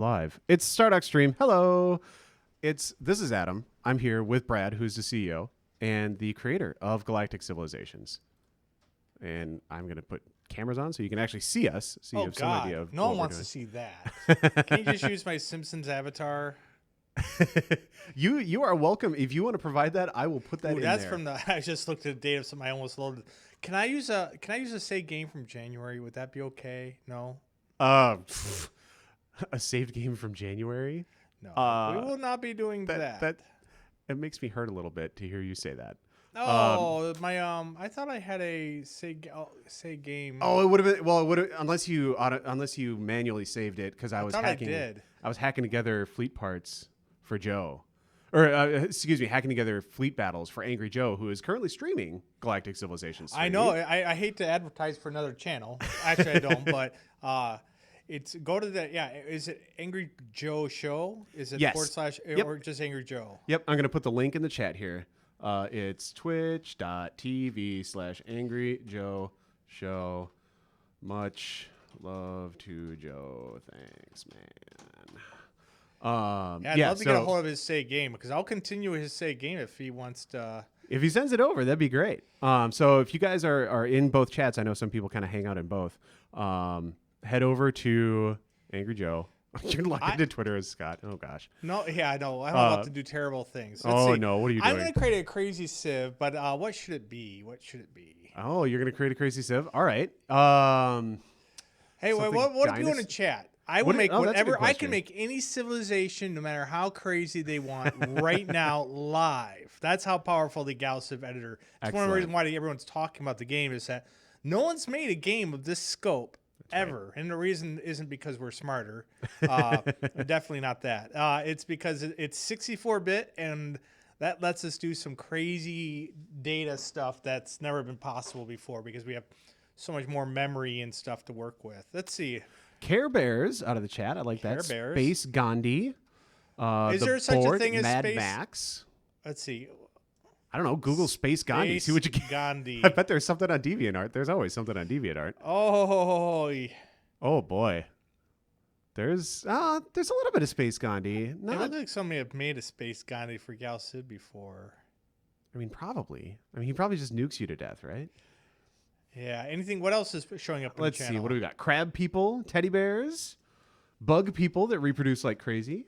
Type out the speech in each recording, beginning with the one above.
Live. It's Stardock stream. Hello. This is Adam. I'm here with Brad, who's the CEO and the creator of Galactic Civilizations. And I'm going to put cameras on so you can actually see us, so you have some idea of no what one we're wants doing. to see that. Can you just use my Simpsons avatar? You are welcome. If you want to provide that, I will put that in That's there. from the. I just looked at the date of something I almost loaded. Can I use a say game from January? Would that be okay? No. A saved game from January? No. We will not be doing that. It makes me hurt a little bit to hear you say that. Oh, I thought I had a say game. Oh, it would have been unless you manually saved it, because I was thought hacking. I did. I was hacking together fleet parts for Joe, or excuse me, hacking together fleet battles for Angry Joe, who is currently streaming Galactic Civilizations 3. I know. I hate to advertise for another channel. Actually, I don't. But it's go to the Is it Angry Joe Show? Is it Yes. / Yep. or just Angry Joe? Yep, I'm gonna put the link in the chat here. It's twitch.tv/Angry Joe Show. Much love to Joe. Thanks, man. I'd love to get a hold of his say game, because I'll continue his say game if he wants to. If he sends it over, that'd be great. So if you guys are in both chats, I know some people kind of hang out in both. Head over to Angry Joe. You're logged into Twitter as Scott. Oh gosh. No, yeah, I know. I'm about to do terrible things. No, what are you doing? I'm going to create a crazy civ, but what should it be? Oh, you're going to create a crazy civ? All right. Hey, what do you want to chat? I will make whatever. I can make any civilization, no matter how crazy they want, right now, live. That's how powerful the GalCiv editor. It's one of the reasons why everyone's talking about the game, is that no one's made a game of this scope ever. Right. And the reason isn't because we're smarter. Definitely not that. It's because it's 64-bit, and that lets us do some crazy data stuff that's never been possible before, because we have so much more memory and stuff to work with. Let's see. Care Bears out of the chat. I like that. Bears. Space Gandhi. Is there such a thing as Mad Space Max? Let's see. I don't know. Google Space Gandhi. See what you get. Gandhi. I bet there's something on DeviantArt. There's always something on DeviantArt. Oh boy. There's a little bit of Space Gandhi. It looks like somebody have made a Space Gandhi for GalCiv before. I mean, probably. He probably just nukes you to death, right? Yeah. Anything? What else is showing up on the channel? Let's see. What do we got? Crab people, teddy bears, bug people that reproduce like crazy.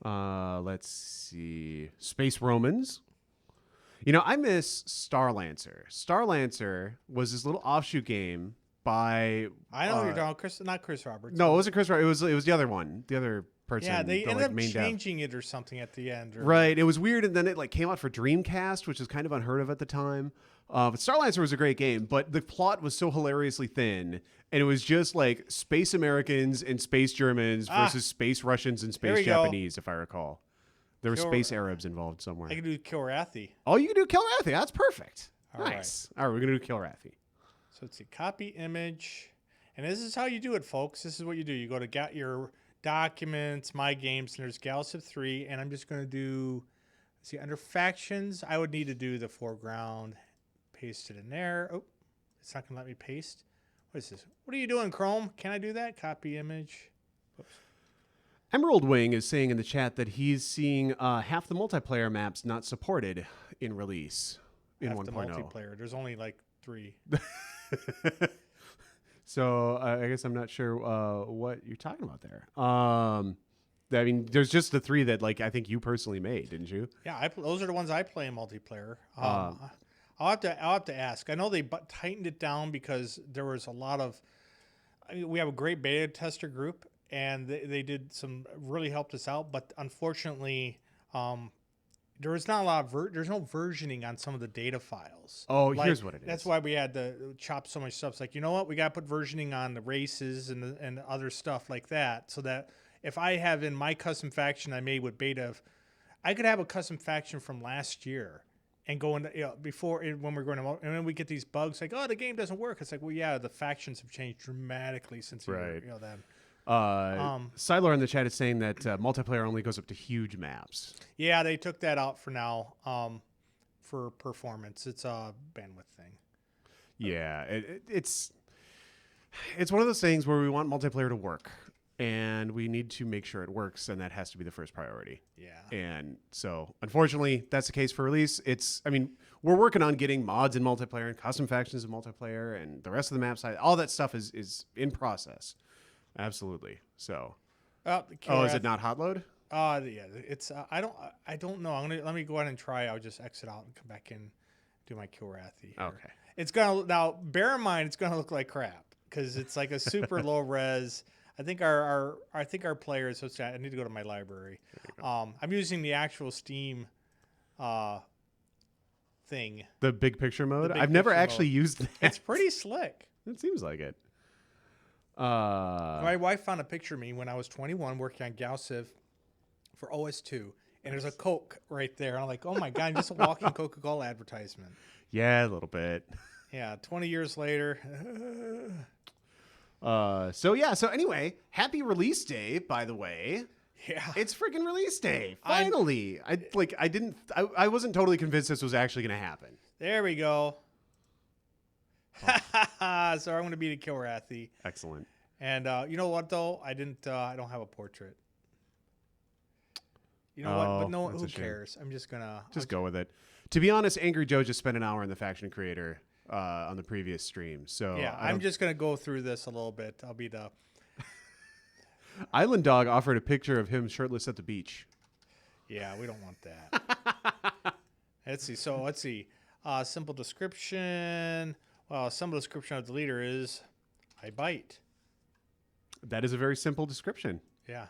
Let's see. Space Romans. I miss Starlancer. Starlancer was this little offshoot game by. I know you're talking. Not Chris Roberts. No, it wasn't Chris Roberts. It was the other one. The other person. Yeah, they ended up changing it or something at the end. Right. It was weird, and then it came out for Dreamcast, which is kind of unheard of at the time. But Starlancer was a great game, but the plot was so hilariously thin, and it was just like space Americans and space Germans versus space Russians and space Japanese, if I recall. There were space Arabs involved somewhere. I can do Kilrathi. Oh, you can do Kilrathi. That's perfect. All nice. All right, we're going to do Kilrathi. So let's see. Copy image. And this is how you do it, folks. This is what you do. You go to your documents, my games, and there's GalCiv 3. And I'm just going to do, see, under factions, I would need to do the foreground. Paste it in there. Oh, it's not going to let me paste. What is this? What are you doing, Chrome? Can I do that? Copy image. Oops. Emerald Wing is saying in the chat that he's seeing half the multiplayer maps not supported in release in 1.0. The multiplayer. There's only like 3. So I guess I'm not sure what you're talking about there. There's just the 3 that I think you personally made, didn't you? Yeah, those are the ones I play in multiplayer. I'll have to ask. I know they tightened it down because there was a lot of. We have a great beta tester group, and they did really helped us out. But unfortunately, there was not a lot of there's no versioning on some of the data files. Oh, here's what it is. That's why we had to chop so much stuff. It's like, you know what? We got to put versioning on the races and other stuff like that, so that if I have in my custom faction I made with beta, I could have a custom faction from last year and go into before when we're going to, and then we get these bugs like, oh, the game doesn't work. It's like, well, yeah, the factions have changed dramatically since then. Siler in the chat is saying that multiplayer only goes up to huge maps. Yeah, they took that out for now for performance. It's a bandwidth thing. Yeah, it's one of those things where we want multiplayer to work. and we need to make sure it works, and that has to be the first priority. Yeah. And so, unfortunately, that's the case for release. We're working on getting mods in multiplayer and custom factions in multiplayer, and the rest of the map side. All that stuff is in process. Absolutely. So. Is it not hot load? Yeah, it's I don't know. Let me go ahead and try. I'll just exit out and come back in, do my Kilrathi. Okay. It's gonna now. Bear in mind, it's gonna look like crap because it's like a super low res. I think our players. So I need to go to my library. I'm using the actual Steam thing. The big picture mode. I've never actually used that. It's pretty slick. It seems like it. My wife found a picture of me when I was 21 working on GalCiv for OS2, and there's a Coke right there. And I'm like, oh my God, I'm just a walking Coca-Cola advertisement. Yeah, a little bit. Yeah, 20 years later. So anyway, happy release day, by the way. Yeah. It's freaking release day. Finally. I wasn't totally convinced this was actually going to happen. There we go. So I'm going to be the Kilrathi. Excellent. And you know what though? I don't have a portrait. You know what? But no, who cares? I'm just gonna go with it. To be honest, Angry Joe just spent an hour in the faction creator on the previous stream. So yeah, I'm just gonna go through this a little bit. I'll be the Island Dog offered a picture of him shirtless at the beach. Yeah, we don't want that. Let's see. Simple description. Well, simple description of the leader is, I bite. That is a very simple description. Yeah.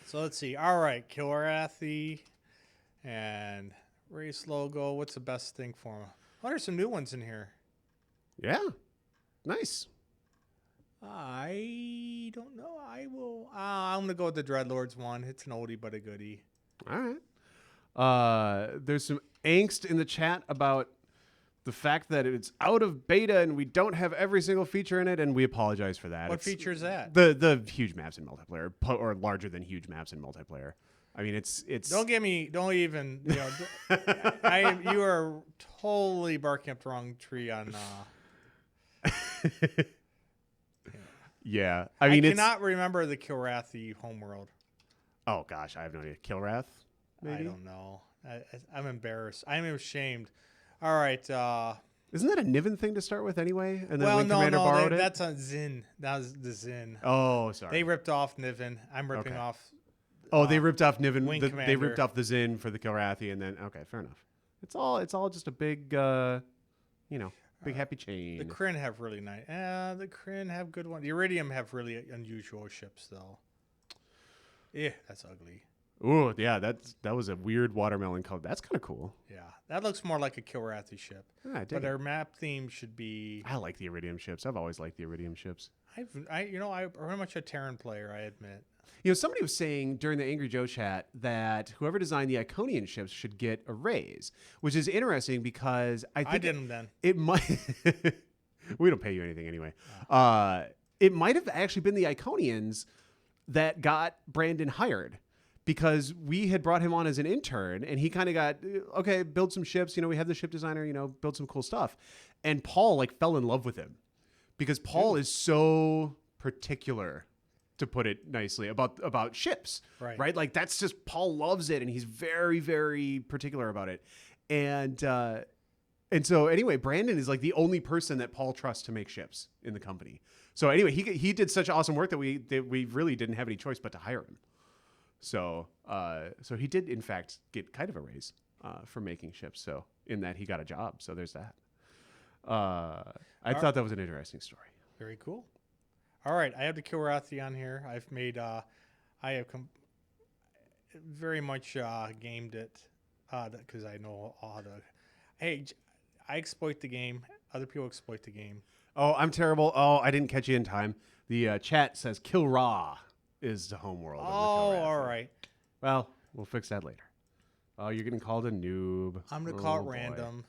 So let's see. All right, Kilrathi and race logo. What's the best thing for him? Oh, there's some new ones in here. Yeah. Nice. I don't know. I will. I'm going to go with the Dreadlords one. It's an oldie but a goodie. All right. There's some angst in the chat about the fact that it's out of beta and we don't have every single feature in it, and we apologize for that. What feature is that? The huge maps in multiplayer, or larger than huge maps in multiplayer. I mean, it's. Don't even. You are totally barking up the wrong tree on. Yeah, I cannot remember the Kilrathi homeworld. Oh gosh, I have no idea. Kilrath? Maybe? I don't know. I'm embarrassed. I'm ashamed. All right. Isn't that a Niven thing to start with anyway? And then no, that's on Zin. That was the Zin. Oh, sorry. They ripped off Niven. I'm ripping off. Oh, they ripped off Niven. They ripped off the Zin for the Kilrathi, and then fair enough. It's all just a big, big happy chain. The Kryn have really nice. The Kryn have good ones. The Iridium have really unusual ships though. Yeah, that's ugly. Ooh, yeah, that was a weird watermelon color. That's kind of cool. Yeah, that looks more like a Kilrathi ship. But our map theme should be. I like the Iridium ships. I've always liked the Iridium ships. I'm very much a Terran player. I admit. Somebody was saying during the Angry Joe chat that whoever designed the Iconian ships should get a raise, which is interesting because I didn't then. It might. We don't pay you anything anyway. It might have actually been the Iconians that got Brandon hired, because we had brought him on as an intern, and he kind of got, build some ships. We have the ship designer, build some cool stuff. And Paul fell in love with him because Paul is so particular, to put it nicely, about ships, right? Like that's just, Paul loves it, and he's very, very particular about it. And so anyway, Brandon is like the only person that Paul trusts to make ships in the company. So anyway, he did such awesome work that we really didn't have any choice but to hire him. So he did in fact get kind of a raise for making ships. So in that he got a job. So there's that. I thought that was an interesting story. Very cool. All right, I have the Kilrathi on here. I've made, I have very much gamed it because I know how to. Hey, I exploit the game. Other people exploit the game. Oh, I'm terrible. Oh, I didn't catch you in time. The chat says Kilra is the homeworld. Oh, all right. Well, we'll fix that later. Oh, you're getting called a noob. I'm going to call it random.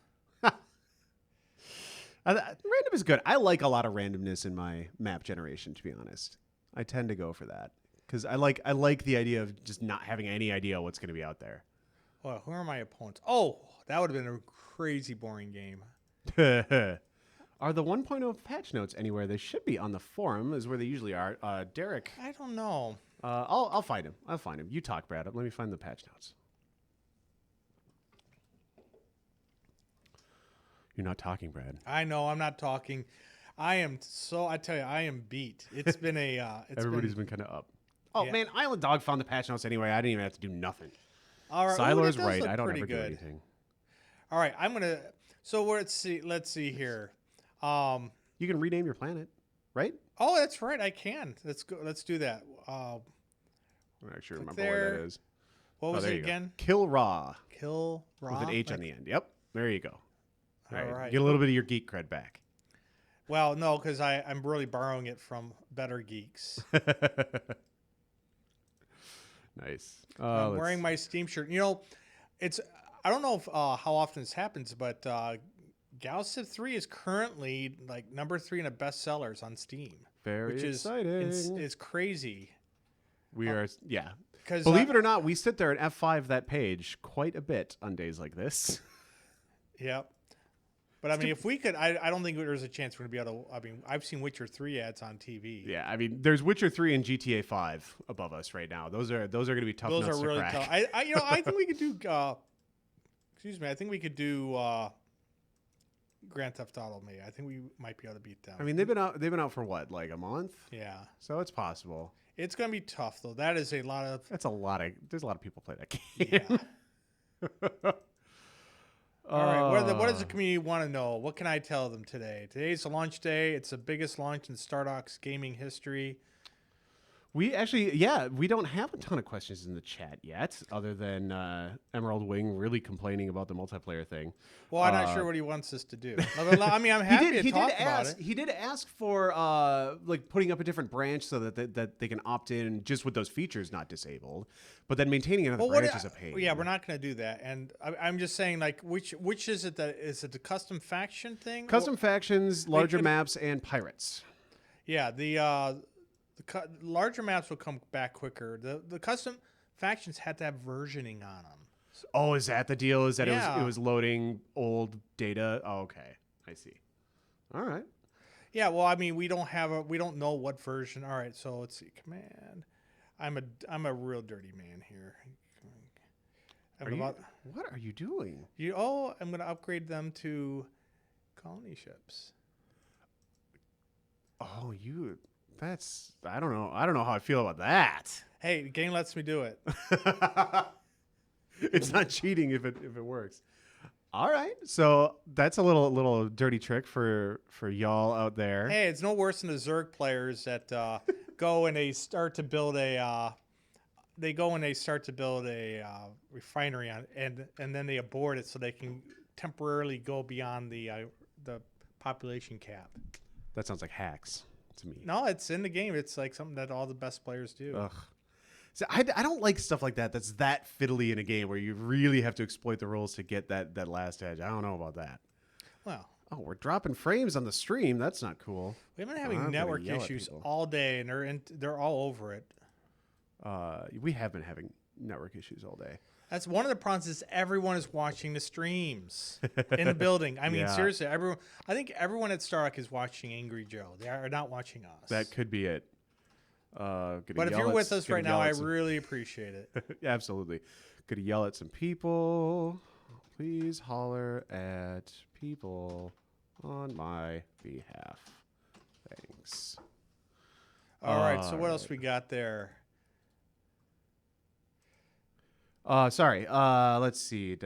Random is good. I like a lot of randomness in my map generation, to be honest. I tend to go for that because I like the idea of just not having any idea what's going to be out there. Well, who are my opponents? Oh, that would have been a crazy boring game. Are the 1.0 patch notes anywhere? They should be on the forum, is where they usually are. Derek. I don't know. I'll find him. I'll find him. You talk, Brad. Let me find the patch notes. You're not talking, Brad. I know. I'm not talking. I tell you, I am beat. It's been a. Everybody's been kind of up. Oh, yeah. Man, Island Dog found the patch notes anyway. I didn't even have to do nothing. All right. Siler's right. I don't ever do anything. All right. I'm going to. So let's see here. You can rename your planet, right? Oh, that's right. I can. Let's go. Let's do that. I don't actually remember where that is. What was it again? Kill Raw. Kill Raw. With an H on the end. Yep. There you go. All right. Get a little bit of your geek cred back. Well, no, because I'm really borrowing it from better geeks. Nice. I'm wearing my Steam shirt. You know, I don't know if, how often this happens, but GalCiv 3 is currently like number 3 in the bestsellers on Steam. Very exciting. It's crazy. We are, yeah. Believe it or not, we sit there and F5 that page quite a bit on days like this. Yep. But I mean, if we could, I don't think there's a chance we're gonna be able to. I mean, I've seen Witcher 3 ads on TV. Yeah, I mean, there's Witcher 3 and GTA 5 above us right now. Those are going to be tough. Those are really tough. I think we could do. Excuse me. I think we could do Grand Theft Auto. Maybe I think we might be able to beat them. I mean, they've been out for what, like a month? Yeah. So it's possible. It's gonna be tough though. That is a lot of. There's a lot of people play that game. Yeah. All right. What does the community want to know? What can I tell them today? Today's the launch day. It's the biggest launch in Stardock's gaming history. We don't have a ton of questions in the chat yet, other than Emerald Wing really complaining about the multiplayer thing. Well, I'm not sure what he wants us to do. I mean, I'm happy to talk about it. He did ask for like putting up a different branch so that they can opt in just with those features not disabled, but then maintaining another branch is a pain. Yeah, we're not going to do that. And I'm just saying, like, which is it? Is it the custom faction thing? Custom factions, larger maps, and pirates. Yeah, the larger maps will come back quicker. The custom factions had to have versioning on them. Oh, is that the deal? Is that it was loading old data? Oh, okay, I see. All right. Yeah, well, I mean, we don't know what version. All right, so let's see. Command. I'm a real dirty man here. What are you doing? I'm going to upgrade them to colony ships. Oh, I don't know how I feel about that. Hey, the game lets me do it. It's not cheating if it works. All right, so that's a little dirty trick for y'all out there. Hey, it's no worse than the Zerg players that go and they start to build a refinery on and then they abort it so they can temporarily go beyond the population cap. That sounds like hacks to me. No, it's in the game. It's like something that all the best players do. Ugh. So I don't like stuff like that. That's that fiddly in a game where you really have to exploit the rules to get that last edge. I don't know about that. Well, we're dropping frames on the stream. That's not cool. We've been having network issues all day, and they're all over it. We have been having network issues all day. That's one of the problems is everyone is watching the streams in the building. I mean, seriously, I think everyone at Stardock is watching Angry Joe. They are not watching us. That could be it. But if you're with us right now, I really appreciate it. Yeah, absolutely. Gonna yell at some people. Please holler at people on my behalf. Thanks. All right, so what else we got there? Sorry. Let's see.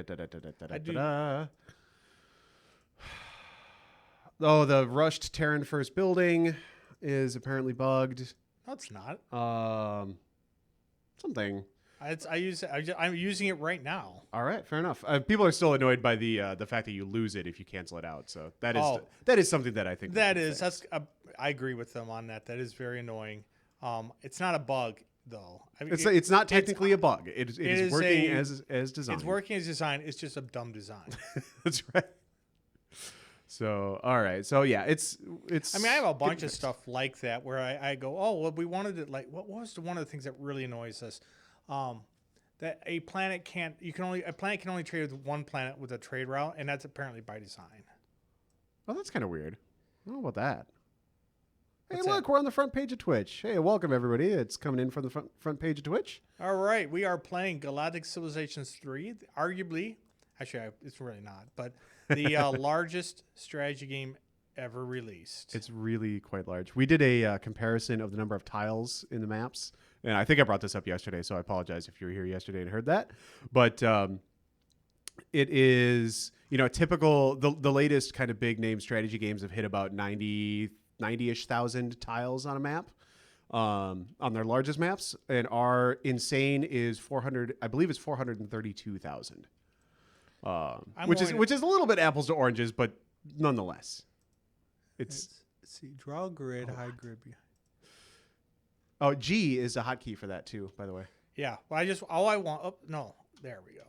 Oh, the rushed Terran first building is apparently bugged. No, it's not. Something. I'm using it right now. All right, fair enough. People are still annoyed by the fact that you lose it if you cancel it out. So that is something that I think I agree with them on that. That is very annoying. It's not a bug though. I mean, it's not technically a bug. It is working as designed. It's working as designed. It's just a dumb design. That's right. So, all right. So, yeah, it's. I mean, I have a bunch of stuff like that where I go, oh, well, we wanted it like, what was one of the things that really annoys us? That a planet can only trade with one planet with a trade route, and that's apparently by design. Oh, that's kind of weird. How about that? Hey, What's look, that? we're on the front page of Twitch. Hey, welcome, everybody. It's coming in from the front page of Twitch. All right. We are playing Galactic Civilizations 3. Arguably, actually, it's really not, but the largest strategy game ever released. It's really quite large. We did a comparison of the number of tiles in the maps. And I think I brought this up yesterday, so I apologize if you were here yesterday and heard that. But it is, typical, the latest kind of big name strategy games have hit about 90-ish thousand tiles on a map, on their largest maps. And our insane is 400, I believe it's 432,000. Which is a little bit apples to oranges, but nonetheless. Let's see, draw grid, hide grid. Oh, G is a hotkey for that too, by the way. Yeah. Well, there we go.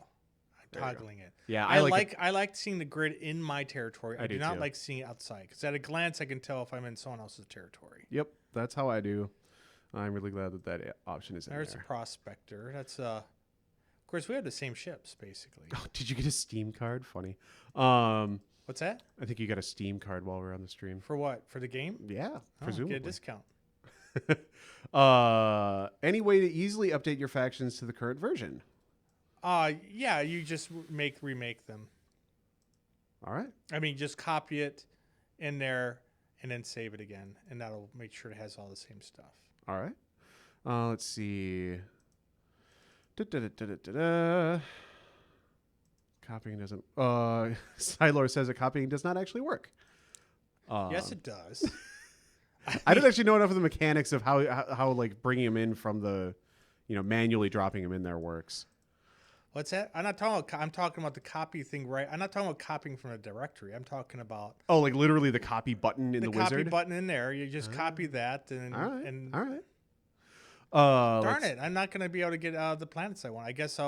I'm toggling it. Yeah, I like seeing the grid in my territory. I do not like seeing it outside because at a glance I can tell if I'm in someone else's territory. Yep, that's how I do. I'm really glad that option is in there. There's a prospector. That's of course we have the same ships basically. Oh, did you get a Steam card? Funny. What's that? I think you got a Steam card while we're on the stream. For what? For the game? Yeah, presumably. Get a discount. Any way to easily update your factions to the current version? Yeah, you just remake them. All right. I mean, just copy it in there and then save it again, and that'll make sure it has all the same stuff. All right. Let's see. Copying doesn't. Silor says that copying does not actually work. Yes, it does. I don't actually know enough of the mechanics of how like bringing them in from the, manually dropping them in there works. What's that? I'm talking about the copy thing, right? I'm not talking about copying from a directory. I'm talking about like literally the copy button in the wizard. The copy button in there. You just copy that and all right. Darn it! I'm not going to be able to get the planets I want. I guess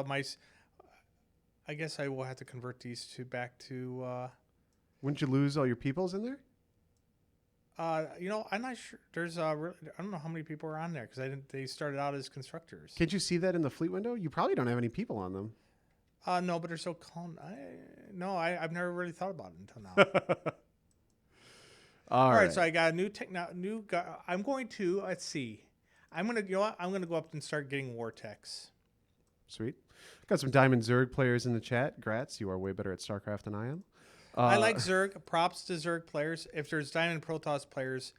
I will have to convert these back to. Wouldn't you lose all your peoples in there? I'm not sure. There's I don't know how many people are on there because they started out as constructors. Can't you see that in the fleet window? You probably don't have any people on them. No, but they're so calm. I've never really thought about it until now. All right. So I got a new I'm going to let's see. I'm gonna go up and start getting war techs. Sweet. Got some Diamond Zerg players in the chat. Grats, you are way better at StarCraft than I am. I like Zerg. Props to Zerg players. If there's Diamond Protoss players,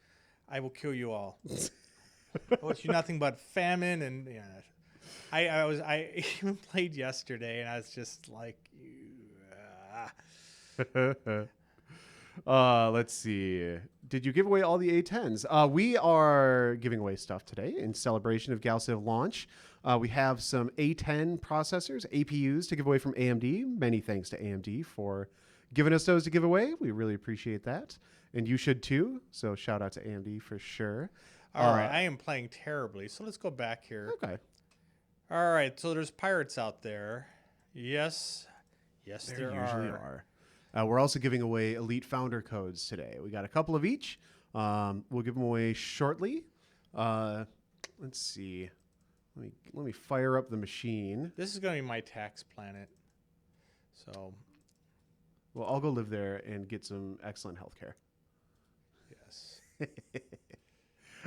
I will kill you all. I wish you nothing but famine and I even played yesterday and I was just like, let's see. Did you give away all the A10s? We are giving away stuff today in celebration of GalCiv launch. We have some A10 processors, APUs to give away from AMD. Many thanks to AMD for giving us those to give away. We really appreciate that. And you should too. So shout out to AMD for sure. All right. I am playing terribly. So let's go back here. Okay. All right. So there's pirates out there. Yes. Yes, there usually are. We're also giving away Elite Founder codes today. We got a couple of each. We'll give them away shortly. Let's see. Let me fire up the machine. This is going to be my tax planet. So... Well, I'll go live there and get some excellent health care. Yes.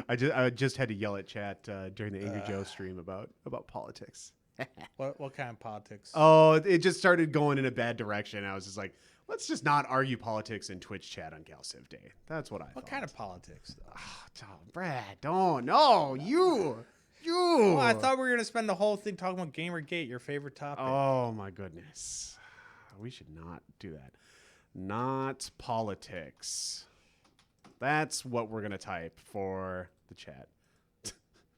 I just had to yell at chat during the Angry Joe stream about politics. What kind of politics? Oh, it just started going in a bad direction. I was just like, let's just not argue politics in Twitch chat on GalCiv Day. That's what I thought. What kind of politics, though? Oh, Brad, don't. No, you. Well, I thought we were going to spend the whole thing talking about Gamergate, your favorite topic. Oh, my goodness. We should not do that. Not politics. That's what we're going to type for the chat.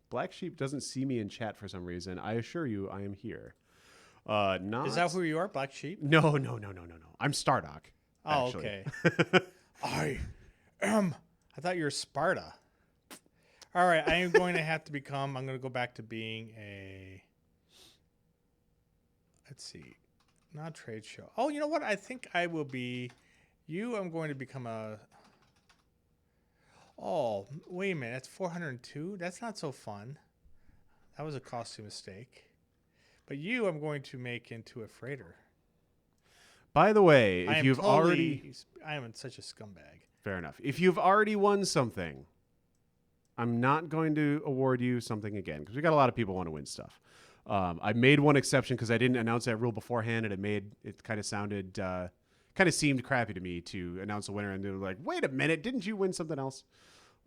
Black Sheep doesn't see me in chat for some reason. I assure you I am here. Is that who you are, Black Sheep? No. I'm Stardock. Oh, okay. I thought you were Sparta. All right, I am going to have to I'm going to go back to being let's see. Not trade show. Oh, you know what? I think I will be. I'm going to become a. Oh, wait a minute. That's 402. That's not so fun. That was a costly mistake. But I'm going to make into a freighter. By the way, if you've I am such a scumbag. Fair enough. If you've already won something, I'm not going to award you something again because we got a lot of people want to win stuff. I made one exception because I didn't announce that rule beforehand, and it kind of seemed crappy to me to announce a winner and they were like, wait a minute, didn't you win something else?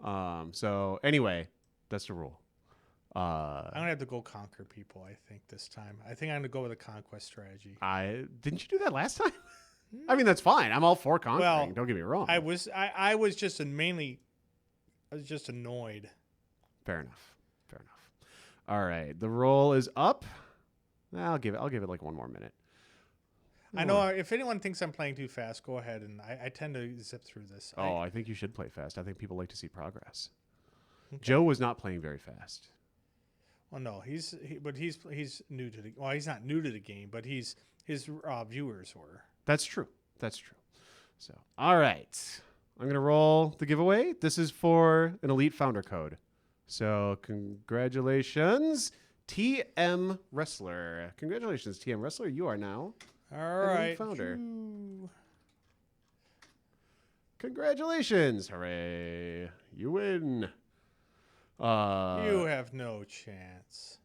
So anyway, that's the rule. I'm gonna have to go conquer people. I think this time. I think I'm gonna go with a conquest strategy. Didn't you do that last time? I mean, that's fine. I'm all for conquering. Well, don't get me wrong. I was just annoyed. Fair enough. All right, the roll is up. I'll give it like one more minute. I know if anyone thinks I'm playing too fast, go ahead, and I tend to zip through this. I think you should play fast. I think people like to see progress. Okay. Joe was not playing very fast. Well, no, he's new to the. Well, he's not new to the game, but his viewers were. That's true. So, all right, I'm gonna roll the giveaway. This is for an Elite Founder code. So, congratulations, TM Wrestler. Congratulations, TM Wrestler. You are now an Elite Founder. Congratulations! Hooray! You win. You have no chance.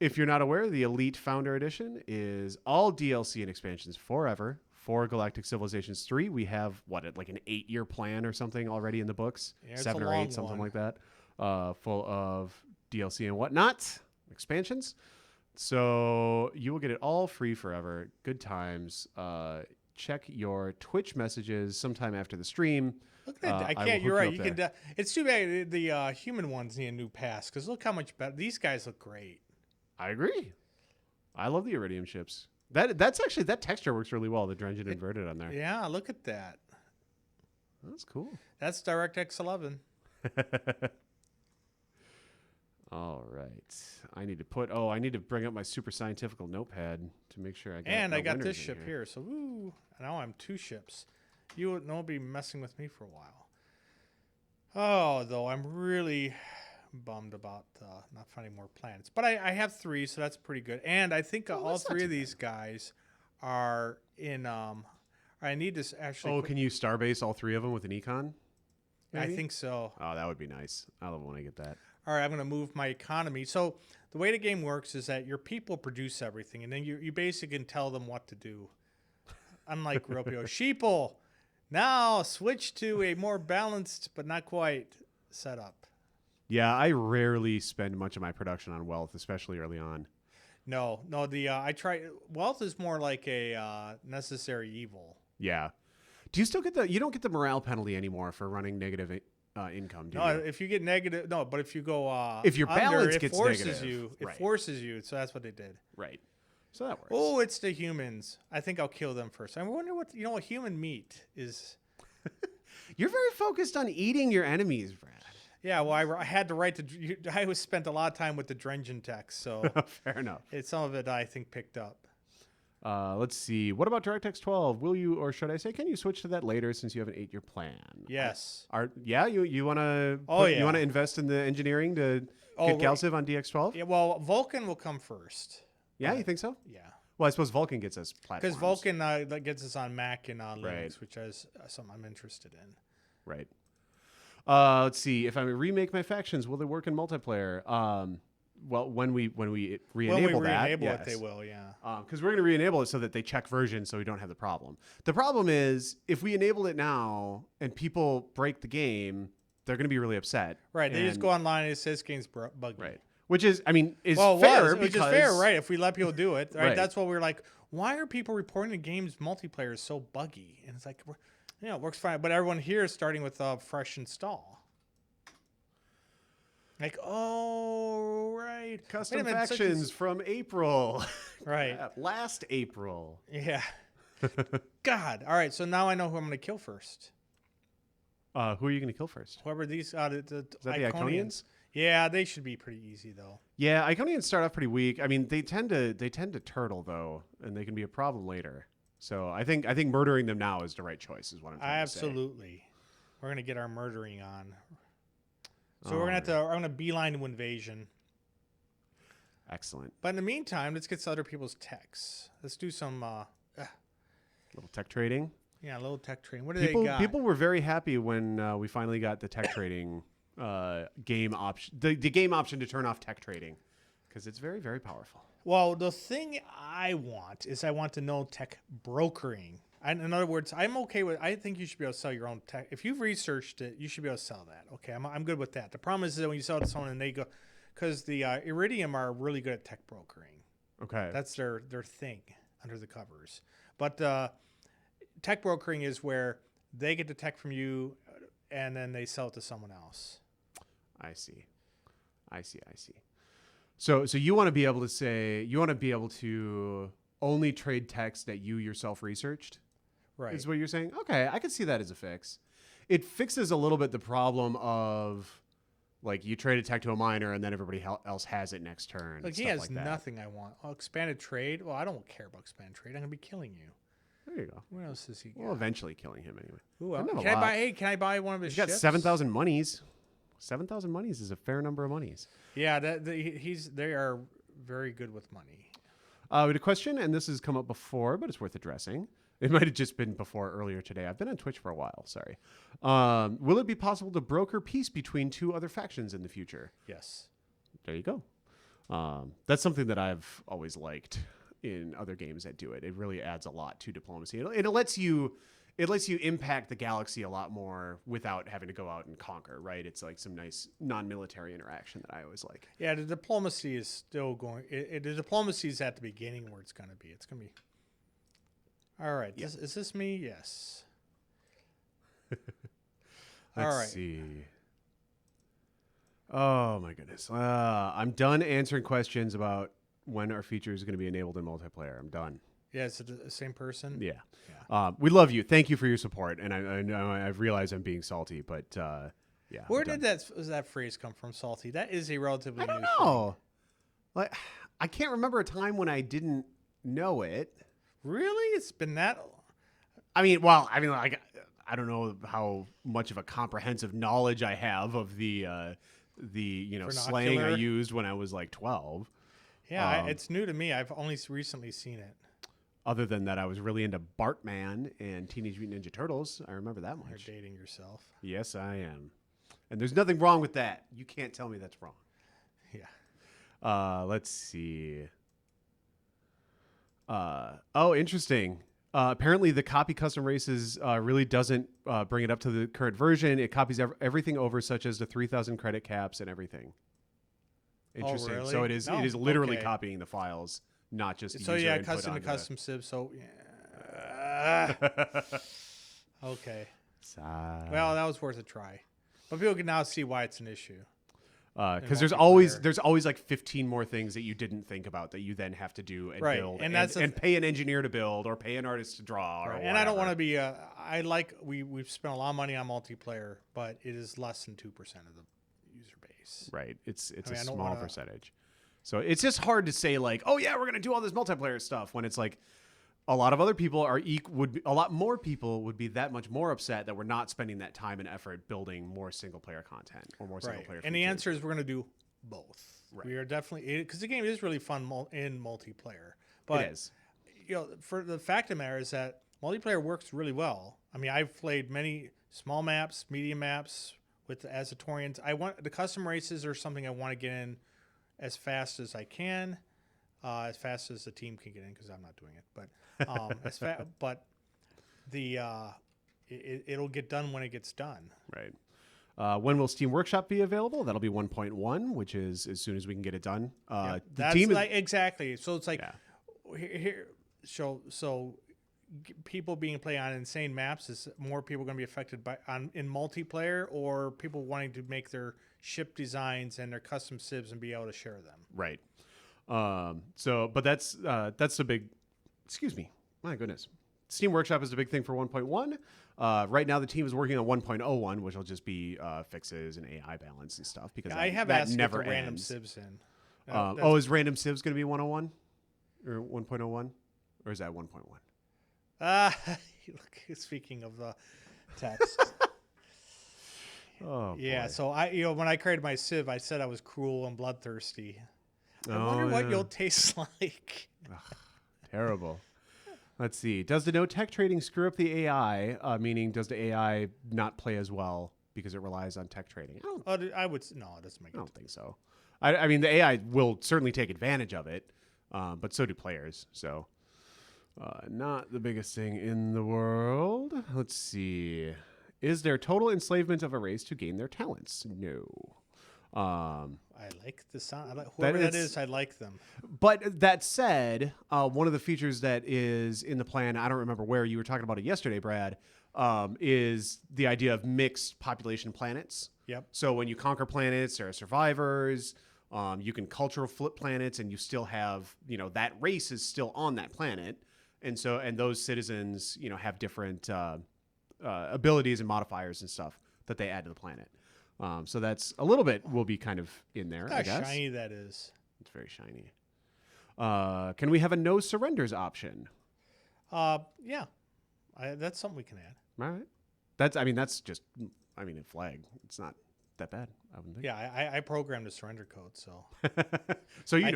If you're not aware, the Elite Founder Edition is all DLC and expansions forever for Galactic Civilizations 3. We have, like an 8-year plan or something already in the books? Yeah, 7 or 8, something like that. Full of DLC and whatnot, expansions. So you will get it all free forever. Good times. Check your Twitch messages sometime after the stream. Look at that. I can't. You're right. You can. It's too bad the human ones need a new pass because look how much better these guys look. Great. I agree. I love the Iridium ships. That's actually that texture works really well. The Drengen inverted on there. Yeah, look at that. That's cool. That's DirectX 11. All right. I need to bring up my super scientific notepad to make sure I got. And I got this ship here. So now I'm 2 ships. You won't be messing with me for a while. Oh, though I'm really bummed about not finding more planets. But I have 3, so that's pretty good. And I think all 3 of these guys are in. I need to actually. Oh, can you starbase all 3 of them with an econ? Maybe? I think so. Oh, that would be nice. I love when I get that. All right, I'm going to move my economy. So the way the game works is that your people produce everything, and then you basically can tell them what to do. Unlike Ropio, sheeple, now switch to a more balanced but not quite setup. Yeah, I rarely spend much of my production on wealth, especially early on. No. I try. Wealth is more like a necessary evil. Yeah. Do you still get you don't get the morale penalty anymore for running negative income, do you? If you get negative, no, but if you go if your balance gets negative, it forces you. So that's what they did. Right. So that works. Oh, it's the humans. I think I'll kill them first. I wonder what human meat is. You're very focused on eating your enemies, Brad. Yeah, well, I had to write I spent a lot of time with the Drengen text, so fair enough. Some of it I think picked up. Let's see. What about DirectX 12? Will you, or should I say, can you switch to that later since you have an 8-year plan? Yes. You want to? You want to invest in the engineering to get GalCiv on DX12? Yeah. Well, Vulcan will come first. Yeah, you think so? Yeah. Well, I suppose Vulcan gets us platforms. Because Vulcan gets us on Mac and on Linux, right. which is something I'm interested in. Right. Let's see. If I remake my factions, will they work in multiplayer? Well, when we re-enable that, yes. It, they will, yeah. Because we're going to re-enable it so that they check version so we don't have the problem. The problem is if we enable it now and people break the game, they're going to be really upset. Right. They just go online and it says game's buggy. Right. Which is, fair. Which is fair, right? If we let people do it, right? That's what we're like. Why are people reporting the game's multiplayer is so buggy? And it's like, it works fine. But everyone here is starting with fresh install. Like, oh, right. Custom factions from April. Right. Last April. Yeah. God. All right. So now I know who I'm going to kill first. Who are you going to kill first? Whoever these is that the Iconians? Yeah, they should be pretty easy though. Yeah, Iconians start off pretty weak. I mean, they tend to turtle though, and they can be a problem later. So I think murdering them now is the right choice. Is what I'm trying to say. Absolutely. We're going to get our murdering on. So we're I'm gonna beeline to invasion. Excellent. But in the meantime, let's get to other people's techs. Let's do some little tech trading. Yeah, a little tech trading. What do they got? People were very happy when we finally got the tech trading game option. The game option to turn off tech trading, because it's very, very powerful. Well, the thing I want to know tech brokering. In other words, I'm okay with. I think you should be able to sell your own tech. If you've researched it, you should be able to sell that. Okay, I'm good with that. The problem is that when you sell it to someone and they go, because the Iridium are really good at tech brokering. Okay, that's their thing under the covers. But tech brokering is where they get the tech from you, and then they sell it to someone else. I see. So you want to be able to say, you want to be able to only trade text that you yourself researched? Right. Is what you're saying? Okay, I could see that as a fix. It fixes a little bit the problem of, like, you trade a tech to a miner and then everybody else has it next turn. Like, he has nothing I want. Oh, expanded trade? Well, I don't care about expanded trade. I'm going to be killing you. There you go. What else is he got? Well, eventually killing him anyway. Ooh, can I buy one of his ships? He's got 7,000 monies. 7,000 monies is a fair number of monies. Yeah, they are very good with money. We had a question, and this has come up before, but it's worth addressing. It might have just been before earlier today. I've been on Twitch for a while. Sorry. Will it be possible to broker peace between two other factions in the future? Yes. There you go. That's something that I've always liked in other games that do it. It really adds a lot to diplomacy. It lets you impact the galaxy a lot more without having to go out and conquer, right? It's like some nice non-military interaction that I always like. Yeah, the diplomacy is still going. The diplomacy is at the beginning where it's going to be. It's going to be. All right. Yeah. Is this me? Yes. Let's see. Oh, my goodness. I'm done answering questions about when our feature is going to be enabled in multiplayer. I'm done. Yeah, it's the same person. Yeah. We love you. Thank you for your support. And I realize I'm being salty, but yeah. Where did that phrase come from, salty? That is a relatively new thing. Like, I can't remember a time when I didn't know it. Really? It's been that. I don't know how much of a comprehensive knowledge I have of the slang I used when I was like 12. Yeah, it's new to me. I've only recently seen it. Other than that, I was really into Bartman and Teenage Mutant Ninja Turtles. I remember that much. You're dating yourself. Yes, I am. And there's nothing wrong with that. You can't tell me that's wrong. Yeah. Let's see. Interesting. Apparently, the copy custom races really doesn't bring it up to the current version. It copies everything over, such as the 3,000 credit caps and everything. Interesting. Oh, really? So it is literally copying the files. Not just the user input custom to custom civ. So yeah. Okay. Well, that was worth a try, but people can now see why it's an issue. Because there's always like 15 more things that you didn't think about that you then have to do and build, and pay an engineer to build or pay an artist to draw. Or and I don't want to be. We've spent a lot of money on multiplayer, but it is less than 2% of the user base. Right. It's a small percentage. So it's just hard to say like, oh yeah, we're gonna do all this multiplayer stuff when it's like a lot of other people a lot more people would be that much more upset that we're not spending that time and effort building more single player content or more single player. And the answer is we're gonna do both. Right. We are definitely, because the game is really fun in multiplayer. But it is. For the fact of the matter is that multiplayer works really well. I mean, I've played many small maps, medium maps with Azatorians. The custom races are something I want to get in as fast as I can, as fast as the team can get in, because I'm not doing it. But it'll get done when it gets done. Right. When will Steam Workshop be available? That'll be 1.1, which is as soon as we can get it done. Exactly. So it's like here. So people being played on insane maps, is more people going to be affected in multiplayer, or people wanting to make their ship designs and their custom civs and be able to share them. Right. But that's the big. Excuse me. My goodness. Steam Workshop is the big thing for 1.1. Right now, the team is working on 1.01, which will just be fixes and AI balance and stuff. Because I have asked never random civs in. Is random civs going to be 101 or 1.01, or is that 1.1? Speaking of the text. Oh, yeah. boy. So when I created my civ, I said I was cruel and bloodthirsty. I wonder what you'll taste like. Terrible. Let's see. Does the no tech trading screw up the AI? Meaning, does the AI not play as well because it relies on tech trading? I would no, it doesn't make. I don't think so. I mean, the AI will certainly take advantage of it, but so do players. So, not the biggest thing in the world. Let's see. Is there total enslavement of a race to gain their talents? No. I like the sound. Whoever that is, I like them. But that said, one of the features that is in the plan, I don't remember where you were talking about it yesterday, Brad, is the idea of mixed population planets. Yep. So when you conquer planets, there are survivors. You can cultural flip planets, and you still have, that race is still on that planet, and those citizens, have different abilities and modifiers and stuff that they add to the planet. So that's a little bit will be kind of in there. Look I guess. How shiny that is. It's very shiny. Can we have a no surrenders option? Yeah, that's something we can add. All right. That's just a flag. It's not that bad. I wouldn't think. Yeah, I programmed a surrender code, so so I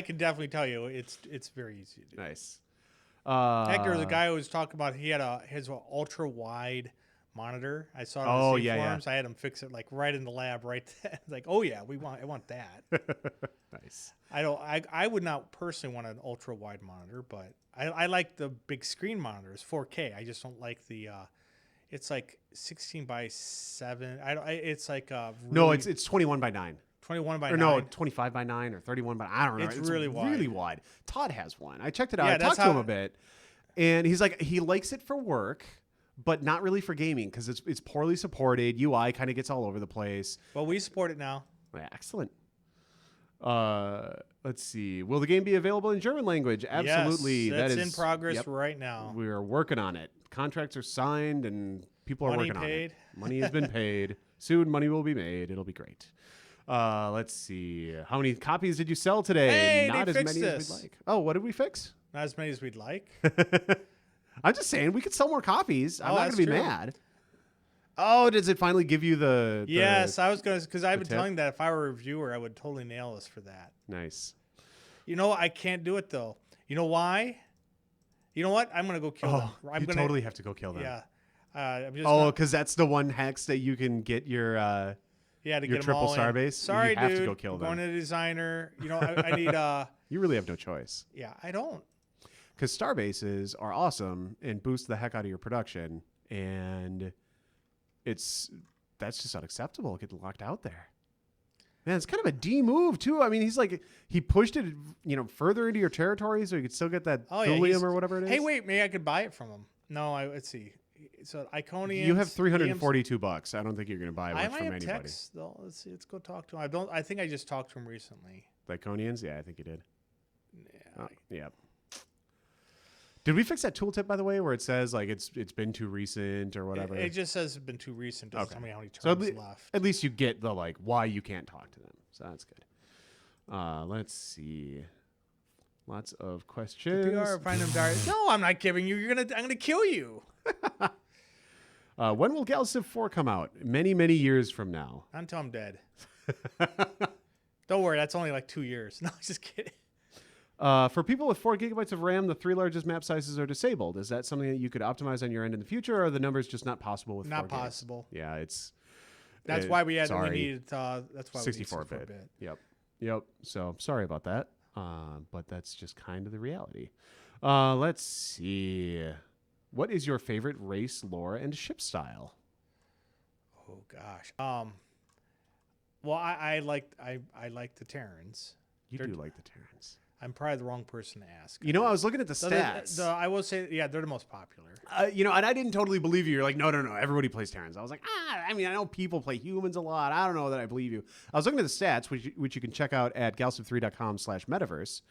can definitely tell you it's very easy to do. Nice. Heck, there was a guy who was talking about he had his ultra wide monitor. I saw it on the forums. I had him fix it like right in the lab, right there. Like, oh yeah, I want that. Nice. I would not personally want an ultra wide monitor, but I like the big screen monitors, 4K. I just don't like the it's like 16 by 7. It's like no, it's 21 by 9. 21 by 9. Or no, 25 by 9 or 31 by, I don't know. It's really wide. Really wide. Todd has one. I checked it out. Yeah, I talked to him a bit, and he's like, he likes it for work, but not really for gaming because it's poorly supported. UI kind of gets all over the place. Well, we support it now. Yeah, excellent. Let's see. Will the game be available in German language? Absolutely. Yes, that's in progress right now. We are working on it. Contracts are signed and people are working on it. Money has been paid. Soon money will be made. It'll be great. Let's see. How many copies did you sell today? Hey, not as many as we'd like. Oh, what did we fix? Not as many as we'd like. I'm just saying we could sell more copies. I'm not going to be mad. Oh, does it finally give you the Yes, I was going to, because I've been telling that if I were a reviewer, I would totally nail us for that. Nice. I can't do it, though. You know why? You know what? I'm going to go kill them. You totally have to go kill them. Yeah. Because that's the one hex that you can get your to your get triple them all starbase. Sorry, you have dude. to go kill them. Going to designer. I need You really have no choice. Yeah, I don't. Because starbases are awesome and boost the heck out of your production, and that's just unacceptable. Get locked out there. Man, it's kind of a D move too. I mean, he pushed it, further into your territory so you could still get that thulium or whatever it is. Hey, wait, maybe I could buy it from him. No, let's see. So Iconians. You have $342. I don't think you're going to buy much from anybody. Text, though. Let's see. Let's go talk to him. I think I just talked to him recently. The Iconians? Yeah, I think you did. Yeah. Yeah. Did we fix that tooltip, by the way, where it says it's been too recent or whatever? It just says it's been too recent. Doesn't tell me how many turns left. At least you get the why you can't talk to them. So that's good. Let's see. Lots of questions. No, I'm not giving you. I'm gonna kill you. When will GalCiv 4 come out? Many, many years from now. Until I'm dead. Don't worry, that's only 2 years. No, just kidding. For people with 4 gigabytes of RAM, the 3 largest map sizes are disabled. Is that something that you could optimize on your end in the future, or are the numbers just not possible with 4 Not possible. Gigs? Yeah, it's... That's why we needed... That's why 64-bit. Yep. So, sorry about that. But that's just kind of the reality. Let's see. What is your favorite race, lore, and ship style? Oh, gosh. Well, I like the Terrans. You do like the Terrans. I'm probably the wrong person to ask. I was looking at the stats. I will say, they're the most popular. And I didn't totally believe you. You're like, no, everybody plays Terrans. I was like, I know people play humans a lot. I don't know that I believe you. I was looking at the stats, which you can check out at galciv3.com/metaverse.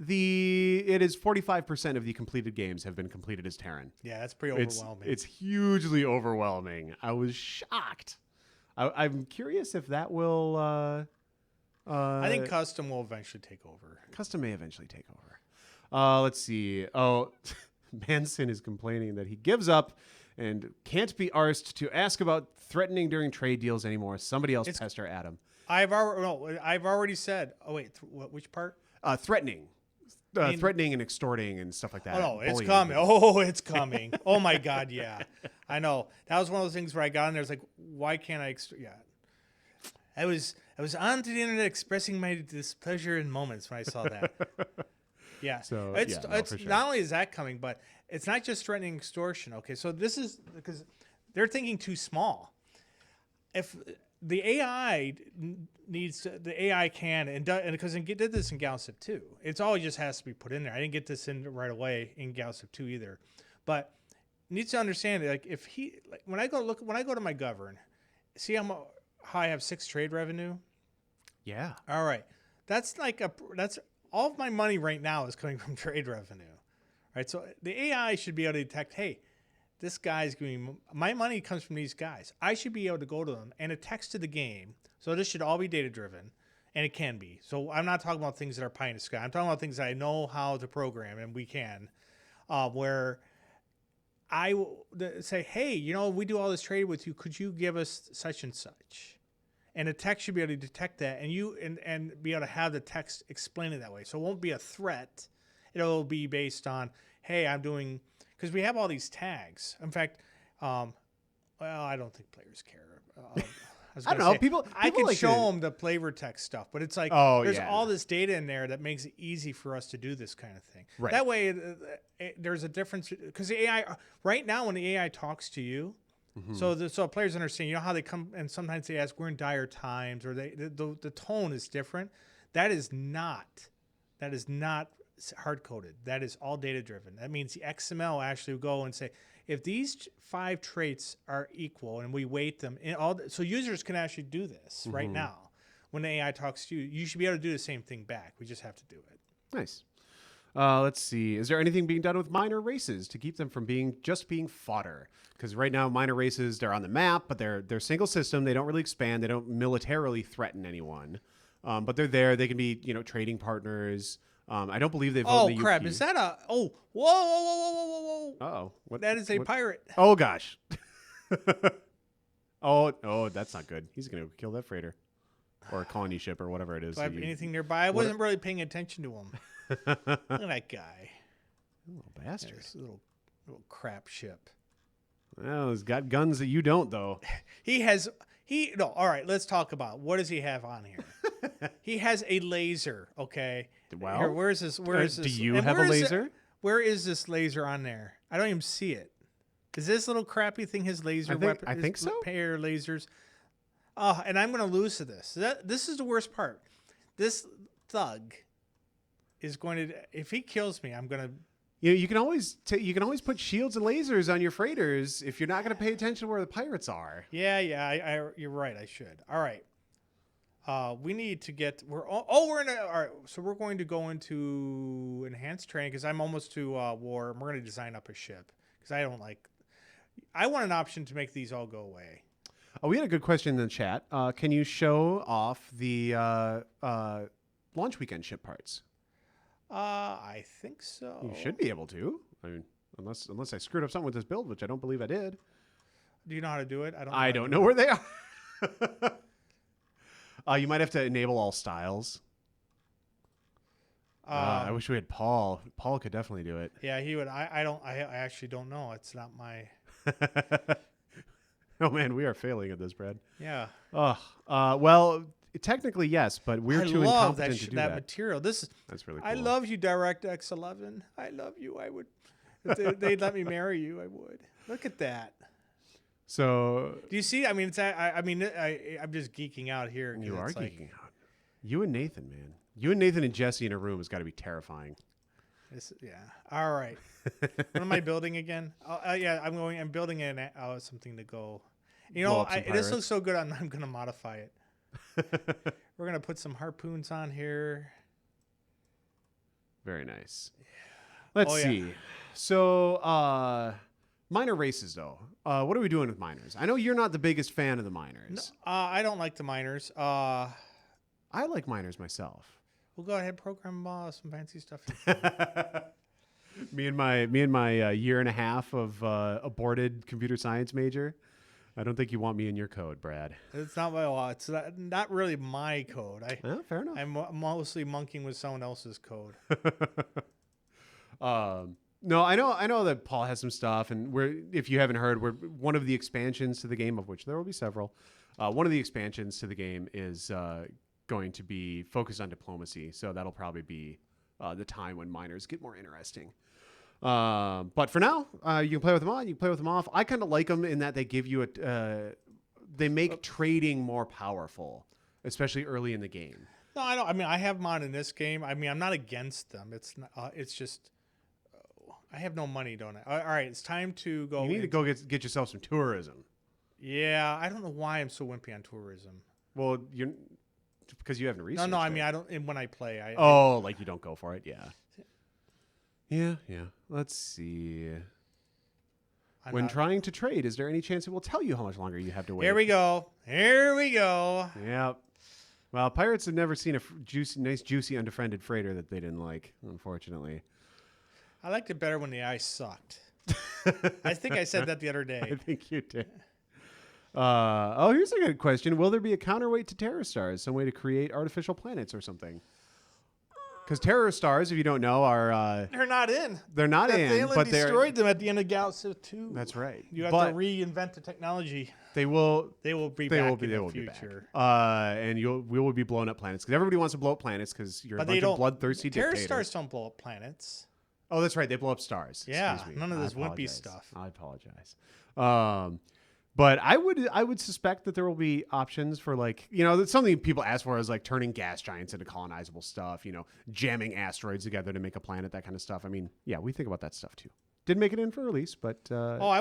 It is 45% of the completed games have been completed as Terran. Yeah, that's pretty overwhelming. It's hugely overwhelming. I was shocked. I'm curious if that will... I think custom will eventually take over. Custom may eventually take over. Let's see. Oh, Manson is complaining that he gives up and can't be arsed to ask about threatening during trade deals anymore. Somebody else pester Adam. I've already said. Oh wait, which part? Threatening. threatening and extorting and stuff like that. Oh, no, it's coming. Oh, it's coming. Oh, my God, yeah. I know. That was one of those things where I got in there. It's like, why can't I yeah. I was on to the internet expressing my displeasure in moments when I saw that. Yeah. So, it's for sure. Not only is that coming, but it's not just threatening extortion. Okay, so this is because they're thinking too small. If the AI can and because it did this in GalCiv 2. It's all just has to be put in there. I didn't get this in right away in GalCiv 2 either, but needs to understand like if when I go to my govern, see how I have 6 trade revenue. Yeah. All right, that's all of my money right now is coming from trade revenue, right? So the AI should be able to detect, hey, this guy's giving my money comes from these guys. I should be able to go to them and it text to the game. So this should all be data driven, and it can be. So I'm not talking about things that are pie in the sky. I'm talking about things that I know how to program, and we can, where I will say, hey, we do all this trade with you. Could you give us such and such? And the text should be able to detect that, and be able to have the text explain it that way. So it won't be a threat. It'll be based on, hey, I'm doing. Because we have all these tags. In fact, well, I don't think players care. I don't know. People I can like show them the flavor text stuff, but it's like there's all this data in there that makes it easy for us to do this kind of thing. Right. That way, there's a difference because the AI right now when the AI talks to you, so players understand. How they come and sometimes they ask, "We're in dire times," or the tone is different. That is not hard coded. That is all data driven. That means the XML actually will go and say, if these 5 traits are equal and we weight them in so users can actually do this right now. When the AI talks to you, you should be able to do the same thing back. We just have to do it. Nice. Let's see. Is there anything being done with minor races to keep them from being fodder? Because right now, minor races, they're on the map, but they're single system. They don't really expand. They don't militarily threaten anyone. But they're there. They can be, trading partners. I don't believe they've voted the crap! UQ. Is that a? Oh, whoa! Uh-oh. That is a pirate. Oh gosh. oh, that's not good. He's gonna kill that freighter, or a colony ship, or whatever it is. Do I have anything nearby? I wasn't really paying attention to him. Look at that guy. Little bastard. This little crap ship. Well, he's got guns that you don't, though. All right, let's talk about what does he have on here. He has a laser, okay? Well, here, where is this? Do you have a laser? Where is this laser on there? I don't even see it. Is this little crappy thing his laser weapon? I think so. Pair lasers. And I'm going to lose to this. This is the worst part. This thug is going to, if he kills me, I'm going to. You can always put shields and lasers on your freighters if you're not going to pay attention to where the pirates are. Yeah. You're right. I should. All right. We need to get. All right. So we're going to go into enhanced training because I'm almost to war. And we're going to design up a ship because I want an option to make these all go away. Oh, we had a good question in the chat. Can you show off the launch weekend ship parts? I think so. You should be able to. I mean, unless I screwed up something with this build, which I don't believe I did. Do you know how to do it? I don't know where they are. You might have to enable all styles. I wish we had Paul. Paul could definitely do it. Yeah, he would. I actually don't know. It's not my. Oh man, we are failing at this, Brad. Yeah. Well, technically yes, but we're too incompetent to do that. Material. That's really cool. I love you, DirectX 11. I love you. I would. If they'd let me marry you, I would. Look at that. So. Do you see? I mean, I'm just geeking out here. You are geeking out. You and Nathan, man. You and Nathan and Jesse in a room has got to be terrifying. Yeah. All right. What am I building again? I'm building something to go. This looks so good. I'm going to modify it. We're going to put some harpoons on here. Very nice. Let's see. So, minor races, though. What are we doing with minors? I know you're not the biggest fan of the minors. No, I don't like the minors. I like minors myself. We'll go ahead and program some fancy stuff. me and my year and a half of aborted computer science major. I don't think you want me in your code, Brad. It's not my law. It's not really my code. Fair enough. I'm mostly monkeying with someone else's code. No, I know that Paul has some stuff, and if you haven't heard, we're one of the expansions to the game, of which there will be several. One of the expansions to the game is going to be focused on diplomacy, so that'll probably be the time when miners get more interesting. But for now, you can play with them on, you can play with them off. I kind of like them in that they give you they make trading more powerful, especially early in the game. No, I don't. I mean, I have them on in this game. I mean, I'm not against them. It's just I have no money, don't I? All right, it's time to go. You need to go get yourself some tourism. Yeah, I don't know why I'm so wimpy on tourism. Well, you're because you haven't researched. No, I it. mean I don't. And when I play, like you don't go for it. Yeah. Let's see. When trying to trade, is there any chance it will tell you how much longer you have to wait? Here we go. Yep. Well, pirates have never seen a nice, juicy, undefriended freighter that they didn't like, unfortunately. I liked it better when the ice sucked. I think I said that the other day. I think you did. Here's a good question. Will there be a counterweight to terror stars? Some way to create artificial planets or something? Because terror stars, if you don't know, are... they're not in. They're not in, they only destroyed them at the end of GalCiv 2. That's right. You have to reinvent the technology. They will be back in the future. And we will be blowing up planets. Because everybody wants to blow up planets because you're a bunch of bloodthirsty terror dictators. Stars don't blow up planets. Oh, that's right. They blow up stars. Yeah, Excuse me. none of this wimpy stuff. I apologize. But I would suspect that there will be options for that's something people ask for is like turning gas giants into colonizable stuff, jamming asteroids together to make a planet, that kind of stuff. I mean, yeah, we think about that stuff too. Didn't make it in for release, but I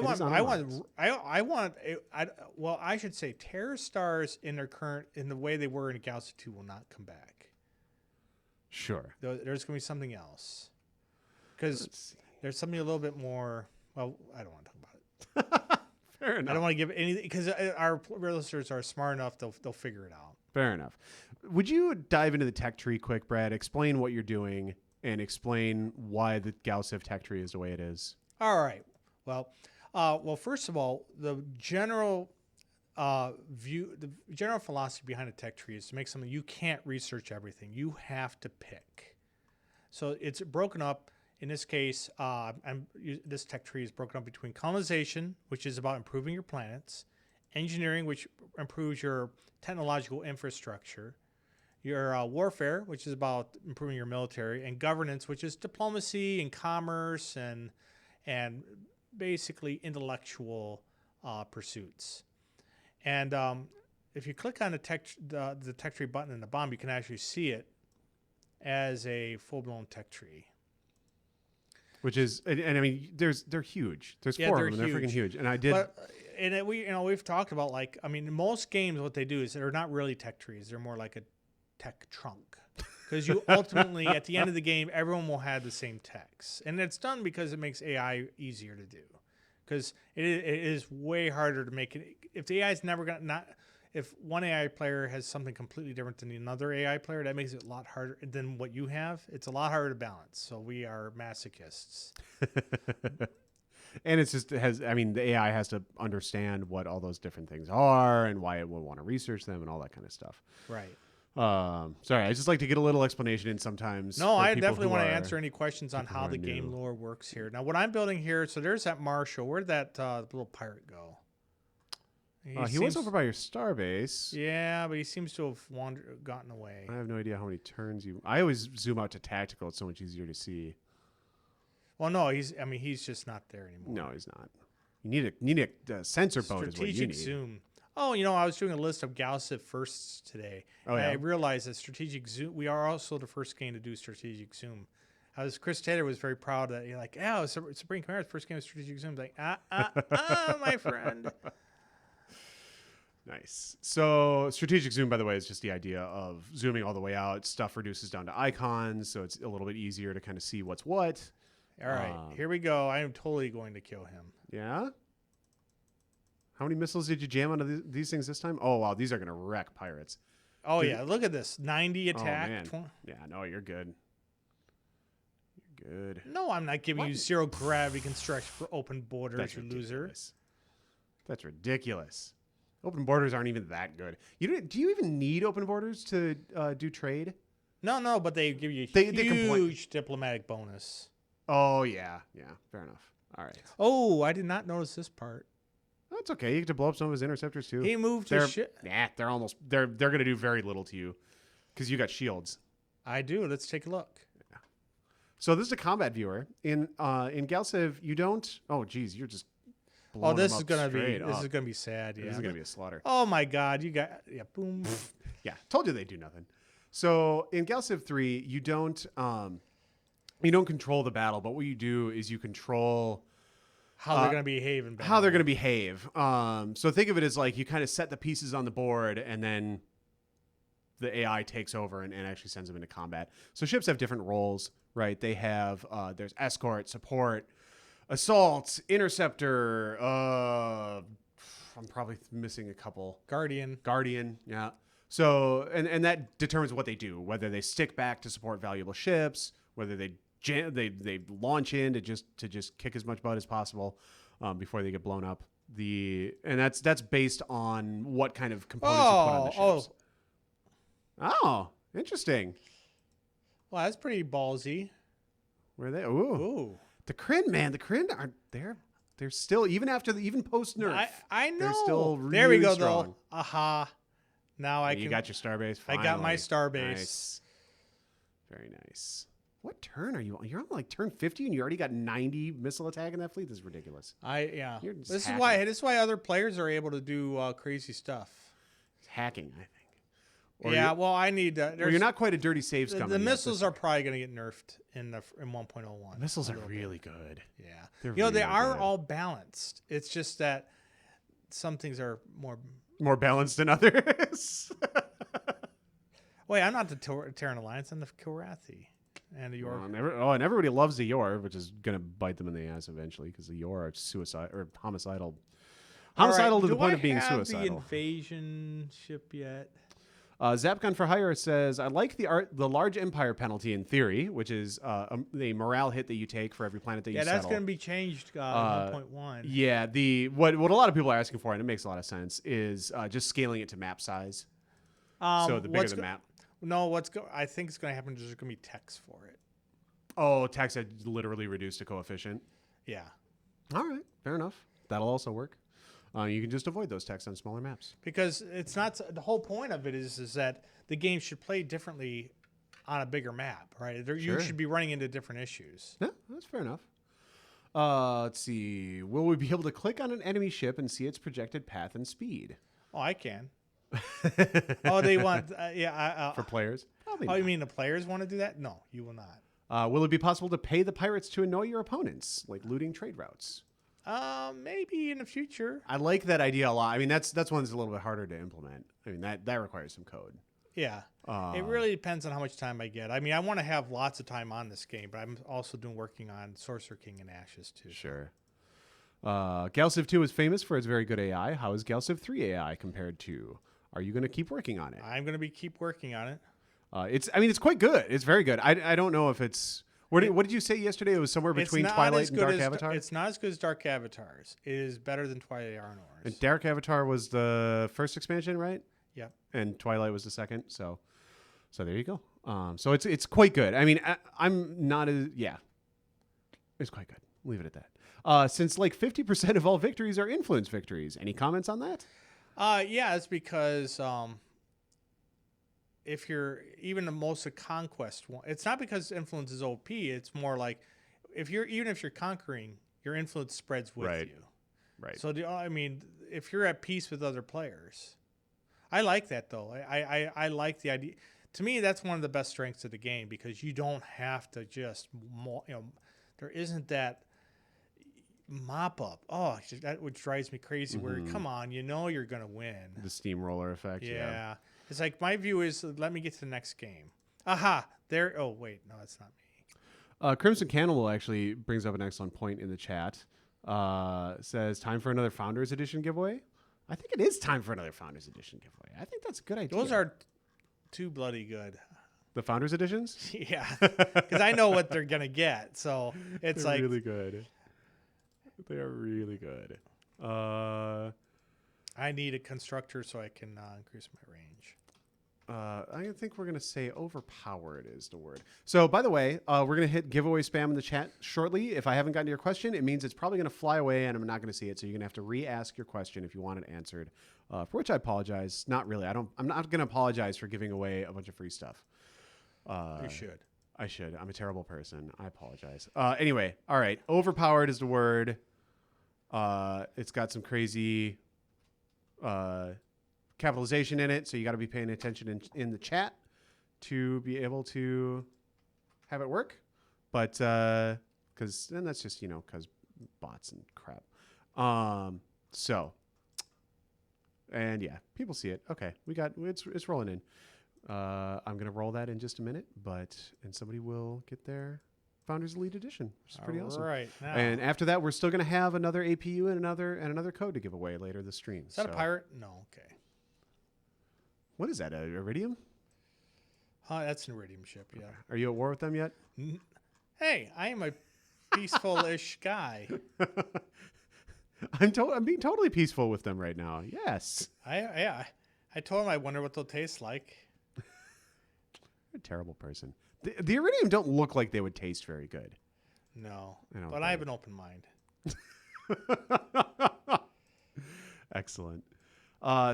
should say terror stars in the way they were in GalCiv 2 will not come back. Sure. There's going to be something else. Because there's something a little bit more. Well, I don't want to talk about it. Fair enough. I don't want to give anything because our listeners are smart enough; they'll figure it out. Fair enough. Would you dive into the tech tree quick, Brad? Explain what you're doing and explain why the GalCiv tech tree is the way it is. All right. Well, first of all, the general the general philosophy behind a tech tree is to make something you can't research everything. You have to pick. So it's broken up. In this case, this tech tree is broken up between colonization, which is about improving your planets, engineering, which improves your technological infrastructure, your warfare, which is about improving your military, and governance, which is diplomacy and commerce and basically intellectual pursuits. And if you click on the tech tree button in the bottom, you can actually see it as a full-blown tech tree. Which is, and I mean, they're huge. There's four of them. They're freaking huge. And I did. We've talked about in most games, what they do is they're not really tech trees. They're more like a tech trunk. Because you ultimately, at the end of the game, everyone will have the same techs. And it's done because it makes AI easier to do. Because it is way harder to make it. If the AI is never going to if one AI player has something completely different than another AI player, that makes it a lot harder than what you have. It's a lot harder to balance. So we are masochists. And the AI has to understand what all those different things are and why it will want to research them and all that kind of stuff. Right. Sorry, I just like to get a little explanation in sometimes. No, I definitely want to answer any questions on how the game lore works here. Now, what I'm building here, so there's that Marshal. Where'd that little pirate go? He was over by your starbase. Yeah, but he seems to have gotten away. I have no idea how many turns I always zoom out to tactical. It's so much easier to see. Well, no, he's just not there anymore. No, he's not. You need a sensor boat is what you need. Strategic zoom. Oh, I was doing a list of GalCiv firsts today. Oh, yeah. I realized that strategic zoom. We are also the first game to do strategic zoom. Chris Taylor was very proud that Supreme Commander's first game of strategic zoom. Like, my friend. Nice. So strategic zoom, by the way, is just the idea of zooming all the way out. Stuff reduces down to icons, so it's a little bit easier to kind of see what's what. All right, here we go. I am totally going to kill him. Yeah? How many missiles did you jam onto these things this time? Oh, wow. These are going to wreck pirates. Oh, yeah. Look at this. 90 attack. Oh, man. Yeah, no, you're good. You're good. No, I'm not giving you zero gravity construction for open borders, you loser. That's ridiculous. Open borders aren't even that good. Do you even need open borders to do trade? No, but they give you a huge diplomatic bonus. Oh, yeah. Yeah, fair enough. All right. Oh, I did not notice this part. That's okay. You get to blow up some of his interceptors, too. He moved his ship. Nah, they're going to do very little to you because you got shields. I do. Let's take a look. Yeah. So this is a combat viewer. In GalCiv, you don't... Oh, geez, you're just... This is gonna be sad. Yeah, this is gonna be a slaughter. Oh my God, you got boom. Yeah, told you they do nothing. So in GalCiv 3, you don't control the battle, but what you do is you control how they're gonna behave in battle. How they're gonna behave. So think of it as like you kind of set the pieces on the board, and then the AI takes over and actually sends them into combat. So ships have different roles, right? They have there's escort, support, assault, interceptor. I'm probably missing a couple. Guardian, yeah. So and that determines what they do, whether they stick back to support valuable ships, whether they launch in to just kick as much butt as possible before they get blown up. And that's based on what kind of components you put on the ships. Oh, interesting. Well, that's pretty ballsy. Where are they? Ooh. The Kryn, man, aren't they're still even post nerf. I know. They're still really there we go strong. though. Aha. Now I can. You got your starbase. I got my starbase. Nice. Very nice. What turn are you on? You're on like turn 50 and you already got 90 missile attack in that fleet. This is ridiculous. This is why other players are able to do crazy stuff. It's hacking, I think. I need. You're not quite a dirty save scum. The missiles are probably going to get nerfed in 1.01. Missiles are really good. Yeah, they are all balanced. It's just that some things are more balanced than others. Wait, I'm not the Terran Alliance. I'm the Kilrathi and the Yor. And everybody loves the Yor, which is going to bite them in the ass eventually because the Yor are suicide or homicidal. Homicidal to the point of being suicidal. The invasion ship yet? Zapgun for Hire says, I like the large empire penalty in theory, which is the morale hit that you take for every planet that you settle. Yeah, that's going to be changed in 1.1. Yeah, what a lot of people are asking for, and it makes a lot of sense, is just scaling it to map size. So the bigger the map. No, I think it's going to happen. There's going to be text for it. Oh, text had literally reduced a coefficient. Yeah. All right, fair enough. That'll also work. You can just avoid those texts on smaller maps. Because it's not the whole point of it is that the game should play differently on a bigger map, right? You should be running into different issues. Yeah, that's fair enough. Let's see. Will we be able to click on an enemy ship and see its projected path and speed? Oh, I can. Oh, they want for players? Probably not. You mean the players want to do that? No, you will not. Will it be possible to pay the pirates to annoy your opponents, like looting trade routes? Maybe in the future. I like that idea a lot. I mean, that's one that's a little bit harder to implement. I mean, that requires some code. Yeah. It really depends on how much time I get. I mean, I want to have lots of time on this game, but I'm also working on Sorcerer King and Ashes too. Sure. GalCiv 2 is famous for its very good AI. How is GalCiv 3 AI compared to? Are you going to keep working on it? I'm going to keep working on it. It's quite good. It's very good. I don't know if it's... What did you say yesterday? It was somewhere between Twilight and Dark Avatar? It's not as good as Dark Avatars. It is better than Twilight Arnors. And Dark Avatar was the first expansion, right? Yep. And Twilight was the second. So there you go. So it's quite good. I mean, I'm not as... Yeah. It's quite good. Leave it at that. Since like 50% of all victories are influence victories. Any comments on that? Yeah, it's because... if you're even the most of conquest one, it's not because influence is OP. It's more like if you're conquering, your influence spreads with you. Right. So if you're at peace with other players, I like that though. I like the idea. To me, that's one of the best strengths of the game because you don't have to just there isn't that mop up. Oh, that which drives me crazy. Mm-hmm. Where come on, you're gonna win. The steamroller effect. Yeah. It's like my view is let me get to the next game. Aha, there. Oh wait, no, that's not me. Crimson Cannibal actually brings up an excellent point in the chat. Says time for another Founders Edition giveaway. I think it is time for another Founders Edition giveaway. I think that's a good idea. Those are too bloody good. The Founders Editions? Yeah, because I know what they're gonna get. So it's they're really good. They are really good. I need a constructor so I can increase my range. I think we're going to say overpowered is the word. So, by the way, we're going to hit giveaway spam in the chat shortly. If I haven't gotten to your question, it means it's probably going to fly away and I'm not going to see it. So you're going to have to re-ask your question if you want it answered, for which I apologize. Not really. I'm not going to apologize for giving away a bunch of free stuff. You should. I should. I'm a terrible person. I apologize. Anyway, all right. Overpowered is the word. It's got some crazy capitalization in it, so you got to be paying attention in the chat to be able to have it work. But because then that's just because bots and crap. So and yeah, people see it. Okay, we got it's rolling in. I'm gonna roll that in just a minute, and somebody will get their Founders Elite Edition, which is pretty awesome. Right. Now. And after that, we're still gonna have another APU and another code to give away later this stream. Is that a pirate? No. Okay. What is that? A Iridium? That's an Iridium ship. Yeah. Are you at war with them yet? Hey, I am a peaceful-ish guy. I'm being totally peaceful with them right now. Yes. I told him I wonder what they'll taste like. You're a terrible person. The Iridium don't look like they would taste very good. No, but I have an open mind. Excellent.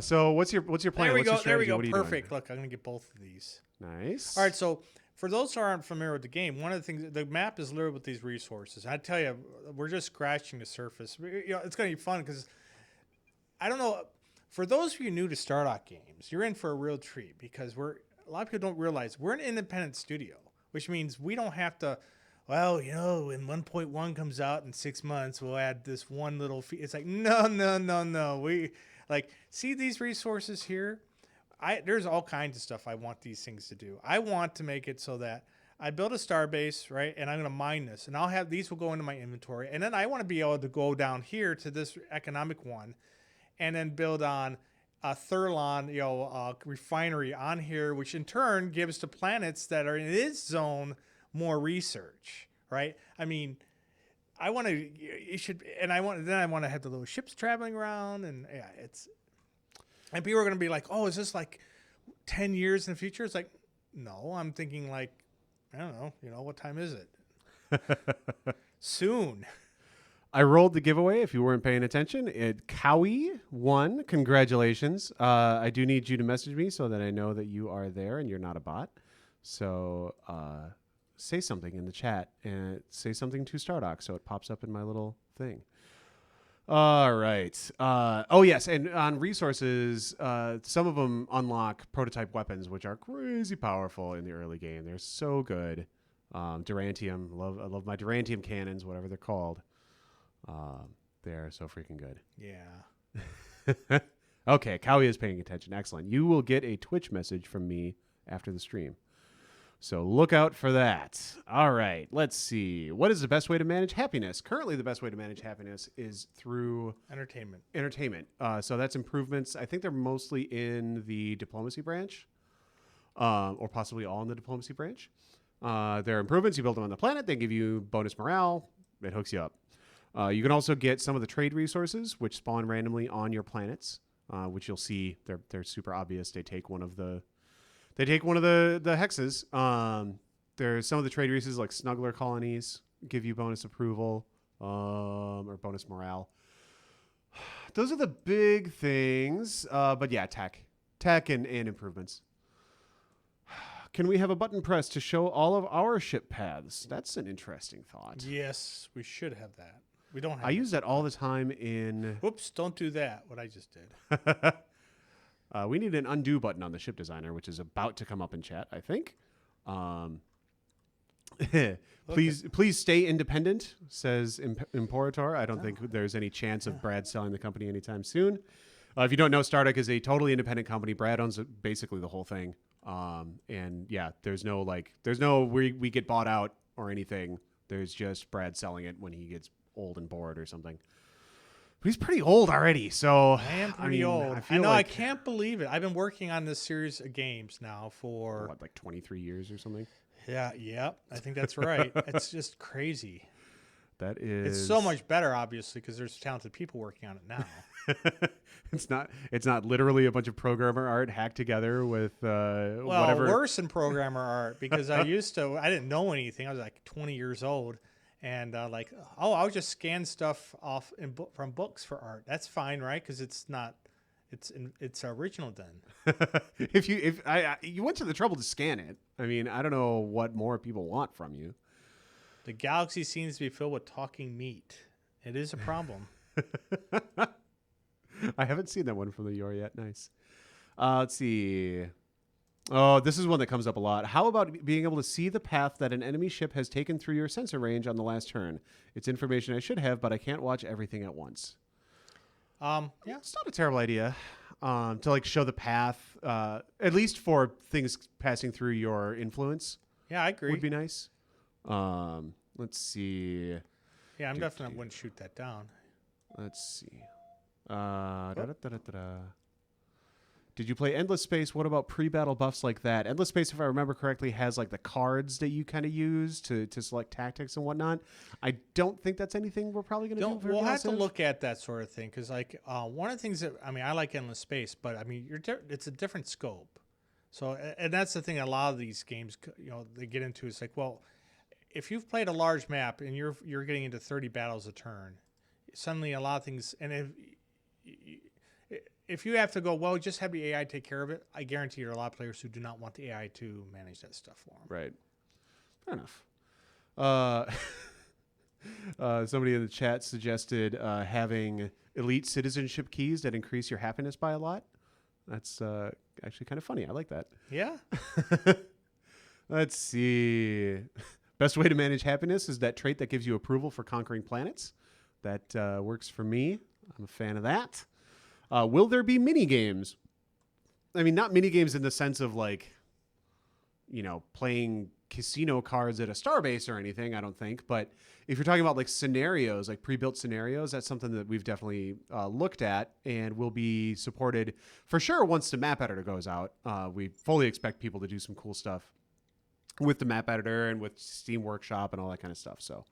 So what's your plan? There we go. There we go. Perfect. Look, I'm gonna get both of these. Nice. All right. So for those who aren't familiar with the game, one of the things, the map is littered with these resources. I tell you, we're just scratching the surface. It's gonna be fun because I don't know. For those of you new to Stardock games, you're in for a real treat because a lot of people don't realize we're an independent studio, which means we don't have to. Well, when 1.1 comes out in 6 months, we'll add this one little fee. It's like no. We see these resources here. There's all kinds of stuff I want these things to do. I want to make it so that I build a star base, right? And I'm going to mine this, and I'll have these will go into my inventory, and then I want to be able to go down here to this economic one, and then build on a Thurlon, refinery on here, which in turn gives to planets that are in this zone more research, right? I mean, I want to. You should, and I want to have the little ships traveling around, and yeah, and people are going to be like, "Oh, is this like 10 years in the future?" It's like, no, I'm thinking like, I don't know. What time is it? Soon. I rolled the giveaway. If you weren't paying attention, Cowie won. Congratulations. I do need you to message me so that I know that you are there and you're not a bot. So say something in the chat and say something to Stardock so it pops up in my little thing. All right. Oh, yes. And on resources, some of them unlock prototype weapons, which are crazy powerful in the early game. They're so good. Durantium. I love my Durantium cannons, whatever they're called. They're so freaking good. Yeah. Okay. Cowie is paying attention. Excellent. You will get a Twitch message from me after the stream. So look out for that. All right. Let's see. What is the best way to manage happiness? Currently, the best way to manage happiness is through entertainment. So that's improvements. I think they're mostly in the diplomacy branch, or possibly all in the diplomacy branch. There are improvements. You build them on the planet. They give you bonus morale. It hooks you up. You can also get some of the trade resources, which spawn randomly on your planets, which you'll see. They're super obvious. They take one of the hexes. There's some of the trade resources like snuggler colonies give you bonus approval or bonus morale. Those are the big things. But yeah, tech and improvements. Can we have a button press to show all of our ship paths? That's an interesting thought. Yes, we should have that. We don't have I use that all the time in... Whoops, don't do that, what I just did. We need an undo button on the ship designer, which is about to come up in chat, I think. Please stay independent, says Imperator. I don't think there's any chance of Brad selling the company anytime soon. If you don't know, Stardock is a totally independent company. Brad owns basically the whole thing. And yeah, there's no we get bought out or anything. There's just Brad selling it when he gets old and bored or something. But he's pretty old already, so I am pretty old. I know. I can't believe it. I've been working on this series of games now for what, like 23 years or something. Yeah. I think that's right. It's just crazy. That is. It's so much better, obviously, because there's talented people working on it now. It's not literally a bunch of programmer art hacked together with whatever. Worse than programmer art, because I didn't know anything. I was like 20 years old, and I'll just scan stuff off from books for art. That's fine, right? Because it's original then. If you went to the trouble to scan it, I mean, I don't know what more people want from you. The galaxy seems to be filled with talking meat. It is a problem. I haven't seen that one from the Yor yet. Nice. Let's see. Oh, this is one that comes up a lot. How about being able to see the path that an enemy ship has taken through your sensor range on the last turn? It's information I should have, but I can't watch everything at once. Yeah, it's not a terrible idea to like show the path, at least for things passing through your influence. Yeah, I agree. Would be nice. Let's see. Yeah, I'm definitely wouldn't shoot that down. Let's see. Did you play Endless Space? What about pre-battle buffs like that? Endless Space, if I remember correctly, has like the cards that you kind of use to select tactics and whatnot. I don't think that's anything we're probably going to do. We'll have to look at that sort of thing, because like one of the things that I like Endless Space, but I mean it's a different scope. So, and that's the thing. A lot of these games, they get into. It's like, well, if you've played a large map and you're getting into 30 battles a turn, suddenly a lot of things, and if you have to go, well, just have the AI take care of it, I guarantee there are a lot of players who do not want the AI to manage that stuff for them. Right. Fair enough. Somebody in the chat suggested having elite citizenship keys that increase your happiness by a lot. That's actually kind of funny. I like that. Yeah. Let's see. Best way to manage happiness is that trait that gives you approval for conquering planets. That works for me. I'm a fan of that. Will there be mini games? I mean, not mini games in the sense of like, playing casino cards at a starbase or anything, I don't think. But if you're talking about like scenarios, like pre-built scenarios, that's something that we've definitely looked at and will be supported for sure once the map editor goes out. We fully expect people to do some cool stuff with the map editor and with Steam Workshop and all that kind of stuff. So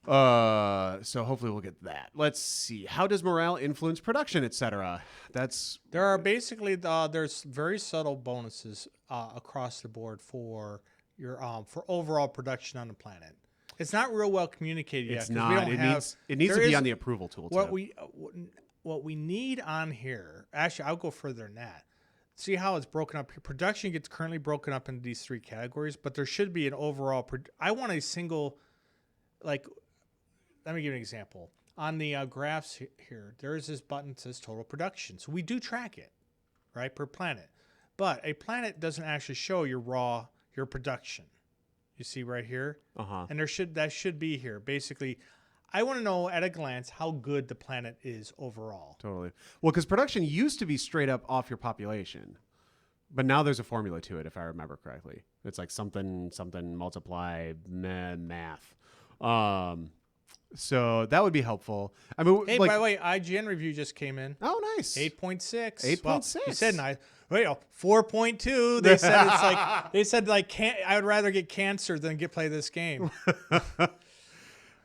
hopefully we'll get that. Let's see. How does morale influence production, etc.? There are basically there's very subtle bonuses across the board for your for overall production on the planet. It's not real well communicated yet. It's not. It needs to be on the approval tool. What we need on here. Actually, I'll go further than that. See how it's broken up here. Production gets currently broken up into these three categories, but there should be an overall. I want a single, like. Let me give you an example. On the graphs here, there is this button that says total production. So we do track it, right, per planet. But a planet doesn't actually show your production. You see right here? And that should be here. Basically, I want to know at a glance how good the planet is overall. Totally. Well, because production used to be straight up off your population. But now there's a formula to it, if I remember correctly. It's like something multiply math. So that would be helpful. I mean, hey, by the way, IGN review just came in. Oh, nice. 8.6. 8.6. Well, you said nice. Wait, 4.2. They said it's like I would rather get cancer than play this game.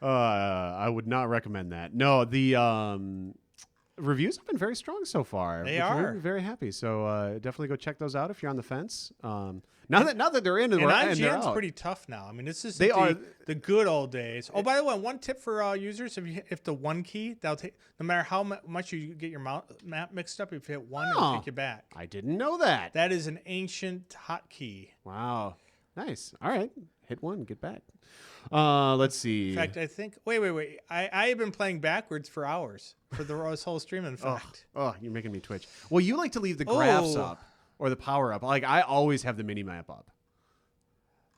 I would not recommend that. No, the reviews have been very strong so far. They are. I'm very happy. So definitely go check those out if you're on the fence. Now that they're in and IGN's pretty tough now. I mean, this is the good old days. Oh, by the way, one tip for users: if the one key, that'll take no matter how much you get your map mixed up. If you hit one, it'll take you back. I didn't know that. That is an ancient hotkey. Wow, nice. All right, hit one, get back. Let's see. In fact, I think. Wait. I have been playing backwards for hours for this whole stream. In fact. Oh, you're making me twitch. Well, you like to leave the graphs up. Or the power up. Like, I always have the mini map up.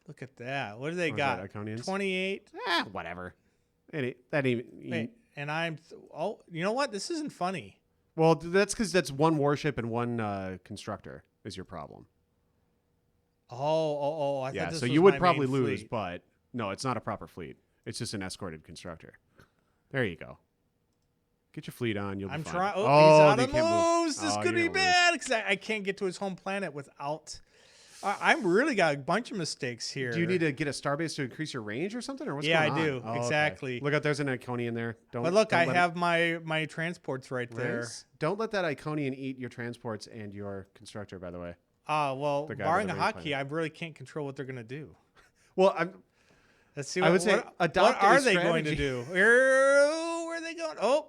Look at that. What do they got? 28? Whatever. Wait, and I'm... you know what? This isn't funny. Well, that's because that's one warship and one constructor is your problem. I thought this was so you would my probably main lose, fleet. but no, it's not a proper fleet. It's just an escorted constructor. There you go. Get your fleet on. You'll be fine. Trying. Oh, he's out of moves. This could be bad because I can't get to his home planet without. I'm really got a bunch of mistakes here. Do you need to get a starbase to increase your range or something, or what's yeah, going on? I do. Exactly. Okay. Look out, there's an Iconian there. But look, I have my transports right there. Don't let that Iconian eat your transports and your constructor, by the way. Well, barring a hotkey, I really can't control what they're going to do. Well, let's see. I would say what are they going to do? Where are they going? Oh,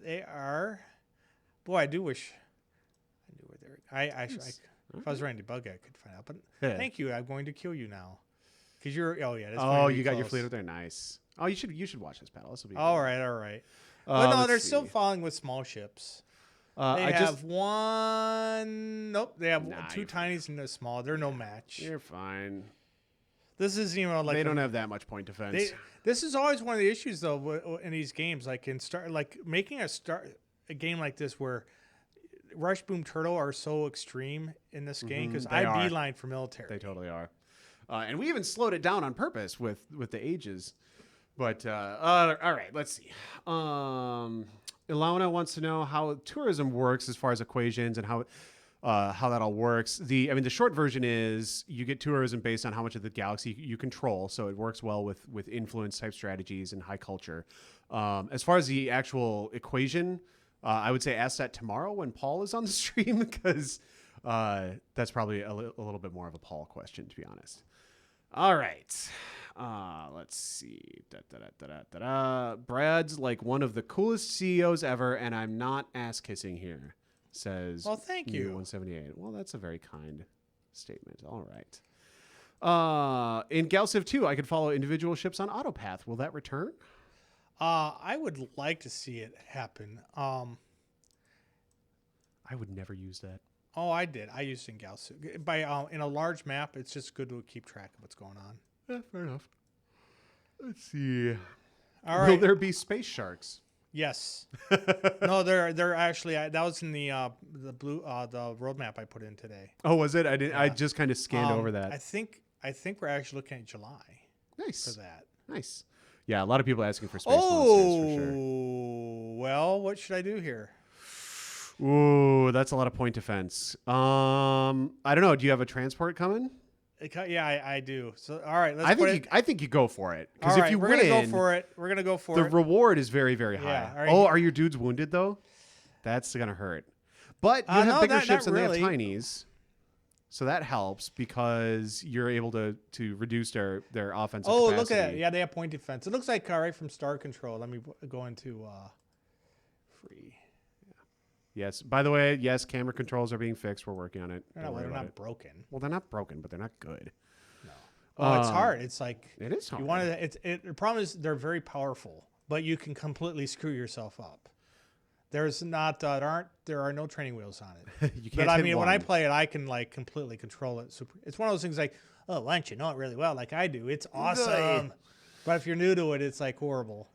they are. Boy, I do wish I knew where they're. If I was running debug, I could find out. But thank you. I'm going to kill you now. Because you're. Oh yeah. That's you got your fleet up there. Nice. Oh, you should watch this battle. This will be. All right. But no, they're still following with small ships. They have one. Nope. They have two tinies and a small. They're no match. You're fine. This is like they don't have that much point defense. This is always one of the issues though in these games. Like making a game like this where Rush Boom Turtle are so extreme in this game because I beeline for military. They totally are, and we even slowed it down on purpose with the ages. But all right, let's see. Ilona wants to know how tourism works as far as equations and how that all works. The short version is you get tourism based on how much of the galaxy you control, so it works well with influence type strategies and high culture. As far as the actual equation, I would say ask that tomorrow when Paul is on the stream because that's probably a little bit more of a Paul question, to be honest. All right. Let's see. Brad's like one of the coolest CEOs ever, and I'm not ass kissing here. Says. Well, thank you. 178. Well, that's a very kind statement. All right. In GalCiv 2, I could follow individual ships on autopath. Will that return? I would like to see it happen. I would never use that. Oh, I did. I used it in GalCiv. In a large map, it's just good to keep track of what's going on. Yeah, fair enough. Let's see. All right. Will there be space sharks? Yes. No, they're actually. That was in the roadmap I put in today. Oh, was it? I didn't. Yeah. I just kind of scanned over that. I think we're actually looking at July. Nice. For that. Nice. Yeah, a lot of people asking for space monsters for sure. Well, what should I do here? Ooh, that's a lot of point defense. I don't know. Do you have a transport coming? Yeah, I do. So, all right, I think you go for it because if you win, we're gonna go for it. The reward is very, very high. Yeah, are your dudes wounded though? That's gonna hurt. But you have bigger ships and they have tinies, so that helps because you're able to reduce their offensive. capacity. Look at that! Yeah, they have point defense. It looks like right from Star Control. Let me go into free. Yes. By the way, yes, camera controls are being fixed. We're working on it. They're not broken. Well, they're not broken, but they're not good. No. Oh, it's hard. It's like it is hard. You want to. The problem is they're very powerful, but you can completely screw yourself up. There's not. There are no training wheels on it. You can't. But when I play it, I can like completely control it. It's one of those things like, oh, why don't you know it really well, like I do? It's awesome. But if you're new to it, it's like horrible.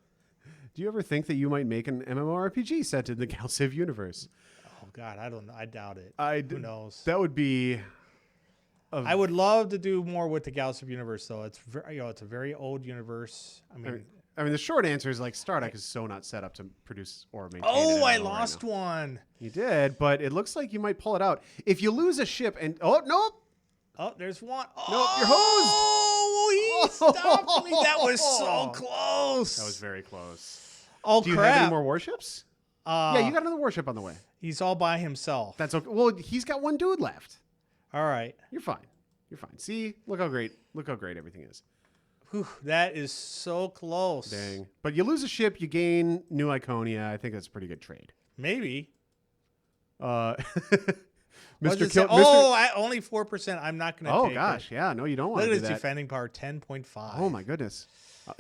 Do you ever think that you might make an MMORPG set in the GalCiv universe? Oh God, I don't know. I doubt it. Who knows? That would be. I would love to do more with the GalCiv universe, though. It's it's a very old universe. I mean, the short answer is like Stardock is so not set up to produce or maintain. Oh, I lost one. You did, but it looks like you might pull it out if you lose a ship. And nope. Oh, there's one. Nope, you're hosed. Oh, he stopped me. That was so close. That was very close. Oh, Do you have any more warships? Yeah, you got another warship on the way. He's all by himself. That's okay. Well, he's got one dude left. All right. You're fine. See, look how great everything is. Whew, that is so close. Dang. But you lose a ship, you gain New Iconia. I think that's a pretty good trade. Maybe. Mr. Only 4%. I'm not going to take it. Oh, gosh. Yeah, no, you don't want to do that. Look at his defending power, 10.5. Oh, my goodness.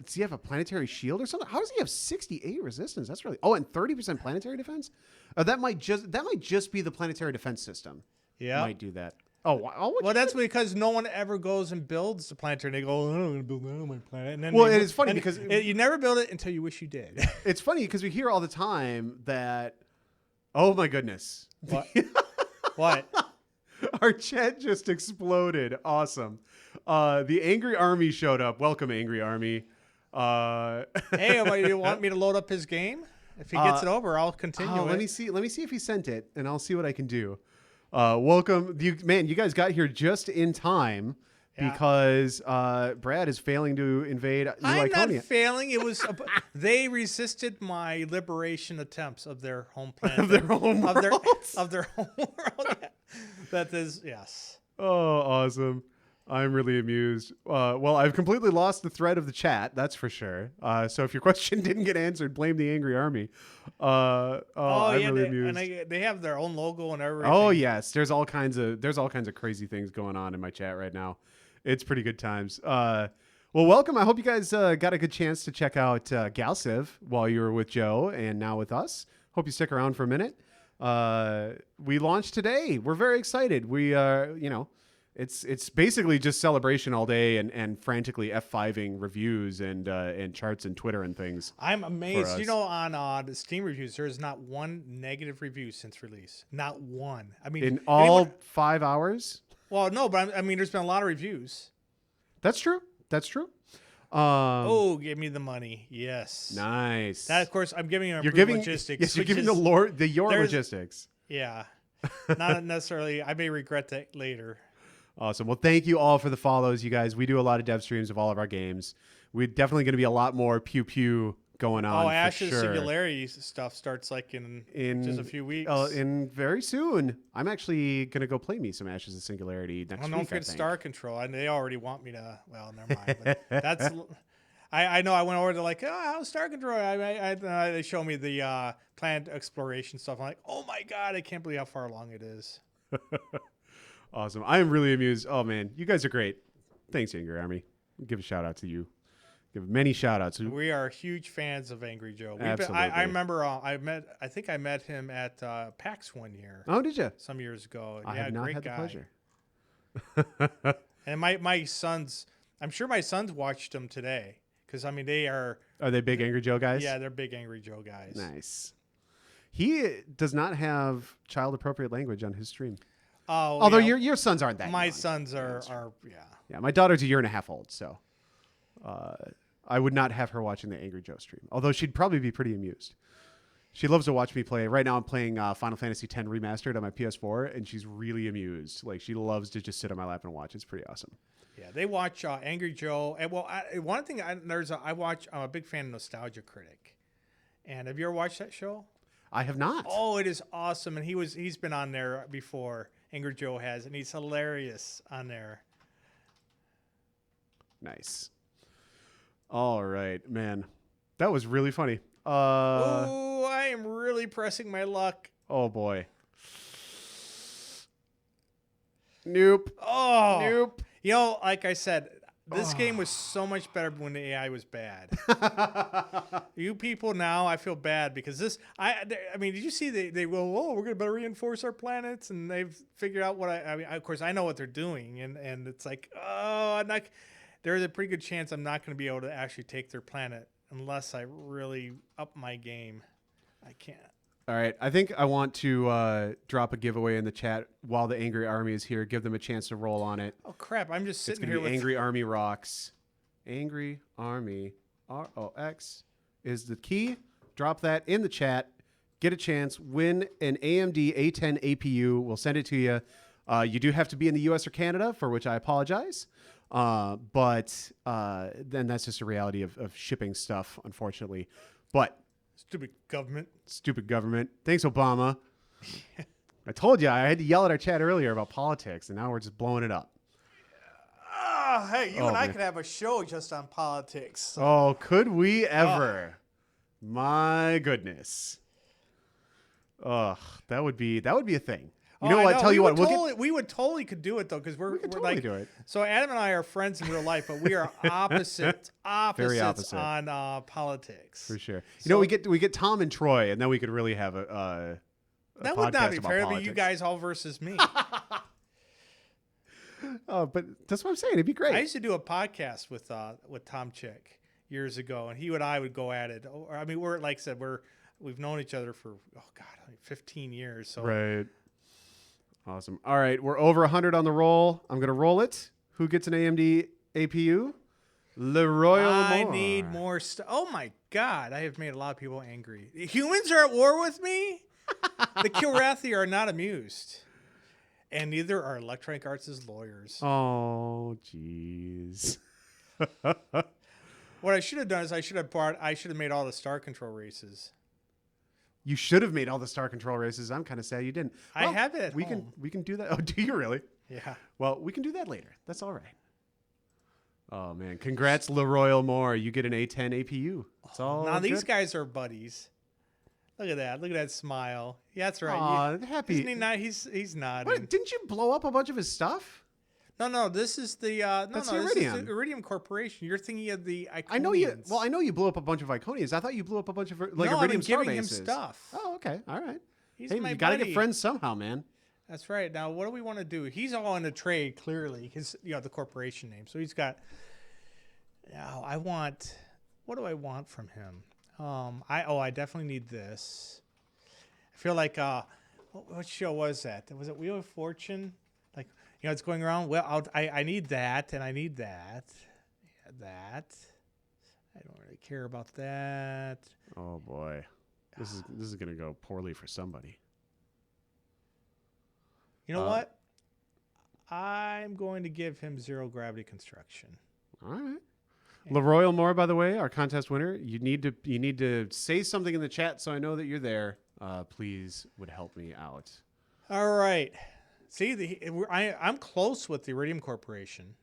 Does he have a planetary shield or something? How does he have 68 resistance? That's really... Oh, and 30% planetary defense? That might just be the planetary defense system. Yeah. Might do that. Well, that's because no one ever goes and builds the planetary. They go, I'm going to build that on my planet. And then it's funny because... you never build it until you wish you did. It's funny because we hear all the time that... Oh, my goodness. What? What? Our chat just exploded. Awesome. The Angry Army showed up. Welcome, Angry Army. Hey, you want me to load up his game? If he gets it over, I'll continue. Let me see if he sent it, and I'll see what I can do. Welcome, you guys got here just in time because Brad is failing to invade New I'm Iconia. not failing. It was they resisted my liberation attempts of their home planet, of their home world. of their home world. That is yes. Oh, awesome. I'm really amused. Well, I've completely lost the thread of the chat, that's for sure. So if your question didn't get answered, blame the Angry Army. I'm really amused. And they have their own logo and everything. Oh yes, there's all kinds of crazy things going on in my chat right now. It's pretty good times. Well, welcome. I hope you guys got a good chance to check out GalCiv while you were with Joe and now with us. Hope you stick around for a minute. We launched today. We're very excited. We it's basically just celebration all day and frantically F5ing reviews and charts and Twitter and things. I'm amazed. You know, on the Steam reviews, there's not one negative review since release. Not one. I mean, in all 5 hours? Well, no, but I mean, there's been a lot of reviews. That's true. Give me the money. Yes. Nice. That, of course, I'm giving logistics. Yes, you're giving your logistics. Yeah. Not necessarily. I may regret that later. Awesome. Well, thank you all for the follows, you guys. We do a lot of dev streams of all of our games. We're definitely going to be a lot more pew going on. Oh, Ashes Singularity stuff starts like in just a few weeks. In very soon. I'm actually going to go play me some Ashes of Singularity next week. Don't forget Star Control. And they already want me to. Well, never mind. But that's. I know. I went over to like, how's Star Control? They show me the planned exploration stuff. I'm like, oh my god, I can't believe how far along it is. Awesome. I am really amused. Oh, man. You guys are great. Thanks, Angry Army. Give a shout out to you. Give many shout outs. We are huge fans of Angry Joe. Absolutely. I remember I think I met him at PAX one year. Oh, did you? Some years ago. I have not had the pleasure. And my sons, I'm sure my sons watched him today. Because, I mean, they are... Are they big Angry Joe guys? Yeah, they're big Angry Joe guys. Nice. He does not have child-appropriate language on his stream. Oh, although your sons aren't that my young. sons are Yeah, my daughter's 1.5 years old, so I would not have her watching the Angry Joe stream. Although she'd probably be pretty amused. She loves to watch me play. Right now I'm playing Final Fantasy X Remastered on my PS4, and she's really amused. Like, she loves to just sit on my lap and watch. It's pretty awesome. Yeah, they watch Angry Joe. And one thing I'm a big fan of Nostalgia Critic. And have you ever watched that show? I have not. Oh, it is awesome. And he's been on there before. Angry Joe has, and he's hilarious on there. Nice. All right, man. That was really funny. I am really pressing my luck. Oh, boy. Nope. Oh. Nope. You know, like I said, this game was so much better when the AI was bad. You people now, I feel bad because this. I mean, did you see they go? Oh, we're gonna better reinforce our planets, and they've figured out what I mean. Of course, I know what they're doing, and it's like, oh, I'm not. There's a pretty good chance I'm not going to be able to actually take their planet unless I really up my game. I can't. All right, I think I want to drop a giveaway in the chat while the Angry Army is here. Give them a chance to roll on it. Oh crap! I'm just sitting here with Angry Army Rocks. Angry Army ROX is the key. Drop that in the chat. Get a chance. Win an AMD A10 APU. We'll send it to you. You do have to be in the U.S. or Canada, for which I apologize. But then that's just a reality of shipping stuff, unfortunately. But Stupid government. Thanks, Obama. I told you I had to yell at our chat earlier about politics, and now we're just blowing it up. Hey, you and I could have a show just on politics. So. Oh, could we ever? My goodness. Ugh, that would be a thing. You know what? Tell you what, we would totally could do it though, because we're totally like, do it. So Adam and I are friends in real life, but we are opposites on politics. For sure. You know, we get Tom and Troy, and then we could really have a that would not be fair. It'd be you guys all versus me. But that's what I'm saying. It'd be great. I used to do a podcast with Tom Chick years ago, and he and I would go at it. I mean, we're like I said, we've known each other for 15 years. So right. Awesome. All right, we're over 100 on the roll. I'm gonna roll it. Who gets an AMD APU? Leroy. I need more stuff. Oh my God, I have made a lot of people angry. Humans are at war with me. The Kilrathi are not amused. And neither are Electronic Arts' lawyers. Oh, jeez. What I should have done is I should have made all the Star Control races. You should have made all the Star Control races. I'm kind of sad you didn't. Well, I have it at home. We can do that. Oh, do you really? Yeah. Well, we can do that later. That's all right. Oh man, congrats, LeRoyal Moore. You get an A10 APU. It's all now these good. guys are buddies. Look at that. Look at that smile. Yeah, that's right. Aw, happy. Isn't he not? He's nodding. What, didn't you blow up a bunch of his stuff? No. This is the That's This Iridium. is the Iridium Corporation. You're thinking of the Iconians. I know you. Well, I know you blew up a bunch of Iconians. I thought you blew up a bunch of like no, Iridium I've been giving him Starbases. stuff. Oh, okay. All right. He's hey, my you got to buddy. get friends somehow, man. That's right. Now, what do we want to do? He's all in a trade, clearly. His, the corporation name. So he's got. Now, what do I want from him? I definitely need this. I feel like what show was that? Was it Wheel of Fortune? Like, it's going around. Well, I need that, and I need that. Yeah, that. I don't really care about that. Oh boy, this is gonna go poorly for somebody. You know what? I'm going to give him zero gravity construction. All right. LeRoyal Moore, by the way, our contest winner. You need to say something in the chat so I know that you're there. Please would help me out. All right. See, I'm close with the Iridium Corporation.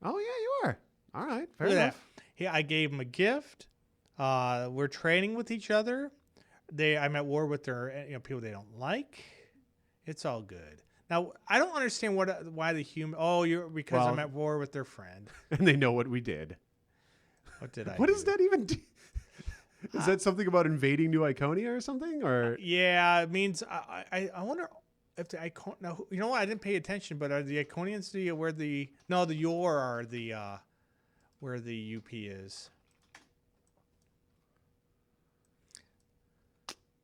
Oh yeah, you are. All right, fair Look at enough. that. Yeah, I gave him a gift. We're training with each other. I'm at war with their people they don't like. It's all good. Now I don't understand why the human. Oh, because I'm at war with their friend. And they know what we did. What did I? What does that even do? Is that something about invading New Iconia or something? Or yeah, it means I wonder if the Icon. Now you know what? I didn't pay attention, but are the Iconians the Yor are the where the UP is?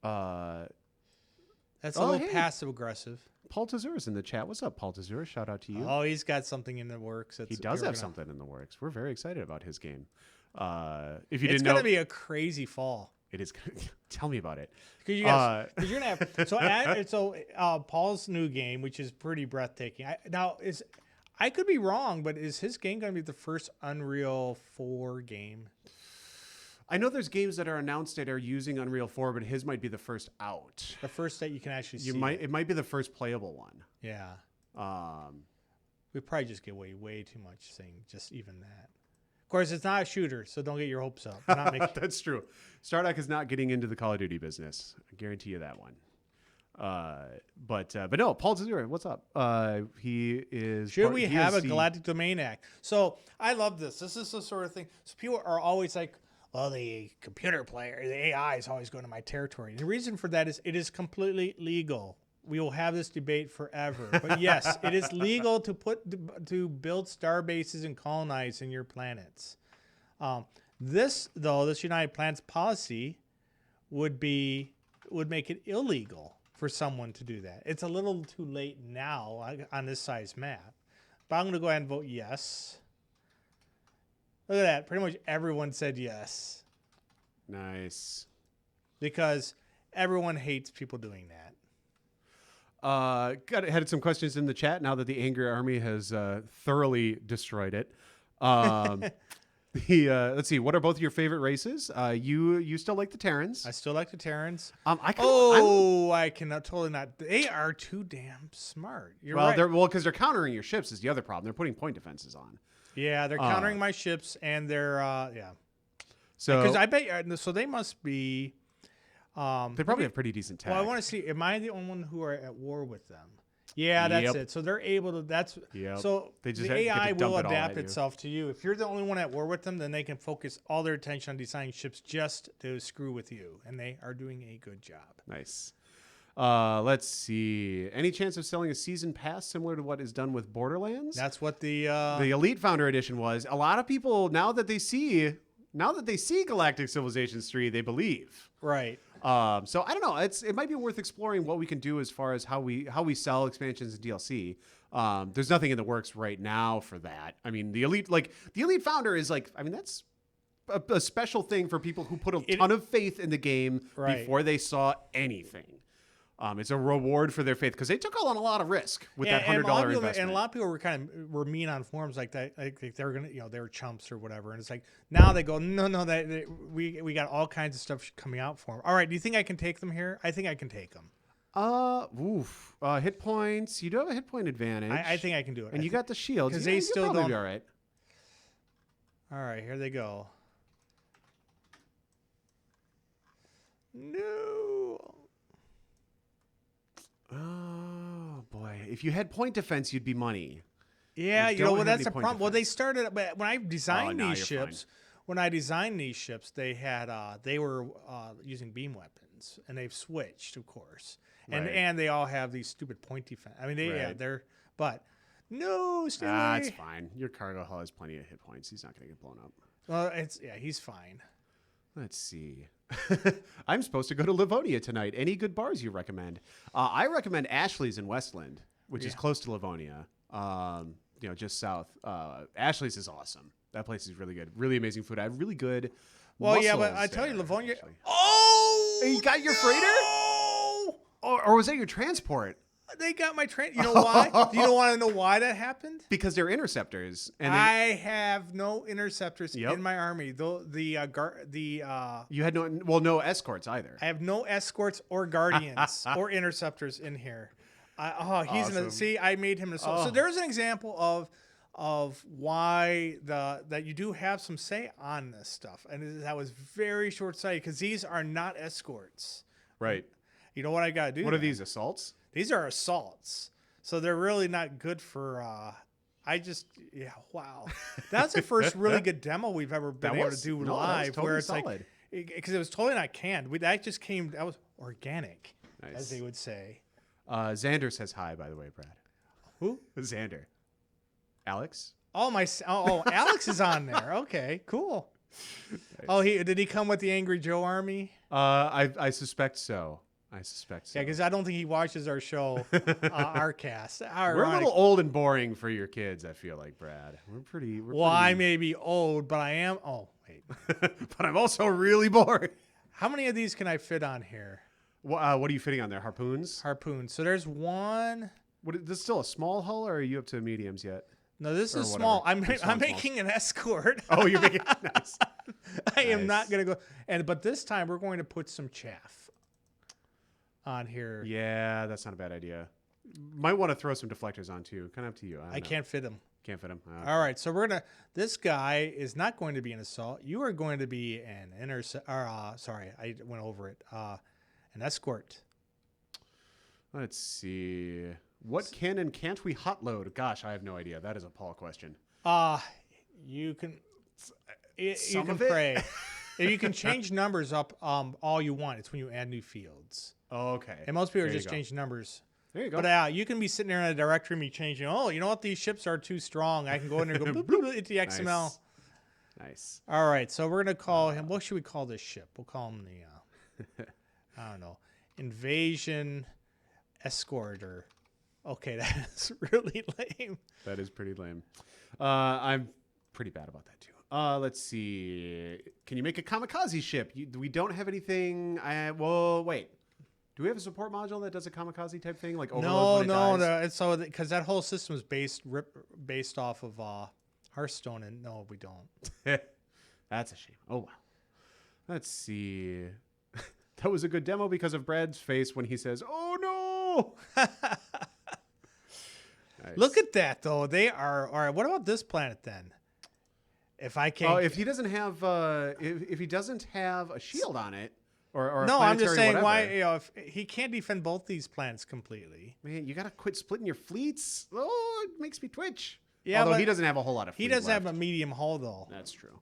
That's a little passive aggressive. Paul Tazura's in the chat. What's up, Paul Tazura? Shout out to you. Oh, he's got something in the works. He does have something in the works. We're very excited about his game. If you it's didn't know, going to be a crazy fall. it is. Tell me about it. Because you're gonna have Paul's new game, which is pretty breathtaking. I could be wrong, but is his game going to be the first Unreal 4 game? I know there's games that are announced that are using Unreal 4, but his might be the first out. The first that you can actually see. It might be the first playable one. Yeah. Um, We probably just give away way too much saying just even that. Of course, it's not a shooter, so don't get your hopes up. That's true. Stardock is not getting into the Call of Duty business. I guarantee you that one. But no, Paul Tazura, what's up? He is. Should we have a Galactic Domain Act? So I love this. This is the sort of thing. So people are always like, well, the computer player, the AI is always going to my territory. The reason for that is it is completely legal. We will have this debate forever. But yes, it is legal to build star bases and colonize in your planets. This United Planets policy would make it illegal for someone to do that. It's a little too late now on this size map. But I'm going to go ahead and vote yes. Look at that. Pretty much everyone said yes. Nice. Because everyone hates people doing that. Had some questions in the chat now that the Angry Army has thoroughly destroyed it. Let's see. What are both your favorite races? You still like the Terrans? I still like the Terrans. I cannot totally not. They are too damn smart. You're right. They're because they're countering your ships is the other problem. They're putting point defenses on. Yeah, they're countering my ships, and they're yeah. So because I bet so they must be. They probably have pretty decent tech. Well, I want to see. Am I the only one who are at war with them? Yeah, that's it. So they're able to. So the AI will adapt itself to you. If you're the only one at war with them, then they can focus all their attention on designing ships just to screw with you, and they are doing a good job. Nice. Let's see. Any chance of selling a season pass similar to what is done with Borderlands? That's what the Elite Founder Edition was. A lot of people now that they see Galactic Civilizations 3, they believe. Right. So I don't know. It might be worth exploring what we can do as far as how we sell expansions and DLC. There's nothing in the works right now for that. I mean, the Elite Founder is that's a special thing for people who put a ton of faith in the game before they saw anything. It's a reward for their faith because they took on a lot of risk with that $100 investment. And a lot of people were mean on forums like that, like they were gonna, they were chumps or whatever. And it's like now they go, no, we got all kinds of stuff coming out for them. All right, do you think I can take them here? I think I can take them. Hit points. You do have a hit point advantage. I think I can do it. And you got the shield because they still don't. Be all right. All right, here they go. No. Oh boy! If you had point defense, you'd be money. Yeah, that's the problem. Well, they started when I designed these ships. When I designed these ships, they had they were using beam weapons, and they've switched, of course, and they all have these stupid point defense. I mean, they're but no, stay away. It's fine. Your cargo hull has plenty of hit points. He's not going to get blown up. Well, he's fine. Let's see. I'm supposed to go to Livonia tonight. Any good bars you recommend? I recommend Ashley's in Westland, which is close to Livonia. Just south. Ashley's is awesome. That place is really good. Really amazing food. I have really good. Well, yeah, but I tell you, Livonia. Actually. Oh, you got your freighter? No! Or was that your transport? They got my train. You know why? Do you want to know why that happened? Because they're interceptors. And I have no interceptors in my army. You had no escorts either. I have no escorts or guardians or interceptors in here. Awesome. I made him an assault. So there's an example of why that you do have some say on this stuff, and that was very short-sighted because these are not escorts. Right. You know what I got to do? What are these, assaults? These are assaults, so they're really not good for. Wow, that's the first really good demo we've ever been able to do live, totally where it's solid. like because it was totally not canned. That was organic, as they would say. Xander says hi, by the way, Brad. Who? Xander. Alex. Alex is on there. Okay, cool. Nice. Did he come with the Angry Joe army? I suspect so. Yeah, because I don't think he watches our show, our cast. We're a little old and boring for your kids, I feel like, Brad. I may be old, but I am. Oh, wait. But I'm also really bored. How many of these can I fit on here? What are you fitting on there? Harpoons? Harpoons. So there's one. This is still a small hull, or are you up to mediums yet? No, this is small. I'm making an escort. Oh, you're making nice. I am not going to go. But this time we're going to put some chaff on here. Yeah, that's not a bad idea. Might want to throw some deflectors on too. Kind of up to you. I can't fit them. Can't fit them. Okay. All right, so this guy is not going to be an assault. You are going to be an sorry, I went over it. An escort. Let's see. What can and can't we hot load? Gosh, I have no idea. That is a Paul question. You can pray. If you can change numbers up all you want, it's when you add new fields. Oh, okay. And most people just change numbers. There you go. But you can be sitting there in a directory and be changing. Oh, you know what? These ships are too strong. I can go in there and go bloop, bloop, bloop, into the XML. Nice. All right. So we're going to call him. What should we call this ship? We'll call him the, I don't know, Invasion Escorter. Okay, that is really lame. That is pretty lame. I'm pretty bad about that too. Let's see. Can you make a kamikaze ship? We don't have anything. Wait. Do we have a support module that does a kamikaze type thing? Like no. So because that whole system is based off of Hearthstone, and no, we don't. That's a shame. Oh wow. Let's see. That was a good demo because of Brad's face when he says, "Oh no." Nice. Look at that, though. They are all right. What about this planet then? If I can't, if he doesn't have, if he doesn't have a shield on it, or no, I'm just saying whatever, if he can't defend both these planets completely. Man, you gotta quit splitting your fleets. Oh, it makes me twitch. Yeah, although he doesn't have a whole lot of. He doesn't have a medium hull though. That's true.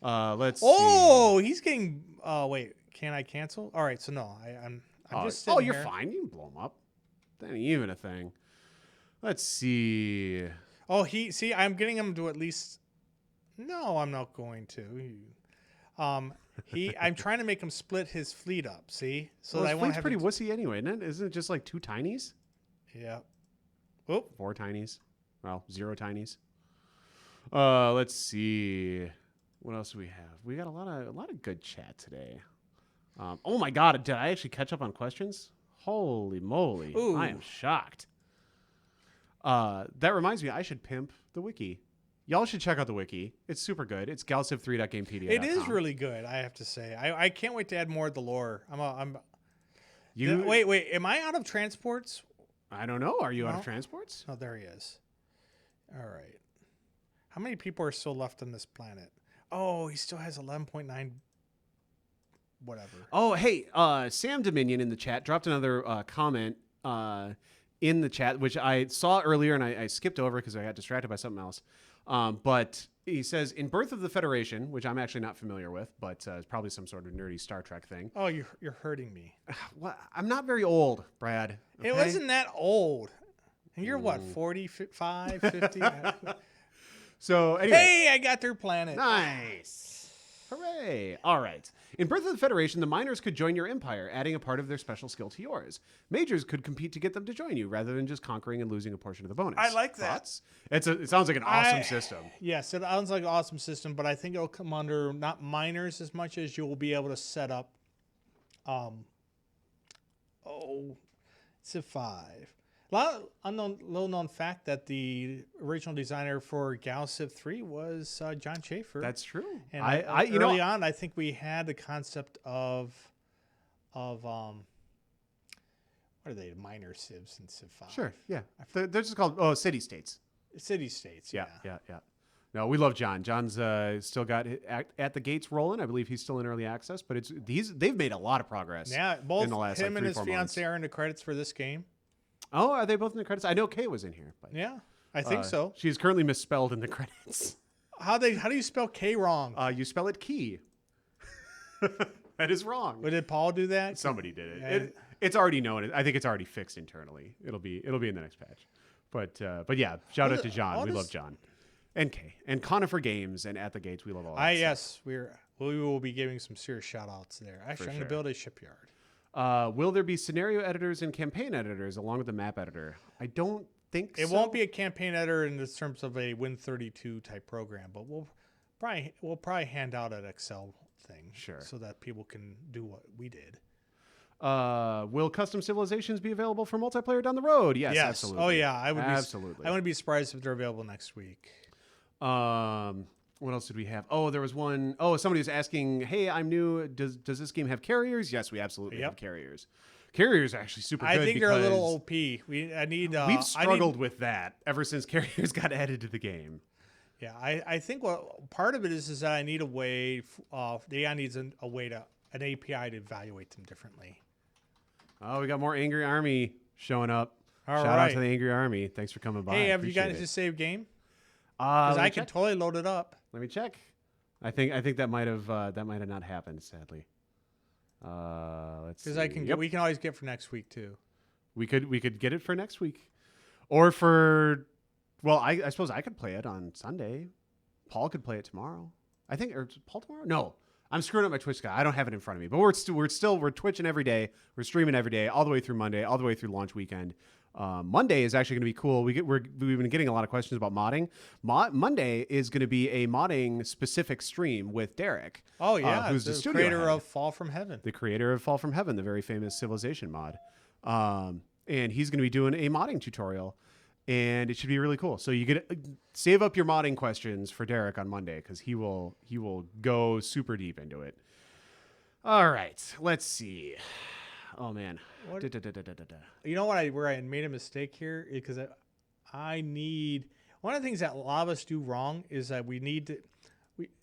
Let's. Oh, he's getting. Wait, can I cancel? All right, so no, I'm just. Oh, you're fine. You can blow him up. That ain't even a thing. Let's see. Oh, I'm getting him to at least. No, I'm not going to. I'm trying to make him split his fleet up. See, so his fleet's pretty wussy anyway, isn't it? Isn't it just like 2 tinies? Yeah. Oh, 4 tinies. Well, 0 tinies. Let's see. What else do we have? We got a lot of good chat today. Oh my God, did I actually catch up on questions? Holy moly. Ooh. I am shocked. That reminds me, I should pimp the wiki. Y'all should check out the wiki. It's super good. It's galciv3.gamepedia.com. It is really good, I have to say. I can't wait to add more of the lore. Wait. Am I out of transports? I don't know. Are you out of transports? Oh, there he is. All right. How many people are still left on this planet? Oh, he still has 11.9 whatever. Oh, hey, Sam Dominion in the chat dropped another comment in the chat, which I saw earlier and I skipped over because I got distracted by something else. But he says, in Birth of the Federation, which I'm actually not familiar with, but it's probably some sort of nerdy Star Trek thing. Oh, you're hurting me. Well, I'm not very old, Brad. Okay? It wasn't that old. And you're what, 45, 50? So anyway. Hey, I got their planet. Nice. Hooray. All right. In Birth of the Federation, the miners could join your empire, adding a part of their special skill to yours. Majors could compete to get them to join you, rather than just conquering and losing a portion of the bonus. I like that. Thoughts? It sounds like an awesome system. Yes, it sounds like an awesome system, but I think it'll come under not miners as much as you'll be able to set up Civ 5. Little known fact that the original designer for GalCiv 3 was John Schaefer. That's true. And early on, I think we had the concept of what are they, minor civs in Civ 5? Sure, yeah. They're just called city states. City states, yeah. No, we love John. John's still got At the Gates rolling. I believe he's still in early access, but they've made a lot of progress. Yeah, both in the last, him and his 3-4 fiance months. are in the credits for this game. Oh, are they both in the credits? I know Kay was in here. But, yeah, I think so. She's currently misspelled in the credits. How do you spell K wrong? You spell it key. That is wrong. But did Paul do that? Somebody did it. Yeah. It's already known. I think it's already fixed internally. It'll be in the next patch. But yeah, shout out to John. We love John. And Kay. And Conifer Games and At the Gates. We love all that stuff. Yes, we will be giving some serious shout outs there. Actually, I'm going to build a shipyard. Will there be scenario editors and campaign editors along with the map editor? I don't think so. It won't be a campaign editor in the terms of a Win32 type program, but we'll probably hand out an Excel thing, so that people can do what we did. Will custom civilizations be available for multiplayer down the road? Yes. Absolutely. Oh yeah, I would absolutely. I wouldn't be surprised if they're available next week. What else did we have? Oh, there was one. Oh, somebody was asking, hey, I'm new. Does this game have carriers? Yes, we absolutely have carriers. Carriers are actually super good. I think they're a little OP. We've struggled with that ever since carriers got added to the game. Yeah, I think what part of it is that I need a way. The AI needs an API to evaluate them differently. Oh, we got more Angry Army showing up. Shout out to the Angry Army. Thanks for coming by. Hey, have you gotten to save game? Because I can totally load it up. Let me check. I think that might have not happened, sadly. Let's see. Because we can always get for next week too. We could get it for next week, or for. Well, I suppose I could play it on Sunday. Paul could play it tomorrow. I think, or Paul tomorrow? No, I'm screwing up my Twitch guy. I don't have it in front of me, but we're twitching every day. We're streaming every day, all the way through Monday, all the way through launch weekend. Monday is actually going to be cool. We've been getting a lot of questions about modding. Monday is going to be a modding specific stream with Derek. Oh yeah, who's the creator of Fall from Heaven. The creator of Fall from Heaven, the very famous Civilization mod. And he's going to be doing a modding tutorial, and it should be really cool. So you save up your modding questions for Derek on Monday, because he will go super deep into it. All right, let's see. Oh man. You know where I made a mistake here? Because I need one of the things that a lot of us do wrong is that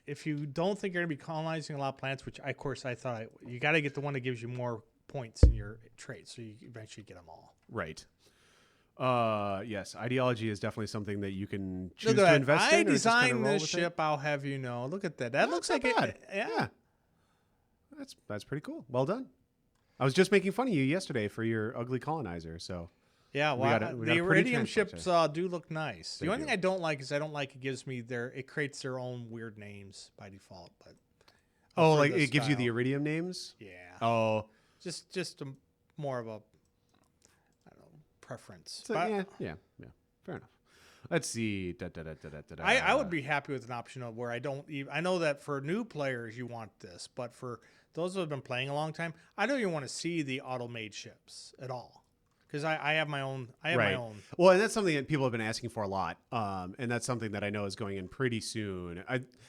if you don't think you're going to be colonizing a lot of planets, which of course I thought you got to get the one that gives you more points in your trade, so you eventually get them all. Right. Yes, ideology is definitely something that you can choose to invest in. I designed this ship. I'll have you know. Look at that. That looks like bad. Yeah. That's pretty cool. Well done. I was just making fun of you yesterday for your ugly colonizer, so yeah. Well, the Iridium ships do look nice. The only thing I don't like is it gives me it creates their own weird names by default. But like it gives you the Iridium names. Yeah. Oh, just more of a preference. So, yeah. Fair Let's see. I would be happy with an option of where I don't even. I know that for new players you want this, but for those who have been playing a long time, I don't even want to see the auto-made ships at all because I have my own. I have my own. Well, and that's something that people have been asking for a lot, and that's something that I know is going in pretty soon.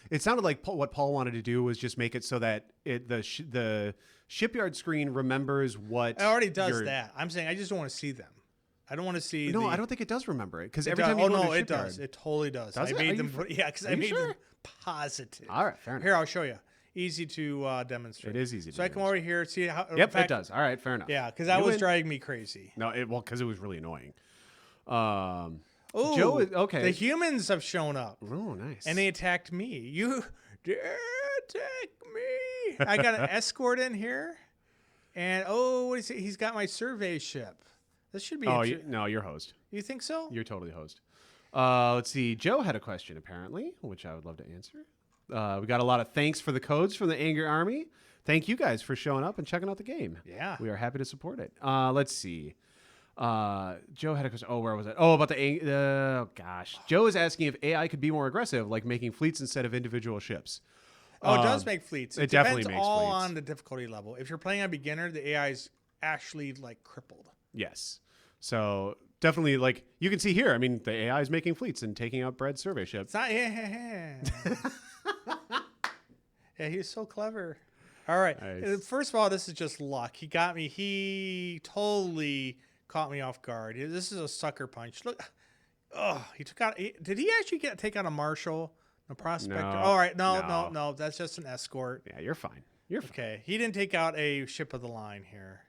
It sounded like what Paul wanted to do was just make it so that the shipyard screen remembers what. It already does that. I'm saying I just don't want to see them. I don't want to see. No, I don't think it does remember it because every time you go to a shipyard, it does. It totally does. Does I it? made them. Yeah, because I made them positive. All right, fair enough. Here, I'll show you. Easy to demonstrate. It is easy. So I come over here, see how. Yep, it does. All right, fair enough. Yeah, because that was driving me crazy. No, because it was really annoying. Oh, Joe is okay. The humans have shown up. Oh, nice. And they attacked me. You dare attack me? I got an escort in here, and what is it? He's got my survey ship. This should be. No, you're host. You think so? You're totally host. Let's see. Joe had a question apparently, which I would love to answer. We got a lot of thanks for the codes from the Angry Army. Thank you guys for showing up and checking out the game. Yeah. We are happy to support it. Let's see. Joe had a question. Oh, where was it? Oh, about the gosh. Joe is asking if AI could be more aggressive, like making fleets instead of individual ships. Oh, it does make fleets. It definitely depends makes all fleets. on the difficulty level. If you're playing on beginner, the AI is actually like crippled. Yes. So definitely, like you can see here. I mean, the AI is making fleets and taking out Bread's survey ship. It's not. Yeah, he's so clever. All right. Nice. First of all, this is just luck. He got me. He totally caught me off guard. This is a sucker punch. Look. Oh, he took out. Did he actually take out a marshal? A prospector? No, all right. No. That's just an escort. Yeah, you're fine. You're fine. Okay. He didn't take out a ship of the line here.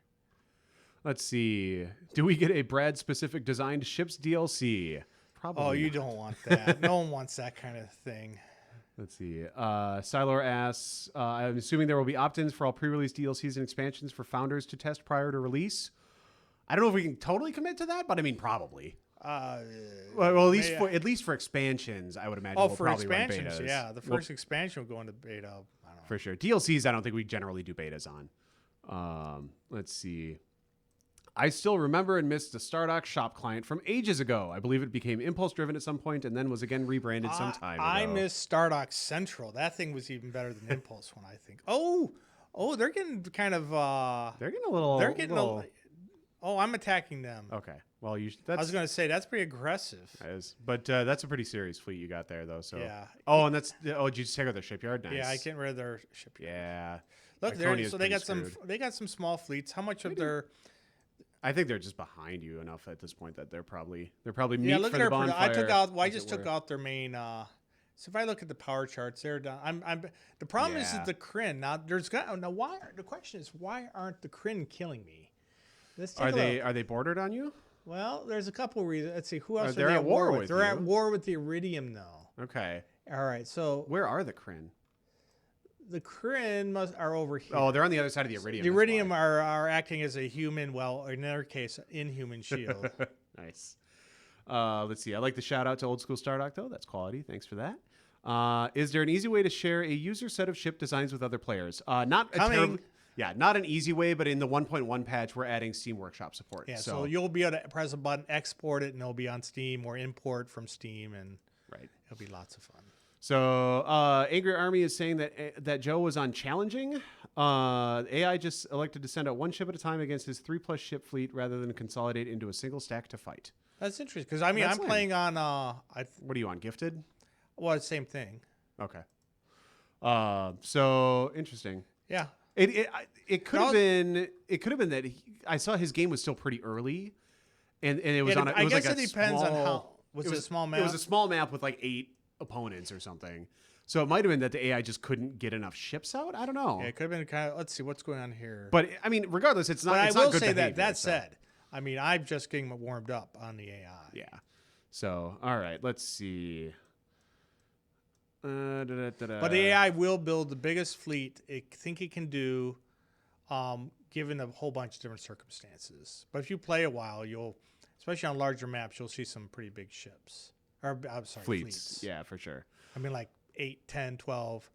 Let's see. Do we get a Brad-specific designed ships DLC? Probably. Oh, you don't want that. No one wants that kind of thing. Let's see. Silor asks, I'm assuming there will be opt-ins for all pre-release DLCs and expansions for founders to test prior to release. I don't know if we can totally commit to that, but I mean, probably. Well, at least for expansions, I would imagine. Oh, we'll for probably expansions, run betas. yeah. The first expansion will go into beta. I don't know. For sure. DLCs, I don't think we generally do betas on. Let's see. I still remember and miss the Stardock shop client from ages ago. I believe it became impulse driven at some point and then was again rebranded some time ago. I miss Stardock Central. That thing was even better than Impulse one, I think. Oh, they're getting kind of. They're getting a little. Oh, I'm attacking them. Okay. Well, I was going to say that's pretty aggressive. That is, but that's a pretty serious fleet you got there, though. So yeah. Oh, and did you just check out their shipyard? Nice. Yeah, I getting rid of their shipyard. Yeah. Look there. So they got screwed. They got some small fleets. How much of their? I think they're just behind you enough at this point that they're probably meat for the bonfire. I just took out their main. So if I look at the power charts, they're done. The problem is the Kryn. Now why? The question is why aren't the Kryn killing me? Are they bordered on you? Well, there's a couple reasons. Let's see. Who else are they at war with? They're at war with the Iridium, though. Okay. All right. So where are the Kryn? The Kryn are over here. Oh, they're on the other side of the Iridium. The Iridium are acting as a human, well, in their case, inhuman shield. Nice. Let's see. I like the shout out to Old School Stardock, though. That's quality. Thanks for that. Is there an easy way to share a user set of ship designs with other players? Not an easy way, but in the 1.1 patch, we're adding Steam Workshop support. Yeah, so you'll be able to press a button, export it, and it'll be on Steam, or import from Steam, and it'll be lots of fun. So Angry Army is saying that Joe was on challenging. AI just elected to send out one ship at a time against his 3+ ship fleet rather than consolidate into a single stack to fight. That's interesting because I'm playing on. What are you on? Gifted? Well, it's the same thing. Okay. So interesting. Yeah. It could have been that I saw his game was still pretty early, and it was on. I guess it depends on how. Was it a small map? It was a small map with like 8 opponents or something. So it might have been that the AI just couldn't get enough ships out. I don't know. Yeah, it could have been kind of. Let's see what's going on here. But I mean, regardless, it's not. But it's I will not good say behavior, that said, I mean, I'm just getting warmed up on the AI. Yeah. So all right, let's see. But the AI will build the biggest fleet it think it can do, given a whole bunch of different circumstances. But if you play a while, especially on larger maps, you'll see some pretty big ships. Or I'm sorry, fleets. Yeah, for sure. I mean, like 8, 10, 12.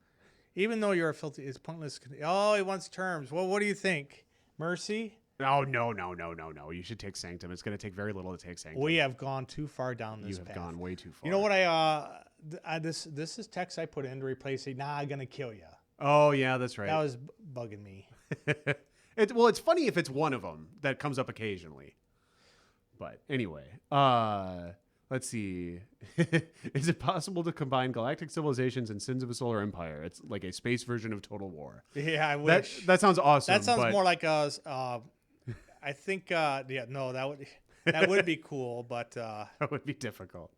Even though you're a filthy, it's pointless. Oh, he wants terms. Well, what do you think? Mercy? Oh, no. You should take Sanctum. It's going to take very little to take Sanctum. We have gone too far down this path. You have gone way too far. You know what this is text I put in to replace it. Nah, I'm going to kill you. Oh, yeah, that's right. That was bugging me. It's funny if it's one of them that comes up occasionally. But anyway, let's see. Is it possible to combine Galactic Civilizations and Sins of a Solar Empire? It's like a space version of Total War. Yeah, I wish. That sounds awesome. That sounds more like a. I think. No, that would be cool, but that would be difficult.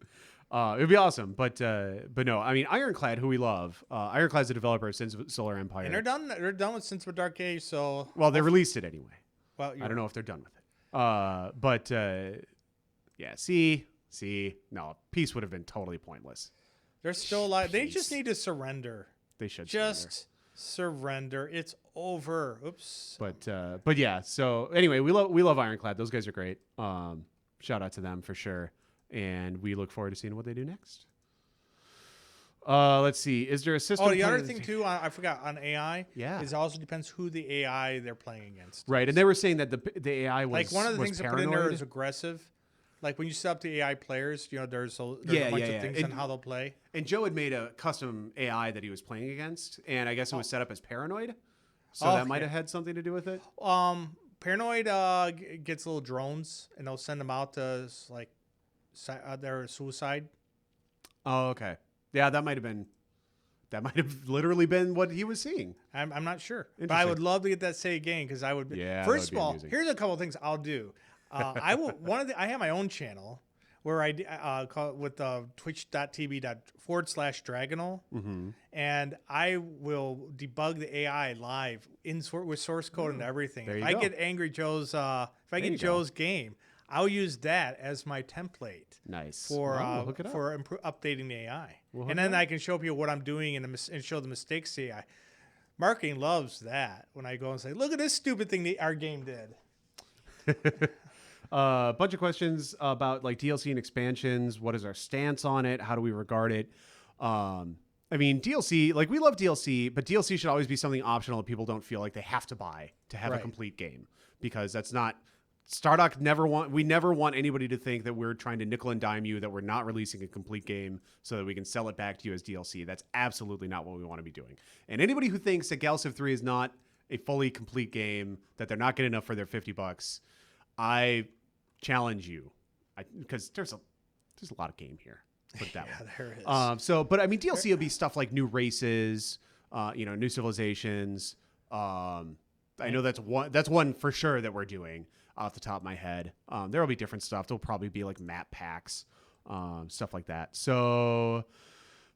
It would be awesome, but no. I mean, Ironclad, who we love. Ironclad's the developer of Sins of Solar Empire, and they're done. They're done with Sins of a Dark Age. So they released it anyway. Well, I don't know if they're done with it. Yeah. See, no, peace would have been totally pointless. They're still alive. They just need to surrender. They should just surrender. It's over. Oops. But yeah. So anyway, we love Ironclad. Those guys are great. Shout out to them for sure. And we look forward to seeing what they do next. Let's see. Is there a system? Oh, the other thing too, I forgot on AI. Yeah. It also depends who the AI they're playing against. Right, and they were saying that the AI was like one of the things paranoid. they put in there is aggressive. Like when you set up the AI players, there's a bunch of things on how they'll play. And Joe had made a custom AI that he was playing against, and I guess it was set up as paranoid. So that might have had something to do with it. Paranoid gets little drones, and they'll send them out to like their suicide. Oh, okay. Yeah, that might have literally been what he was seeing. I'm not sure, but I would love to get that say again because I would. Yeah. First of all, here's a couple of things I'll do. I have my own channel where I call it with twitch.tv/Dragonal, and I will debug the AI live with source code and everything. If I get Angry Joe's, Joe's game, I'll use that as my template. Nice. For updating the AI, and then I can show people what I'm doing and show the mistakes to the AI. Marketing loves that when I go and say, "Look at this stupid thing our game did." A bunch of questions about like DLC and expansions. What is our stance on it? How do we regard it? I mean, DLC, like we love DLC, but DLC should always be something optional that people don't feel like they have to buy to have a complete game, because that's not. Stardock we never want anybody to think that we're trying to nickel and dime you, that we're not releasing a complete game so that we can sell it back to you as DLC. That's absolutely not what we want to be doing. And anybody who thinks that GalCiv 3 is not a fully complete game, that they're not getting enough for their $50, I challenge you, because there's a lot of game here. Put it that way. There is. But I mean, DLC will be stuff like new races, new civilizations. I know that's one for sure that we're doing off the top of my head. There will be different stuff. There'll probably be like map packs, stuff like that. So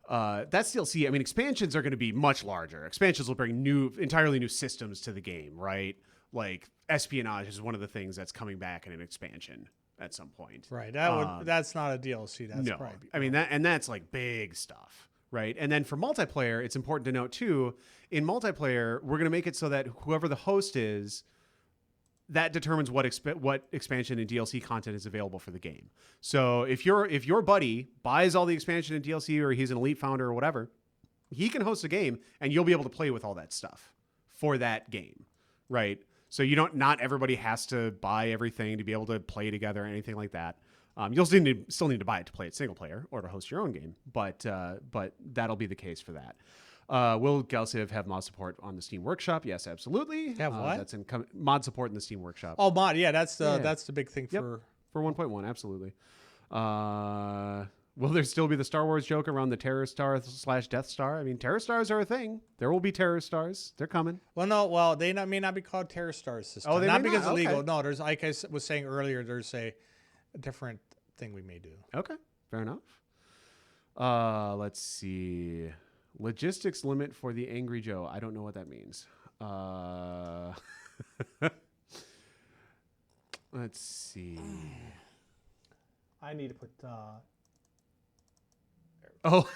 that's DLC. I mean, expansions are going to be much larger. Expansions will bring entirely new systems to the game, right? Like espionage is one of the things that's coming back in an expansion at some point. Right. That's not a DLC. That's no. Probably, I mean that's like big stuff, right? And then for multiplayer, it's important to note too. In multiplayer, we're going to make it so that whoever the host is, that determines what expansion and DLC content is available for the game. So if your buddy buys all the expansion and DLC, or he's an elite founder or whatever, he can host a game and you'll be able to play with all that stuff for that game, right? So not everybody has to buy everything to be able to play together or anything like that. You'll still need to buy it to play it single player or to host your own game, but that'll be the case for that. Will GalCiv have mod support on the Steam Workshop? Yes, absolutely. Have what? That's mod support in the Steam Workshop. Oh, mod. Yeah, that's the big thing for 1.1. Absolutely. Will there still be the Star Wars joke around the Terror Star / Death Star? I mean, Terror Stars are a thing. There will be Terror Stars. They're coming. Well, no. Well, they may not be called Terror Stars this time. Oh, they not may because not? illegal. Okay. No, there's, like I was saying earlier, there's a different thing we may do. Okay, fair enough. Let's see. Logistics limit for the Angry Joe. I don't know what that means. Let's see. I need to put. Oh,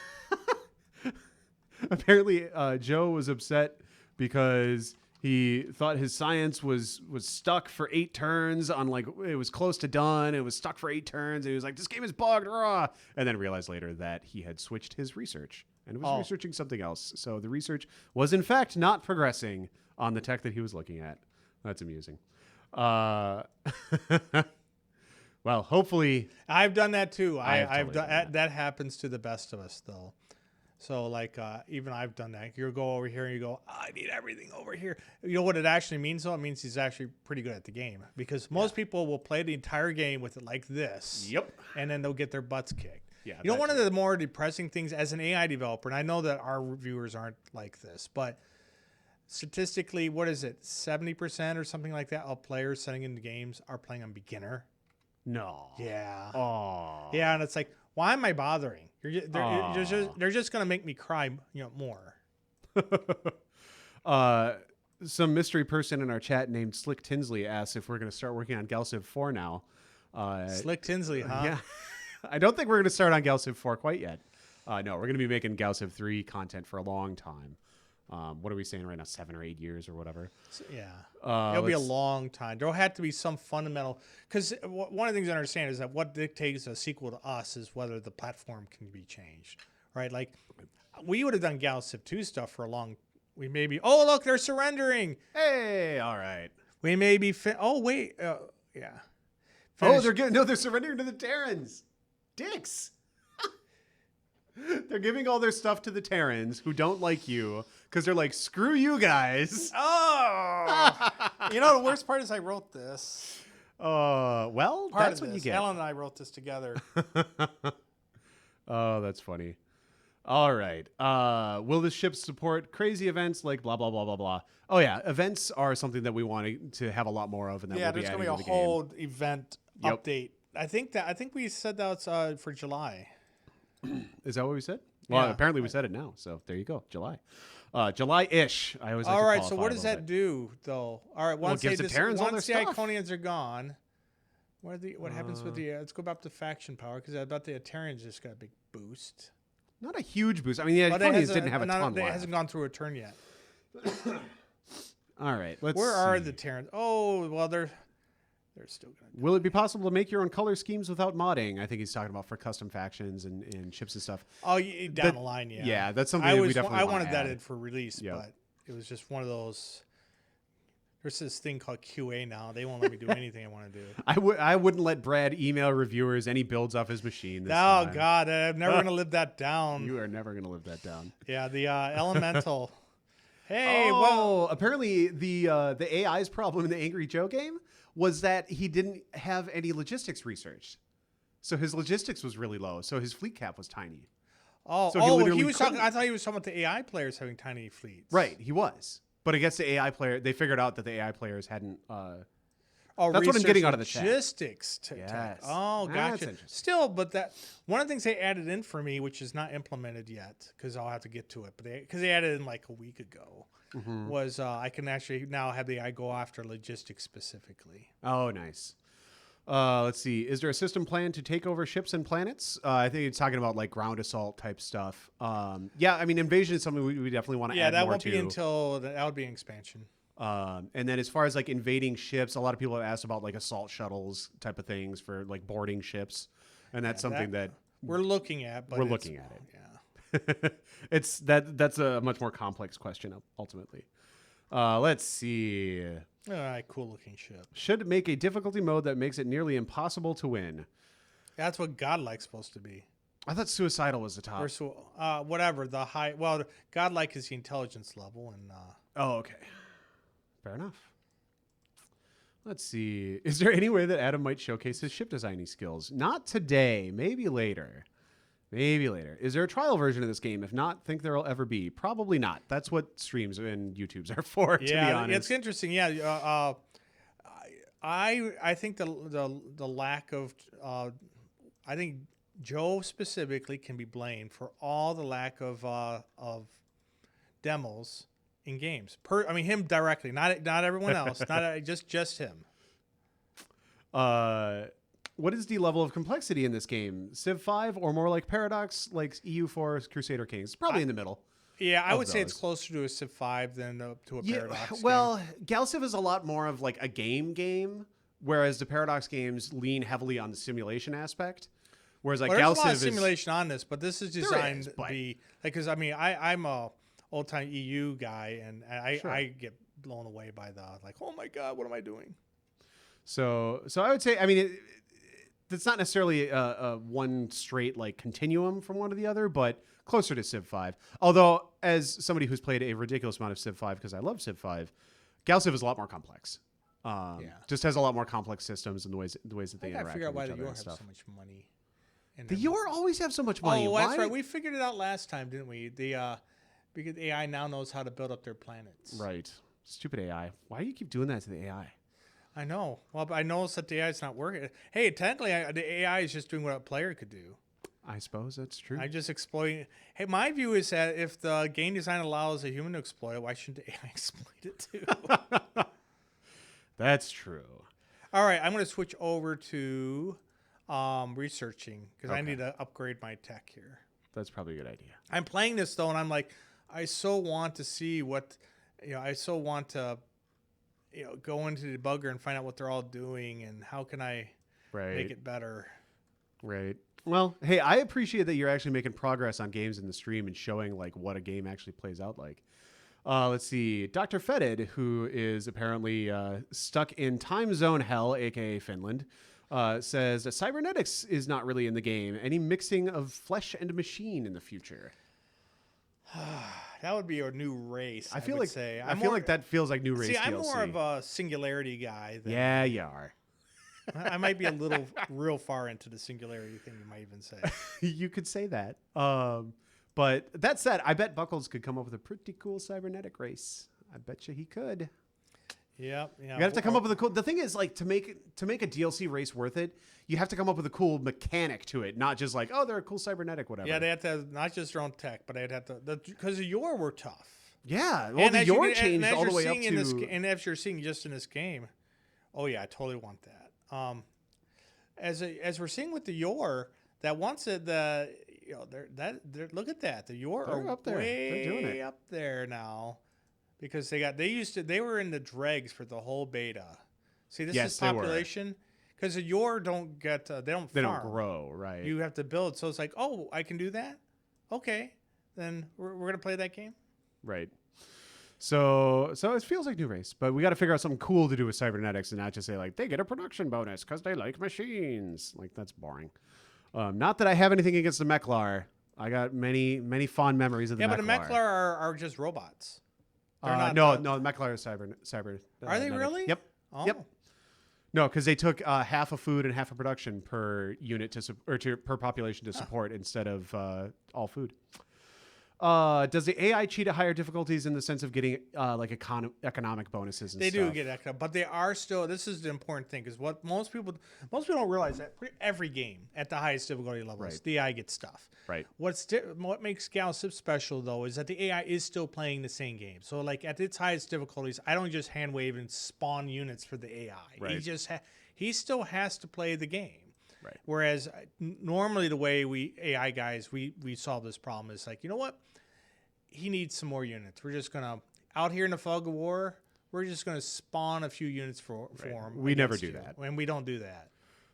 apparently Joe was upset because he thought his science was stuck for 8 turns on, like, it was close to done. It was stuck for 8 turns. And he was like, this game is bugged. Rah! And then realized later that he had switched his research and was researching something else. So the research was, in fact, not progressing on the tech that he was looking at. That's amusing. Well, hopefully. I've done that too. I've totally done done that happens to the best of us though. So like even I've done that. You go over here and you go, I need everything over here. You know what it actually means though? It means he's actually pretty good at the game because most people will play the entire game with it like this. Yep. And then they'll get their butts kicked. Yeah. You know, one of the more depressing things as an AI developer, and I know that our viewers aren't like this, but statistically, what is it? 70% or something like that of players setting into games are playing on beginner. No. Yeah. Oh. Yeah, and it's like, why am I bothering? They're just gonna make me cry, more. Some mystery person in our chat named Slick Tinsley asks if we're going to start working on GalCiv 4 now. Slick Tinsley, huh? Yeah. I don't think we're going to start on GalCiv 4 quite yet. No, we're going to be making GalCiv 3 content for a long time. What are we saying right now? 7 or 8 years or whatever. Yeah. It'll be a long time. There'll have to be some fundamental, because one of the things I understand is that what dictates a sequel to us is whether the platform can be changed, right? Like we would have done GalCiv 2 stuff for a long. We may be. Oh, look, they're surrendering. Hey, all right. We may be. Oh, wait. Yeah. Finish. Oh, they're surrendering to the Terrans. Dicks. They're giving all their stuff to the Terrans who don't like you because they're like, screw you guys. Oh. The worst part is I wrote this. Well, that's what you get. Ellen and I wrote this together. Oh, that's funny. All right. Will this ship support crazy events like blah, blah, blah, blah, blah? Oh, yeah. Events are something that we want to have a lot more of. And that we'll be there's going to be a whole event update. I think we said that's for July. Is that what we said? Well, apparently we said it now. So there you go. July. July-ish. I always like all to right. So what does that do, though? All right. Once it gives the Terrans all their stuff. Iconians are gone, what happens with the? Let's go back to faction power because I bet the Terrans just got a big boost. Not a huge boost. I mean, the Iconians didn't have a ton left. It hasn't gone through a turn yet. All right. Where are the Terrans? Oh, well, they're still going to. Will it be possible to make your own color schemes without modding? I think he's talking about for custom factions and ships and stuff. Oh, down the line, yeah. Yeah, that's something we definitely I wanted that in for release, but it was just one of those. There's this thing called QA now. They won't let me do anything I want to do. I wouldn't let Brad email reviewers any builds off his machine this time. time. God, I'm never going to live that down. You are never going to live that down. Yeah, the elemental. Hey, apparently the AI's problem in the Angry Joe game was that he didn't have any logistics researched. So his logistics was really low. So his fleet cap was tiny. He was talking. I thought he was talking about the AI players having tiny fleets. Right, he was. But I guess the AI player, they figured out that the AI players hadn't. That's what I'm getting out of the chat. Logistics. Yes. Oh, gotcha. Still, but that one of the things they added in for me, which is not implemented yet, because I'll have to get to it. But because they added in like a week ago, was I can actually now have the AI go after logistics specifically. Oh, nice. Let's see. Is there a system plan to take over ships and planets? I think it's talking about like ground assault type stuff. Yeah, I mean, invasion is something we definitely want to add more to. Yeah, that won't be until that would be an expansion. And then as far as like invading ships, a lot of people have asked about like assault shuttles type of things for like boarding ships, and that's something that we're looking at. But we're looking at it. Yeah, that's a much more complex question ultimately. Let's see. All right, cool looking ship. Should make a difficulty mode that makes it nearly impossible to win. That's what Godlike's supposed to be. I thought Suicidal was the top. Or whatever, the high. Well, Godlike is the intelligence level, and. Oh, okay. Fair enough. Let's see. Is there any way that Adam might showcase his ship designing skills? Not today. Maybe later. Maybe later. Is there a trial version of this game? If not, think there will ever be. Probably not. That's what streams and YouTubes are for, to be honest. Yeah, it's interesting. Yeah, I think the lack of I think Joe specifically can be blamed for all the lack of demos in games. I mean him directly, not everyone else, not just him. What is the level of complexity in this game? Civ 5 or more like Paradox, like EU4, Crusader Kings? Probably in the middle. Yeah, I would say it's closer to a Civ 5 than to a Paradox. Well, GalCiv is a lot more of like a game, whereas the Paradox games lean heavily on the simulation aspect. Whereas like there's GalCiv a lot of simulation on this, but this is designed to be like, because I mean I'm a old time EU guy, and I get blown away by the like, oh my god, what am I doing? So I would say, I mean, it's not necessarily a one straight like continuum from one to the other, but closer to Civ 5. Although, as somebody who's played a ridiculous amount of Civ 5 because I love Civ 5, GalCiv is a lot more complex. Just has a lot more complex systems and the ways that they interact. I figure out why the Yor have so much money. The Yor always have so much money. Oh, that's right. We figured it out last time, didn't we? Because AI now knows how to build up their planets. Right. Stupid AI. Why do you keep doing that to the AI? I know. Well, but I noticed that the AI is not working. Hey, technically, the AI is just doing what a player could do. I suppose that's true. I just exploit. Hey, my view is that if the game design allows a human to exploit it, why shouldn't the AI exploit it too? That's true. All right, I'm going to switch over to researching because I need to upgrade my tech here. That's probably a good idea. I'm playing this though, and I'm like, I so want to see what, I so want to, go into the debugger and find out what they're all doing and how can I make it better. Right. Well, hey, I appreciate that you're actually making progress on games in the stream and showing like what a game actually plays out like. Let's see. Dr. Fetid, who is apparently stuck in time zone hell, aka Finland, says that cybernetics is not really in the game. Any mixing of flesh and machine in the future? That would be a new race. I feel like that feels like new race. See, I'm more of a singularity guy. Yeah, you are. I might be a little real far into the singularity thing. You might even say. You could say that. But that said, I bet Buckles could come up with a pretty cool cybernetic race. I bet you he could. Yeah. You have to come up with a cool. The thing is, like, to make a DLC race worth it, you have to come up with a cool mechanic to it, not just like, oh, they're a cool cybernetic, whatever. Yeah, they have to have not just their own tech, but they'd have to because the Yor were tough. Yeah, well, the Yor changed all the way up to. And as you're seeing just in this game, oh yeah, I totally want that. As we're seeing with the Yor, that once they're look at that, the Yor are up there. Way they're doing it up there now. Because they were in the dregs for the whole beta. See, this is population. Because the Yor don't get, they don't grow, right? You have to build. So it's like, oh, I can do that? Okay. Then we're going to play that game? Right. So it feels like new race, but we got to figure out something cool to do with cybernetics and not just say like, they get a production bonus because they like machines. Like, that's boring. Not that I have anything against the Mechlar. I got many, many fond memories of the Mechlar. Yeah, but the Mechlar are just robots. No, the Mechlar is cyber. Are they really? Yep. Oh. Yep. No, because they took half a food and half a production per unit per population to support instead of all food. Does the AI cheat at higher difficulties in the sense of getting like economic bonuses and stuff? They do get economic, but they are still. This is the important thing because what most people don't realize that every game at the highest difficulty levels, the AI gets stuff. Right. What makes GalCiv special though is that the AI is still playing the same game. So like at its highest difficulties, I don't just hand wave and spawn units for the AI. Right. He still has to play the game. Right. Whereas normally the way we AI guys we solve this problem is like, you know what? He needs some more units. We're just gonna out here in the fog of war. We're just gonna spawn a few units for him. We never do that, and we don't do that.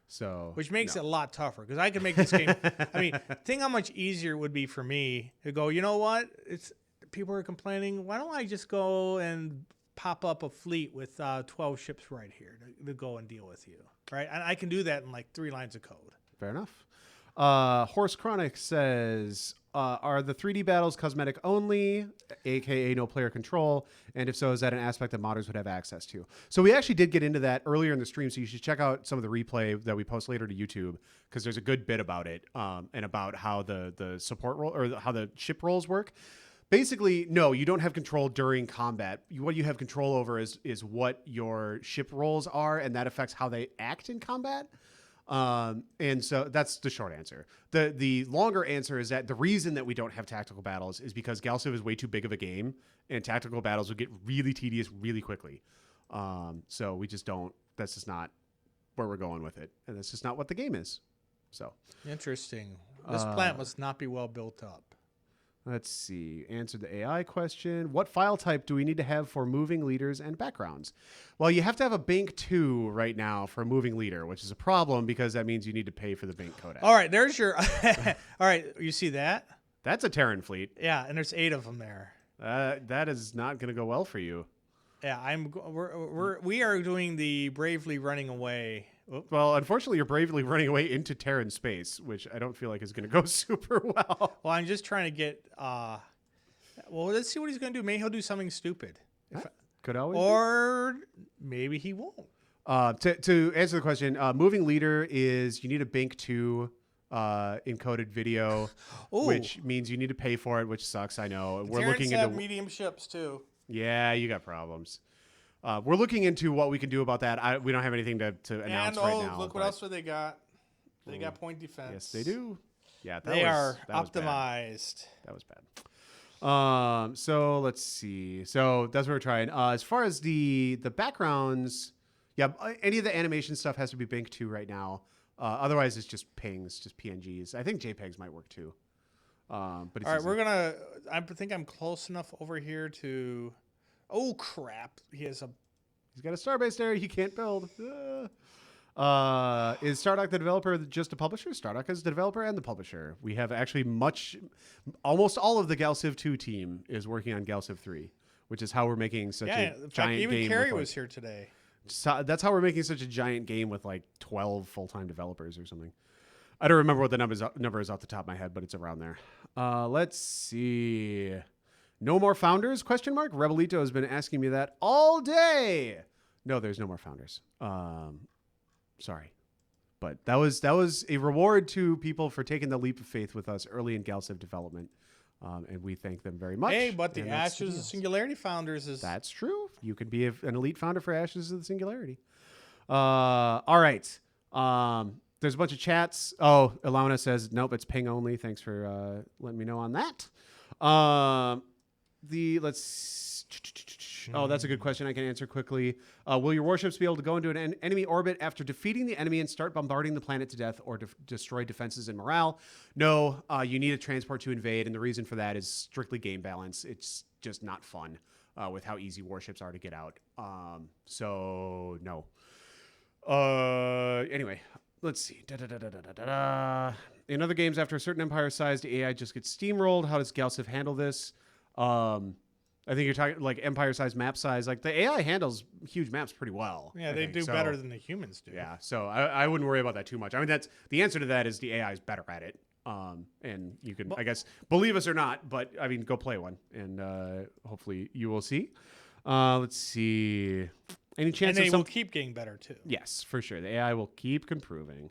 So which makes it a lot tougher because I can make this game. I mean, think how much easier it would be for me to go. You know what? People are complaining. Why don't I just go and pop up a fleet with 12 ships right here to go and deal with you, right? And I can do that in like 3 lines of code. Fair enough. Horse Chronic says, are the 3D battles cosmetic only, aka no player control? And if so, is that an aspect that modders would have access to? So we actually did get into that earlier in the stream, so you should check out some of the replay that we post later to YouTube, because there's a good bit about it, and about how the support role or how the ship roles work. Basically, no, you don't have control during combat. What you have control over is what your ship roles are, and that affects how they act in combat. And so that's the short answer. The longer answer is that the reason that we don't have tactical battles is because GalCiv is way too big of a game, and tactical battles would get really tedious really quickly. So we just don't. That's just not where we're going with it, and that's just not what the game is. So interesting. This plant must not be well built up. Let's see. Answer the AI question. What file type do we need to have for moving leaders and backgrounds? Well, you have to have a bank 2 right now for a moving leader, which is a problem because that means you need to pay for the bank codec. All right, there's your... All right, you see that? That's a Terran fleet. Yeah, and there's 8 of them there. That is not going to go well for you. Yeah, we are doing the bravely running away. Well, unfortunately, you're bravely running away into Terran space, which I don't feel like is going to go super well. Well, I'm just trying to get. Well, let's see what he's going to do. Maybe he'll do something stupid. Could always. Or maybe he won't. To answer the question, moving leader is you need a Bink 2 encoded video, which means you need to pay for it, which sucks. I know. We're looking into medium ships too. Yeah, you got problems. We're looking into what we can do about that. We don't have anything to announce right now. Look what else they got. They got point defense. Yes, they do. Yeah, they are optimized. That was bad. So let's see. So that's what we're trying. As far as the backgrounds, yeah, any of the animation stuff has to be Bink 2 right now. Otherwise, it's just pings, just PNGs. I think JPEGs might work too. But all right, I think I'm close enough over here to. Oh crap! He's got a starbase there. He can't build. Is Stardock the developer just a publisher? Stardock is the developer and the publisher. We have actually almost all of the GalCiv 2 team is working on GalCiv 3, which is how we're making such a giant game. Even Carrie was here today. So that's how we're making such a giant game with like 12 full-time developers or something. I don't remember what the number is off the top of my head, but it's around there. Let's see. No more founders? ? Rebelito has been asking me that all day. No, there's no more founders. Sorry. But that was a reward to people for taking the leap of faith with us early in GalCiv development. And we thank them very much. Hey, but the Ashes of Singularity founders is... That's true. You could be an elite founder for Ashes of the Singularity. All right. There's a bunch of chats. Oh, Ilana says, nope, it's ping only. Thanks for letting me know on that. Oh, that's a good question I can answer quickly. Will your warships be able to go into an enemy orbit after defeating the enemy and start bombarding the planet to death or destroy defenses and morale? No, you need a transport to invade, and the reason for that is strictly game balance. It's just not fun with how easy warships are to get out. So, no. Anyway, let's see. In other games, after a certain empire size, the AI just gets steamrolled. How does GalCiv handle this? I think you're talking like empire size, map size. Like the AI handles huge maps pretty well. Yeah, they do better than the humans do. Yeah, so I wouldn't worry about that too much. I mean, that's the answer to that is the AI is better at it. And you can, I guess, believe us or not, but I mean, go play one, and hopefully you will see. Let's see. Any chance? And they will keep getting better too. Yes, for sure. The AI will keep improving.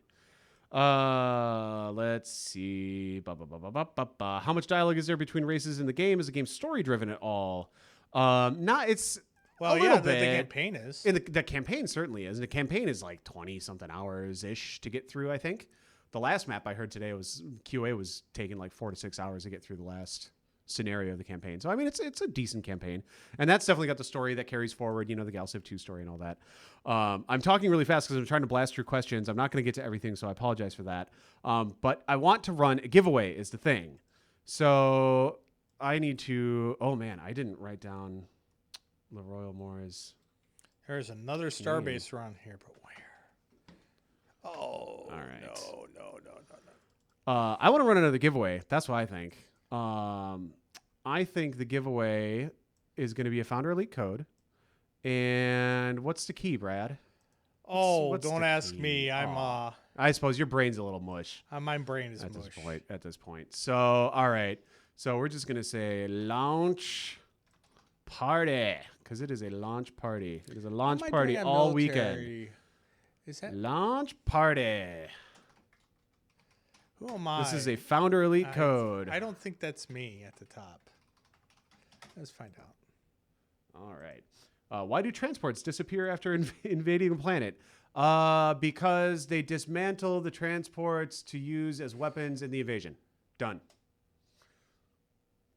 Let's see. How much dialogue is there between races in the game? Is the game story driven at all? It's a little bit. The campaign is. The campaign certainly is. And the campaign is like 20 something hours ish to get through, I think. The last map I heard today was QA was taking like 4 to 6 hours to get through the last scenario of the campaign. So I mean, it's a decent campaign, and that's definitely got the story that carries forward. You know, the GalCiv 2 story and all that. I'm talking really fast because I'm trying to blast through questions. I'm not going to get to everything, so I apologize for that. But I want to run a giveaway is the thing. So I need to. Oh man, I didn't write down Le Royal Moore's. There's another starbase around here, but where? Oh, all right. No. I want to run another giveaway. That's what I think. I think the giveaway is going to be a Founder Elite code. And what's the key, Brad? What's don't ask key? Me. I'm I suppose your brain's a little mush. My brain is at mush. At this point. So, all right. So we're just going to say launch party because it is a launch party. It is a launch party all weekend. Is that launch party? Who am I? This is a Founder Elite code. I don't think that's me at the top. Let's find out. All right. Why do transports disappear after invading a planet? Because they dismantle the transports to use as weapons in the invasion. Done.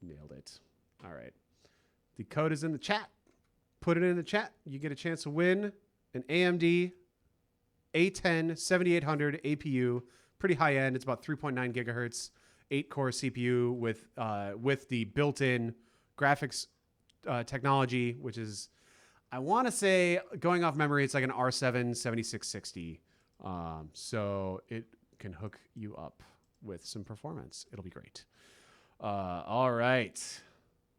Nailed it. All right. The code is in the chat. Put it in the chat. You get a chance to win an AMD A10 7800 APU. Pretty high end. It's about 3.9 gigahertz, 8-core CPU with the built-in graphics technology, which is, I want to say, going off memory, it's like an R7 7660. So it can hook you up with some performance. It'll be great. All right.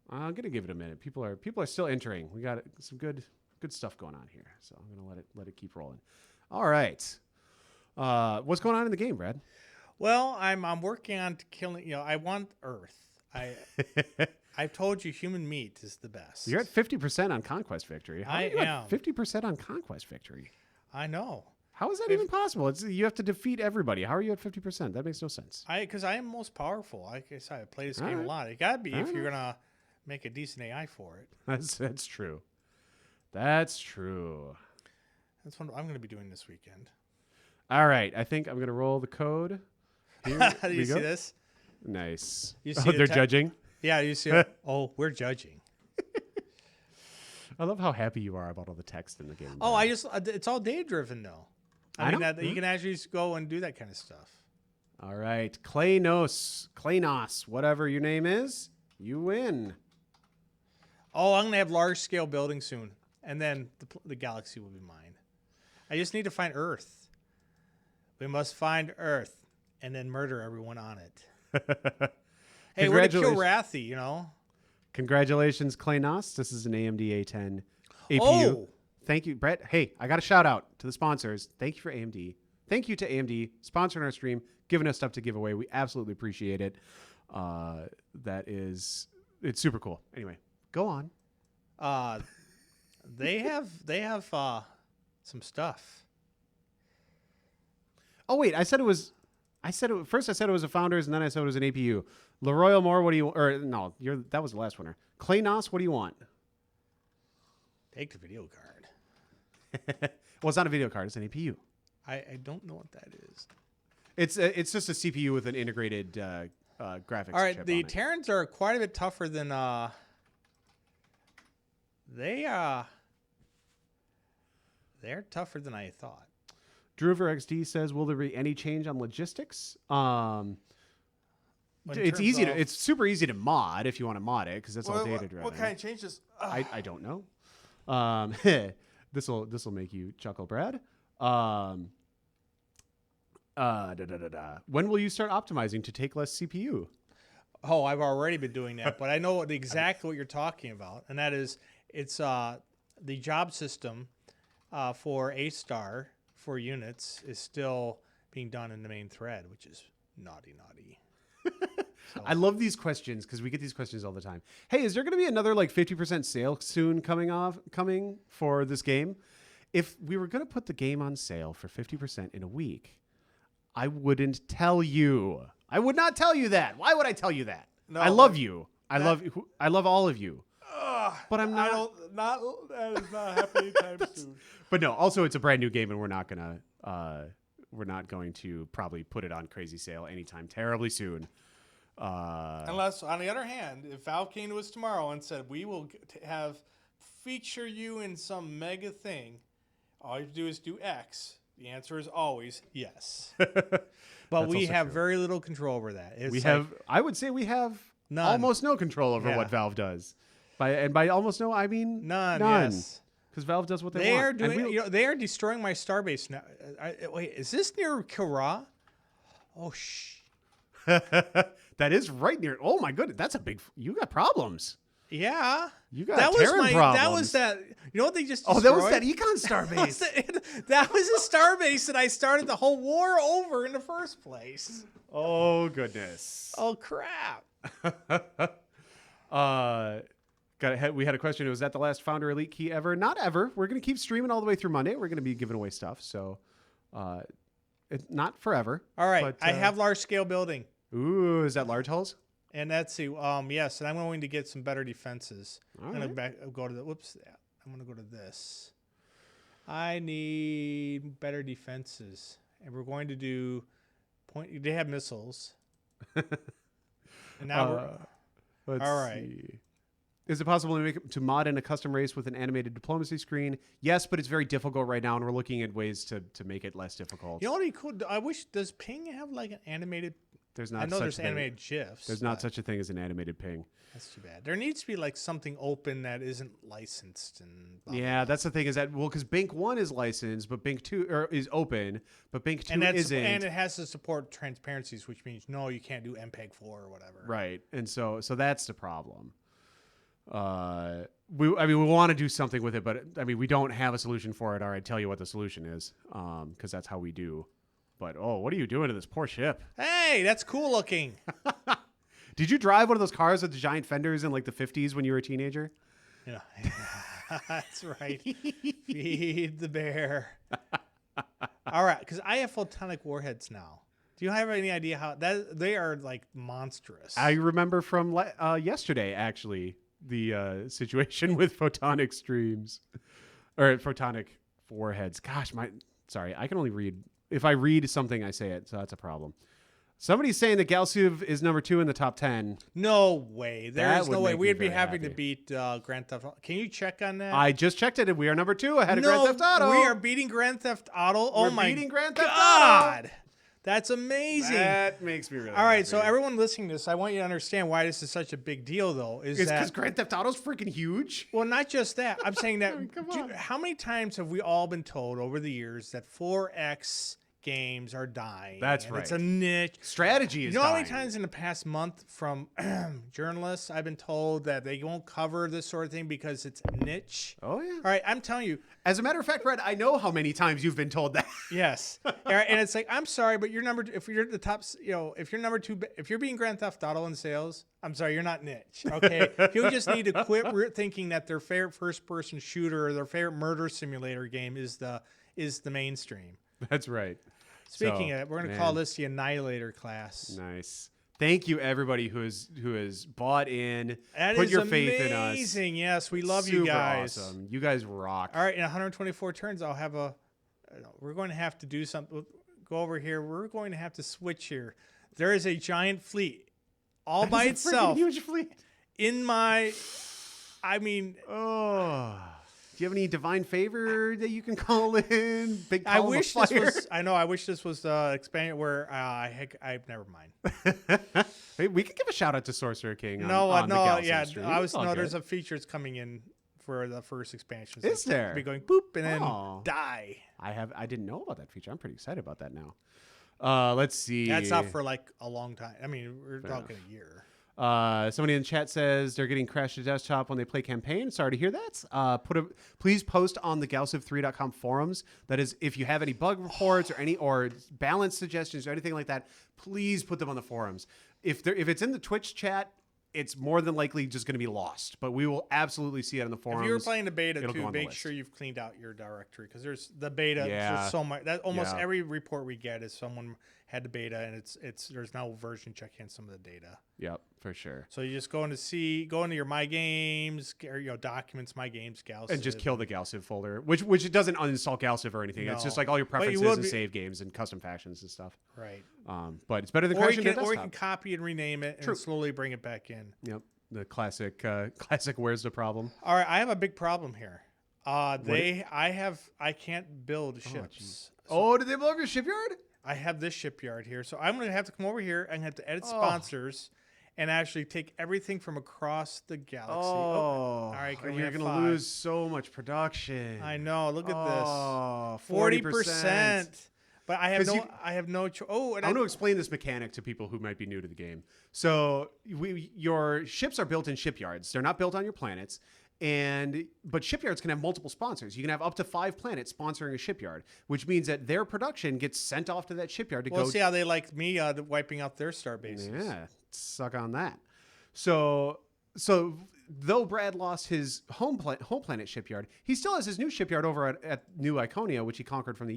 I'm gonna give it a minute. People are still entering. We got some good stuff going on here, so I'm gonna let it keep rolling. All right. What's going on in the game, Brad? Well, I'm working on killing. I want Earth. I've told you, human meat is the best. You're at 50% on conquest victory. How are you at 50% on conquest victory? I know. How is that even possible? You have to defeat everybody. How are you at 50%? That makes no sense. Because I am most powerful. Like I said, I play this game a lot. It gotta be if you're gonna make a decent AI for it. That's true. That's true. That's what I'm gonna be doing this weekend. All right. I think I'm gonna roll the code. Do you see this? Nice. You see they're judging? Yeah, you see it? Oh, we're judging. I love how happy you are about all the text in the game. Oh, it's all data driven though. I mean, you can actually just go and do that kind of stuff. All right. Klaynos, whatever your name is, you win. Oh, I'm going to have large scale building soon. And then the galaxy will be mine. I just need to find Earth. We must find Earth and then murder everyone on it. Hey, we're going to kill Rathy, Congratulations, Klaynos. This is an AMD A10 APU. Oh! Thank you, Brett. Hey, I got a shout out to the sponsors. Thank you for AMD. Thank you to AMD sponsoring our stream, giving us stuff to give away. We absolutely appreciate it. It's super cool. Anyway, go on. They have some stuff. Oh wait, first I said it was a Founders, and then I said it was an APU. LaRoyal Moore, what do you? Or no, that was the last winner. Klaynos, what do you want? Take the video card. Well, it's not a video card; it's an APU. I don't know what that is. It's just a CPU with an integrated graphics. All right, chip the on it. Terrans are quite a bit tougher than they're tougher than I thought. Druver XD says, "Will there be any change on logistics?" It's super easy to mod if you want to mod it because that's all data driven. What kind of changes? I don't know. This will make you chuckle, Brad. When will you start optimizing to take less CPU? Oh, I've already been doing that, but I know exactly what you're talking about, and that is it's the job system for A-star for units is still being done in the main thread, which is naughty. So. I love these questions because we get these questions all the time. Hey, is there going to be another 50% sale soon coming for this game? If we were going to put the game on sale for 50% in a week, I wouldn't tell you. I would not tell you that. Why would I tell you that? No, I love you. I love all of you. But I'm not. That is not happening anytime soon. But no. Also, it's a brand new game, and we're not going to probably put it on crazy sale anytime terribly soon. Unless, on the other hand, if Valve came to us tomorrow and said we will feature you in some mega thing, all you have to do is do X. The answer is always yes. But we have very little control over that. I would say we have almost no control over what Valve does. By almost no, I mean none. Yes. Because Valve does what they want. They are destroying my starbase now. Wait, is this near Kara? Oh, shh. That is right near. Oh my goodness, that's a big. You got problems. Yeah, you got Terran problems. That was that. You know what they just destroyed? Oh, that was that Econ starbase. that was a starbase that I started the whole war over in the first place. Oh goodness. Oh crap. We had a question. Was that the last Founder Elite key ever? Not ever. We're gonna keep streaming all the way through Monday. We're gonna be giving away stuff. So, it's not forever. All right, but, I have large scale building. Ooh, is that large hulls? And yes, and I'm going to get some better defenses. I'm going to go to I'm going to go to this. I need better defenses, and we're going to do They have missiles. And now let's all right. see. Is it possible to mod in a custom race with an animated diplomacy screen? Yes, but it's very difficult right now, and we're looking at ways to make it less difficult. You know what he could? I wish. Does Ping have an animated? There's not. I know there's animated GIFs. There's not such a thing as an animated ping. That's too bad. There needs to be something open that isn't licensed and. Blah, yeah, blah. That's the thing is that because Bink 1 is licensed, but Bink 2 is open, but Bink 2 isn't. And it has to support transparencies, which means no, you can't do MPEG 4 or whatever. Right, and so that's the problem. We want to do something with it, but I mean, we don't have a solution for it. Or I'd tell you what the solution is, because that's how we do. But what are you doing to this poor ship? Hey, that's cool looking. Did you drive one of those cars with the giant fenders in like the 50s when you were a teenager? Yeah, that's right. Feed the bear. All right, because I have photonic warheads now. Do you have any idea how that they are like monstrous? I remember from yesterday, actually, the situation with photonic streams or photonic warheads. Gosh, sorry, I can only read. If I read something, I say it, so that's a problem. Somebody's saying that GalCiv is number 2 in the top 10. No way. There's no way. We'd be happy to beat Grand Theft Auto. Can you check on that? I just checked it, and we are number 2 ahead of Grand Theft Auto. We are beating Grand Theft Auto. Oh my beating Grand Theft God. Auto. That's amazing. That makes me really All right, happy. So everyone listening to this, I want you to understand why this is such a big deal, though. It's because Grand Theft Auto's freaking huge. Well, not just that. I'm saying that. Come on. How many times have we all been told over the years that 4X games are dying? That's right. It's a niche. Strategy is dying. You know how many times in the past month from journalists I've been told that they won't cover this sort of thing because it's niche? Oh, yeah. All right, I'm telling you. As a matter of fact, Red, I know how many times you've been told that. Yes. All right, and it's like, I'm sorry, but if you're the top, if you're number 2, if you're being Grand Theft Auto in sales, I'm sorry, you're not niche. Okay. You just need to quit thinking that their favorite first-person shooter or their favorite murder simulator game is the mainstream. That's right. Speaking of it, we're going to call this the Annihilator class. Nice. Thank you, everybody who has bought in, That put is your faith in us. amazing. Yes, we love Super you guys. Awesome. You guys rock. All right, in 124 turns, I'll have we're going to have to do something. Go over here. We're going to have to switch here. There is a giant fleet all by itself. Huge fleet. Do you have any divine favor that you can call in? Big I wish this was. I know. I wish this was expanded where I never mind. Hey, we could give a shout out to Sorcerer King. The GalCiv stream. there's a feature that's coming in for the first expansion. Is there? Be going boop and then die. I didn't know about that feature. I'm pretty excited about that now. Let's see. That's out for like a long time. I mean, we're talking a year. Somebody in the chat says they're getting crashed to desktop when they play campaign. Sorry to hear that. Please post on the GalCiv3.com forums. That is, if you have any bug reports or balance suggestions or anything like that, please put them on the forums. If it's in the Twitch chat, it's more than likely just going to be lost. But we will absolutely see it in the forums. If you're playing the beta too, make sure you've cleaned out your directory because there's the beta. Yeah. There's so much. That almost every report we get is someone had the beta and it's there's now version checking some of the data. Yep, for sure. So you just go into your My Games or documents, My Games, GalCiv, and just kill the GalCiv folder, which it doesn't uninstall GalCiv or anything. No. It's just like all your preferences and save games and custom factions and stuff. Right. But it's better than crashing to desktop. Or you can copy and rename it and slowly bring it back in. Yep. The classic. Where's the problem? All right, I have a big problem here. I can't build ships. Did they blow up your shipyard? I have this shipyard here, so I'm going to have to come over here and have to edit sponsors and actually take everything from across the galaxy. All right, you're going to lose so much production. I know. Look at this. 40%. But I have no choice. I want to explain this mechanic to people who might be new to the game. So your ships are built in shipyards. They're not built on your planets. But shipyards can have multiple sponsors. You can have up to 5 planets sponsoring a shipyard, which means that their production gets sent off to that shipyard to go. We'll see how they like me wiping out their star bases. Yeah, suck on that. So though Brad lost his home planet shipyard, he still has his new shipyard over at New Iconia, which he conquered from the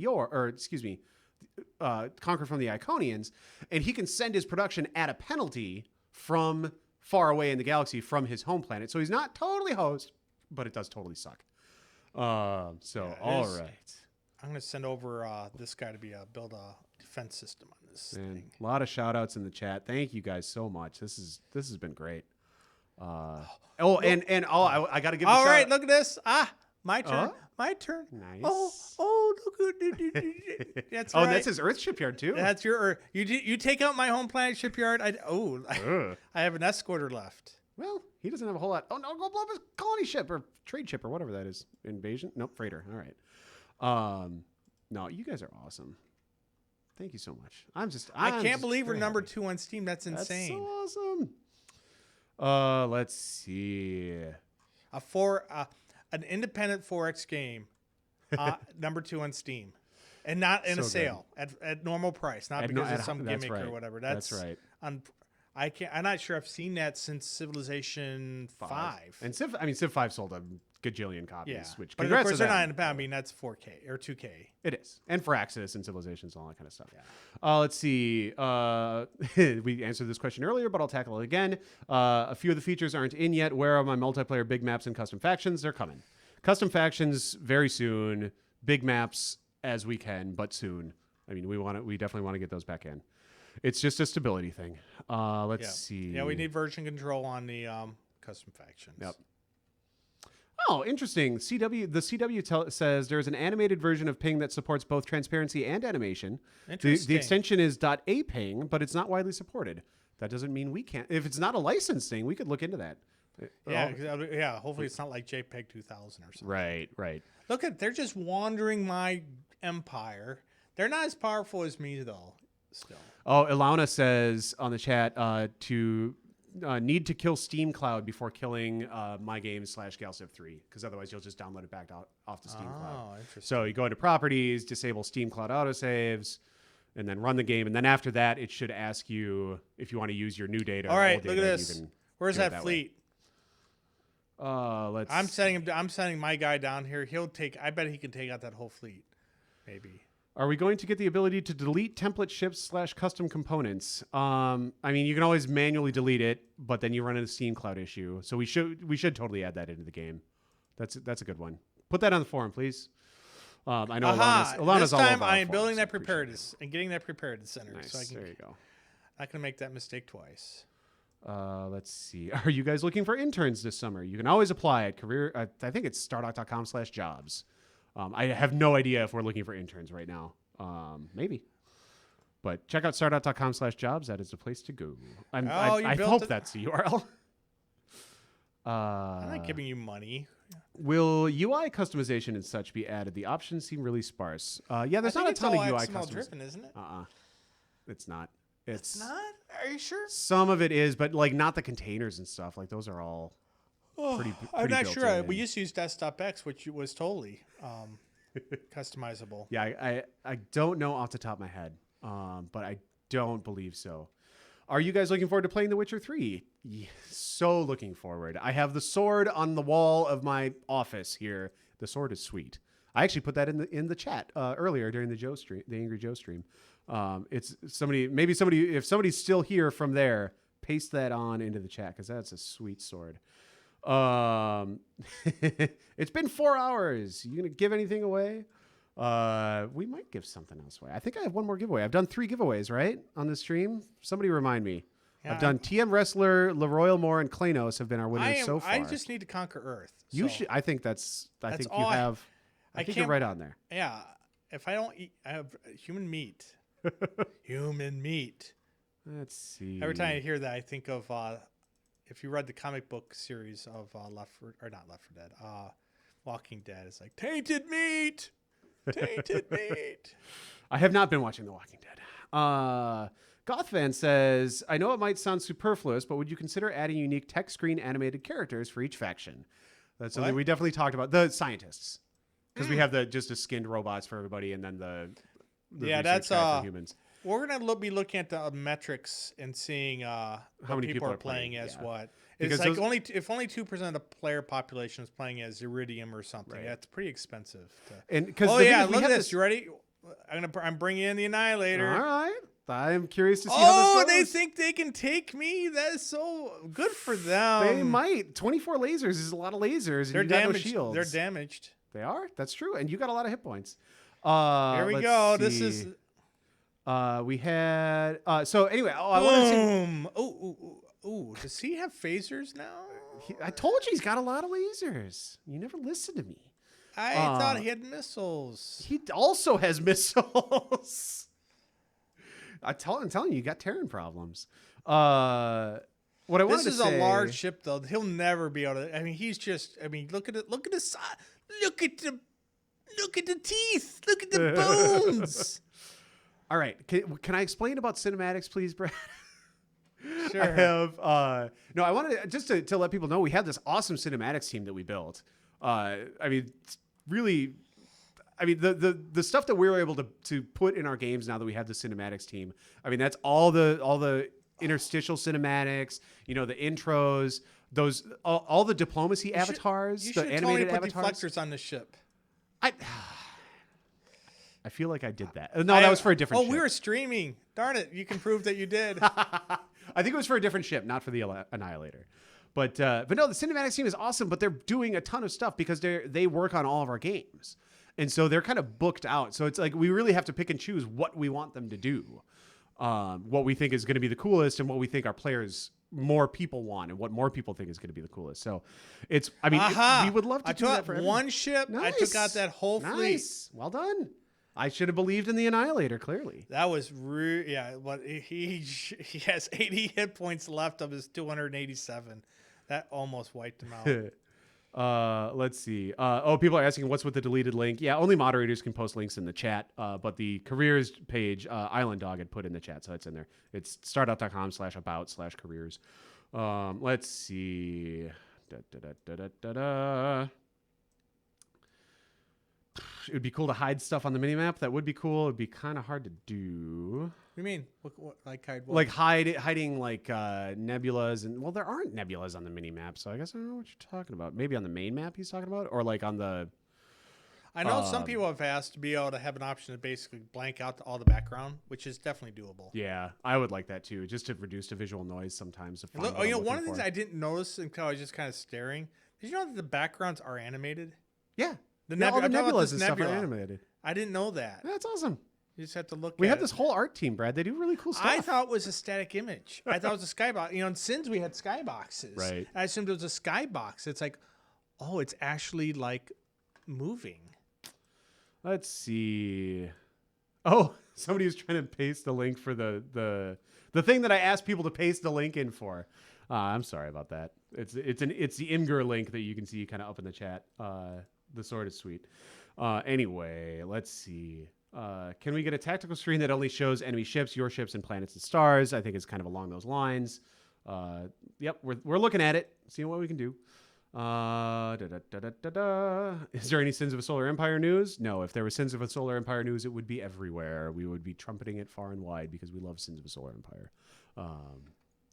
conquered from the Iconians, and he can send his production at a penalty from far away in the galaxy from his home planet. So he's not totally host, but it does totally suck. All right. I'm going to send over this guy to build a defense system on this thing. A lot of shout outs in the chat. Thank you guys so much. This has been great. I got to give a shout out. Look at this. My turn. My turn. Nice. Look at that's right. That's his Earth shipyard too. That's your Earth. You take out my home planet shipyard. I have an escorter left. Well, he doesn't have a whole lot. Oh no, go blow up his colony ship or trade ship or whatever that is. Invasion? Nope, freighter. All right. No, you guys are awesome. Thank you so much. I can't believe we're number 2 on Steam. That's insane. That's so Let's see. An independent 4X game, number 2 on Steam, and not in a sale at normal price, not because of some gimmick or whatever. That's right. I'm not sure I've seen that since Civilization 5. And Civ 5 sold a gajillion copies. Yeah, Which but of course they're not independent. I mean, that's 4K or 2K. It is, and Firaxis and Civilizations and all that kind of stuff. Yeah. Let's see. We answered this question earlier, but I'll tackle it again. A few of the features aren't in yet. Where are my multiplayer big maps and custom factions? They're coming. Custom factions very soon. Big maps as we can, but soon. I mean, we definitely want to get those back in. It's just a stability thing. Let's see. Yeah, we need version control on the custom factions. Yep. Oh, interesting. The CW says there's an animated version of Ping that supports both transparency and animation. The extension is .aping, but it's not widely supported. That doesn't mean we can't. If it's not a licensed thing, we could look into that. Yeah. Hopefully, it's not like JPEG 2000 or something. Right. Look they're just wandering my empire. They're not as powerful as me though. Still. Oh, Ilauna says on the chat to need to kill Steam Cloud before killing my game /GalCiv 3, because otherwise you'll just download it back off the Steam Cloud. Interesting. So you go into properties, disable Steam Cloud autosaves, and then run the game. And then after that, it should ask you if you want to use your new data. All right, look at this. Where's that fleet? I'm sending my guy down here. I bet he can take out that whole fleet. Maybe. Are we going to get the ability to delete template ships /custom components? I mean, you can always manually delete it, but then you run into a Steam Cloud issue. So we should totally add that into the game. That's a good one. Put that on the forum, please. I know Alana's this all time over I am building that preparedness and getting that preparedness center. Nice. So There you go. I can make that mistake twice. Let's see. Are you guys looking for interns this summer? You can always apply at career. I think it's stardock.com/jobs. I have no idea if we're looking for interns right now. Maybe. But check out stardock.com/jobs. That is the place to go. I hope that's the URL. I'm not giving you money. Will UI customization and such be added? The options seem really sparse. Yeah, there's not a ton of UI customization. Driven, isn't it? It's not. It's not? Are you sure? Some of it is, but like not the containers and stuff. Like those are all pretty I'm not sure. We used to use Desktop X, which was totally customizable. Yeah, I don't know off the top of my head, but I don't believe so. Are you guys looking forward to playing The Witcher 3? Yeah, so looking forward. I have the sword on the wall of my office here. The sword is sweet. I actually put that in the chat earlier during the Angry Joe stream. It's somebody. If somebody's still here from there, paste that on into the chat because that's a sweet sword. It's been 4 hours. You gonna give anything away? We might give something else away. I think I have one more giveaway. I've done 3 giveaways, right, on the stream. Somebody remind me. Yeah, I've done TM Wrestler, LeRoyal Moore, and Klanos have been our winners so far. I just need to conquer Earth. You should. I think I think you're right on there. Yeah. If I don't eat, I have human meat. Human meat. Let's see. Every time I hear that, I think of if you read the comic book series of Walking Dead. It's like tainted meat. Tainted meat. I have not been watching The Walking Dead. Gothvan says, I know it might sound superfluous, but would you consider adding unique tech screen animated characters for each faction? That's something we definitely talked about. The scientists. Because we have just skinned robots for everybody and then the that's for humans. We're going to be looking at the metrics and seeing how many people are playing as what. It's because like if only 2% of the player population is playing as Iridium or something. That's pretty expensive. Look at this. You ready? I'm bringing in the Annihilator. All right. I'm curious to see how this goes. They think they can take me? That is so good for them. They might. 24 lasers is a lot of lasers. And they're damaged. No shields. They're damaged. They are? That's true. And you got a lot of hit points. Here we go. See. This is... we had... so anyway... I wanted to does he have phasers now? I told you he's got a lot of lasers. You never listened to me. I thought he had missiles. He also has missiles. I'm telling you, you got Terran problems. What I wanted to say... This is a large ship, though. He'll never be able to... I mean, he's just... I mean, look at it. Look at the side. Look at the teeth. Look at the bones. All right. Can I explain about cinematics, please, Brad? Sure. I have no. I wanted just to let people know we have this awesome cinematics team that we built. I mean, really. I mean, the stuff that we were able to put in our games now that we have the cinematics team. I mean, that's all the interstitial cinematics. You know, the intros. Those all the diplomacy avatars. You the should animated totally put avatars. deflectors on the ship. I feel like I did that. No, that was for a different ship. We were streaming. Darn it. You can prove that you did. I think it was for a different ship, not for the Annihilator. But no, the cinematics team is awesome, but they're doing a ton of stuff because they work on all of our games. And so they're kind of booked out. So it's like we really have to pick and choose what we want them to do. What we think is going to be the coolest and what we think our players, more people want and what more people think is going to be the coolest. So it's, I mean, we would love to do that for one ship. Nice. I took out that whole fleet. Nice. Well done. I should have believed in the Annihilator, clearly. That was yeah, but he has 80 hit points left of his 287. That almost wiped him out. Let's see. People are asking what's with the deleted link. Yeah, only moderators can post links in the chat. But the careers page, Island Dog had put in the chat, so it's in there. It's stardock.com/about/careers. Let's see. It would be cool to hide stuff on the minimap. That would be cool. It would be kind of hard to do. What do you mean? What, like hide what? Like hiding like nebulas and there aren't nebulas on the minimap, so I guess I don't know what you're talking about. Maybe on the main map he's talking about, or like on the. I know some people have asked to be able to have an option to basically blank out all the background, which is definitely doable. Yeah, I would like that too, just to reduce the visual noise sometimes. One of the things I didn't notice until I was just kind of staring. Did you know that the backgrounds are animated? Yeah. All the nebulas and stuff are animated. I didn't know that. That's awesome. You just have to look. We have this whole art team, Brad. They do really cool stuff. I thought it was a static image. I thought it was a skybox. In Sins we had skyboxes. Right. I assumed it was a skybox. It's like, oh, it's actually like moving. Let's see. Oh, somebody was trying to paste the link for the thing that I asked people to paste the link in for. I'm sorry about that. It's the Imgur link that you can see kind of up in the chat. The sword is sweet. Anyway, let's see. Can we get a tactical screen that only shows enemy ships, your ships, and planets and stars? I think it's kind of along those lines. Yep, we're looking at it, seeing what we can do. Is there any Sins of a Solar Empire news? No, if there was Sins of a Solar Empire news, it would be everywhere. We would be trumpeting it far and wide because we love Sins of a Solar Empire.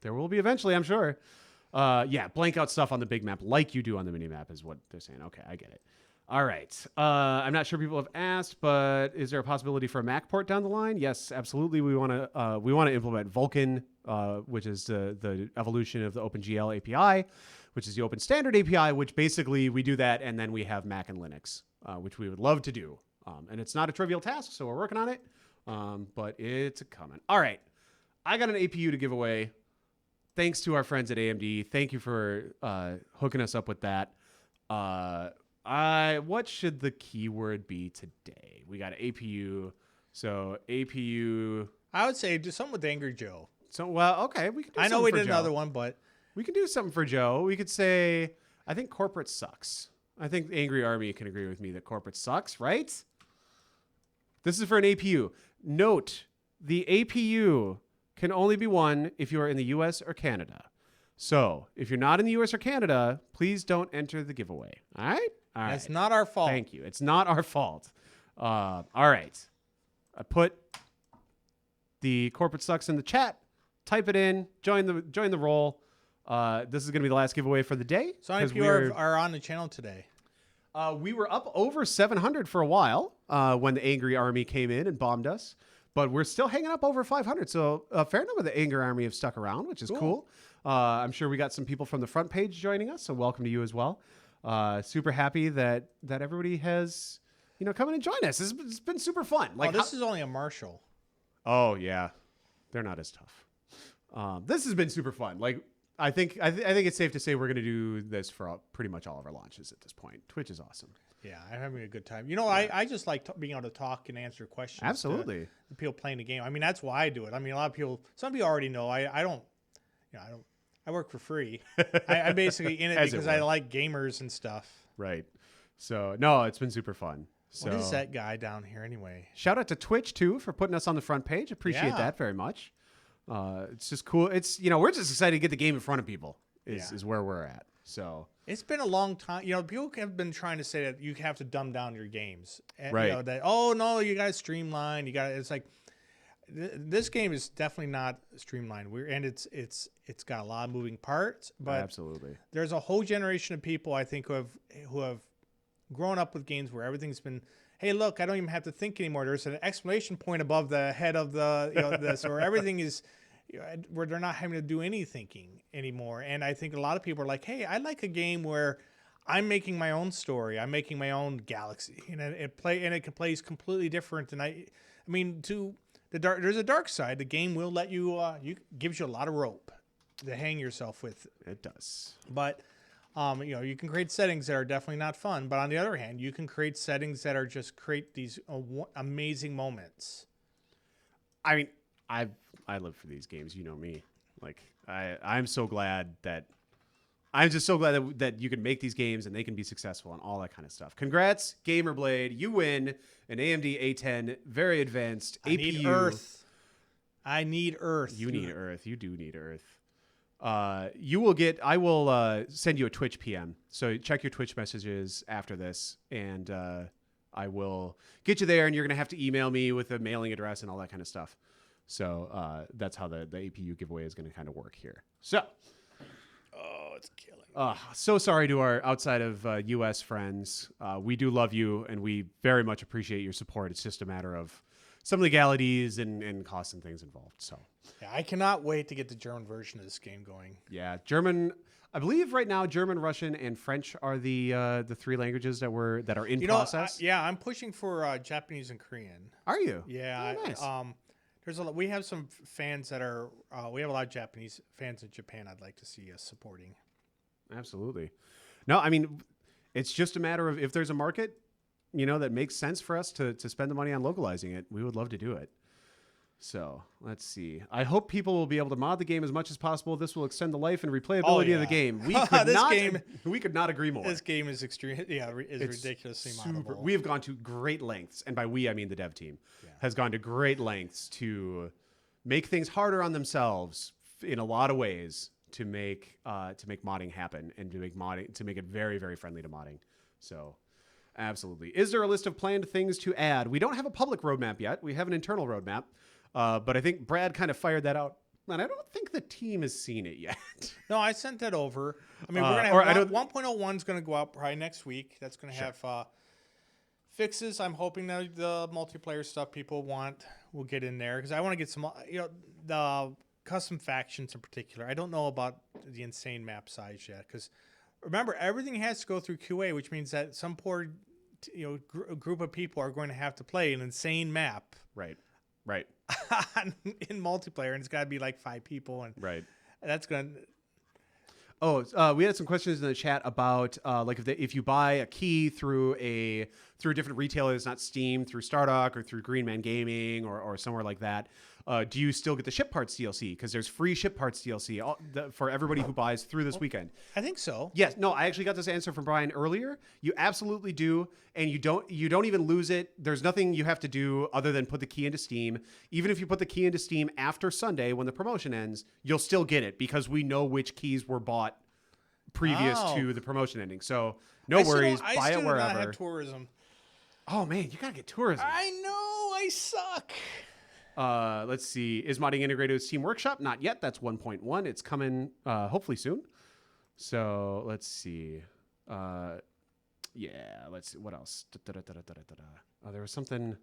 There will be eventually, I'm sure. Yeah, blank out stuff on the big map like you do on the mini map is what they're saying. Okay, I get it. All right. I'm not sure people have asked, but is there a possibility for a Mac port down the line? Yes, absolutely. We want to implement Vulkan, which is the evolution of the OpenGL API, which is the open standard API, which basically we do that and then we have Mac and Linux, which we would love to do. And it's not a trivial task, so we're working on it, but it's coming. All right. I got an APU to give away. Thanks to our friends at AMD. Thank you for hooking us up with that. What should the keyword be today? We got APU. So APU. I would say do something with Angry Joe. So okay, we can do. I know we did another one, but we can do something for Joe. We could say, I think corporate sucks. I think Angry Army can agree with me that corporate sucks, right? This is for an APU. Note, the APU can only be won if you are in the U.S. or Canada. So if you're not in the U.S. or Canada, please don't enter the giveaway. All right? All right. It's not our fault. Thank you. It's not our fault. All right. I put the corporate sucks in the chat. Type it in. Join the roll. This is going to be the last giveaway for the day. So how many people are on the channel today? We were up over 700 for a while when the Angry Army came in and bombed us. But we're still hanging up over 500. So a fair number of the Angry Army have stuck around, which is cool. I'm sure we got some people from the front page joining us. So welcome to you as well. Super happy that everybody has, come in and join us. It's been super fun. Like this is only a Marshall. Oh yeah. They're not as tough. This has been super fun. Like, I think it's safe to say we're going to do this for pretty much all of our launches at this point. Twitch is awesome. Yeah, I'm having a good time. I just like being able to talk and answer questions. Absolutely. The people playing the game. I mean, that's why I do it. I mean, a lot of people, some people already know. I don't, I work for free. I'm basically in it because I like gamers and stuff. Right. So, no, it's been super fun. So, what is that guy down here anyway? Shout out to Twitch, too, for putting us on the front page. Appreciate that very much. It's just cool. It's, we're just excited to get the game in front of people is where we're at. So it's been a long time. People have been trying to say that you have to dumb down your games. Right. That, oh no, you got to streamline. It's like, this game is definitely not streamlined. It's got a lot of moving parts, but absolutely, there's a whole generation of people I think who have grown up with games where everything's been, hey, look, I don't even have to think anymore. There's an exclamation point above the head of the this, or everything is where they're not having to do any thinking anymore. And I think a lot of people are like, hey, I like a game where I'm making my own story. I'm making my own galaxy, and it plays completely different. And I mean, there's a dark side. The game will let you, gives you a lot of rope to hang yourself with. It does. But, you can create settings that are definitely not fun. But on the other hand, you can create settings that are just create these amazing moments. I mean, I live for these games. You know me. Like, I'm so glad that you can make these games and they can be successful and all that kind of stuff. Congrats, Gamerblade. You win an AMD A10, very advanced APU. I need Earth. You need Earth. You do need Earth. I will send you a Twitch PM. So check your Twitch messages after this, and I will get you there, and you're going to have to email me with a mailing address and all that kind of stuff. So that's how the APU giveaway is going to kind of work here. So. Oh, it's killing. So sorry to our outside of U.S. friends. We do love you, and we very much appreciate your support. It's just a matter of some legalities and costs and things involved. So yeah, I cannot wait to get the German version of this game going. Yeah, German. I believe right now German, Russian, and French are the three languages that are in process. I'm pushing for Japanese and Korean. Are you? Yeah. Oh, nice. We have some fans that are. We have a lot of Japanese fans in Japan. I'd like to see us supporting. Absolutely. No, I mean, it's just a matter of if there's a market, that makes sense for us to spend the money on localizing it. We would love to do it. So let's see. I hope people will be able to mod the game as much as possible. This will extend the life and replayability of the game. We could not agree more. This game is extreme. Yeah, it's ridiculously moddable. We have gone to great lengths, and by we I mean the dev team has gone to great lengths to make things harder on themselves in a lot of ways to make modding happen and to make it very, very friendly to modding. So. Absolutely. Is there a list of planned things to add? We don't have a public roadmap yet. We have an internal roadmap. But I think Brad kind of fired that out. And I don't think the team has seen it yet. No, I sent that over. I mean, we're going to have 1.01 is going to go out probably next week. That's going to have fixes. I'm hoping that the multiplayer stuff people want will get in there. Because I want to get some, the custom factions in particular. I don't know about the insane map size yet. Because remember, everything has to go through QA, which means that some poor group of people are going to have to play an insane map. Right. In multiplayer, and it's got to be like 5 people, and that's going to. Oh, we had some questions in the chat about like if you buy a key through a different retailer that's not Steam, through Stardock or through Green Man Gaming or somewhere like that, do you still get the ship parts DLC? Because there's free ship parts DLC for everybody who buys through this weekend. I think so. Yes. No, I actually got this answer from Brian earlier. You absolutely do, and you don't even lose it. There's nothing you have to do other than put the key into Steam. Even if you put the key into Steam after Sunday when the promotion ends, you'll still get it because we know which keys were bought previous to the promotion ending. So no worries. Buy it wherever. I still have tourism. Oh man, you gotta get tourism. I know. I suck. Let's see. Is modding integrated with Steam Workshop? Not yet. That's 1.1. It's coming hopefully soon. So let's see. Let's see. What else? Oh, there was something.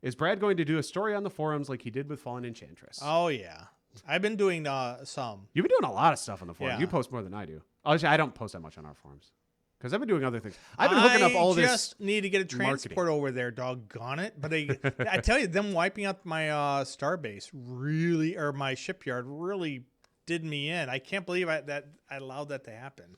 Is Brad going to do a story on the forums like he did with Fallen Enchantress? Oh, yeah. I've been doing some. You've been doing a lot of stuff on the forums. Yeah. You post more than I do. Actually, I don't post that much on our forums. Because I've been doing other things. I've been hooking up all this. I just need to get a transport over there, doggone it. But I tell you, them wiping out my starbase really, or my shipyard really did me in. I can't believe I allowed that to happen.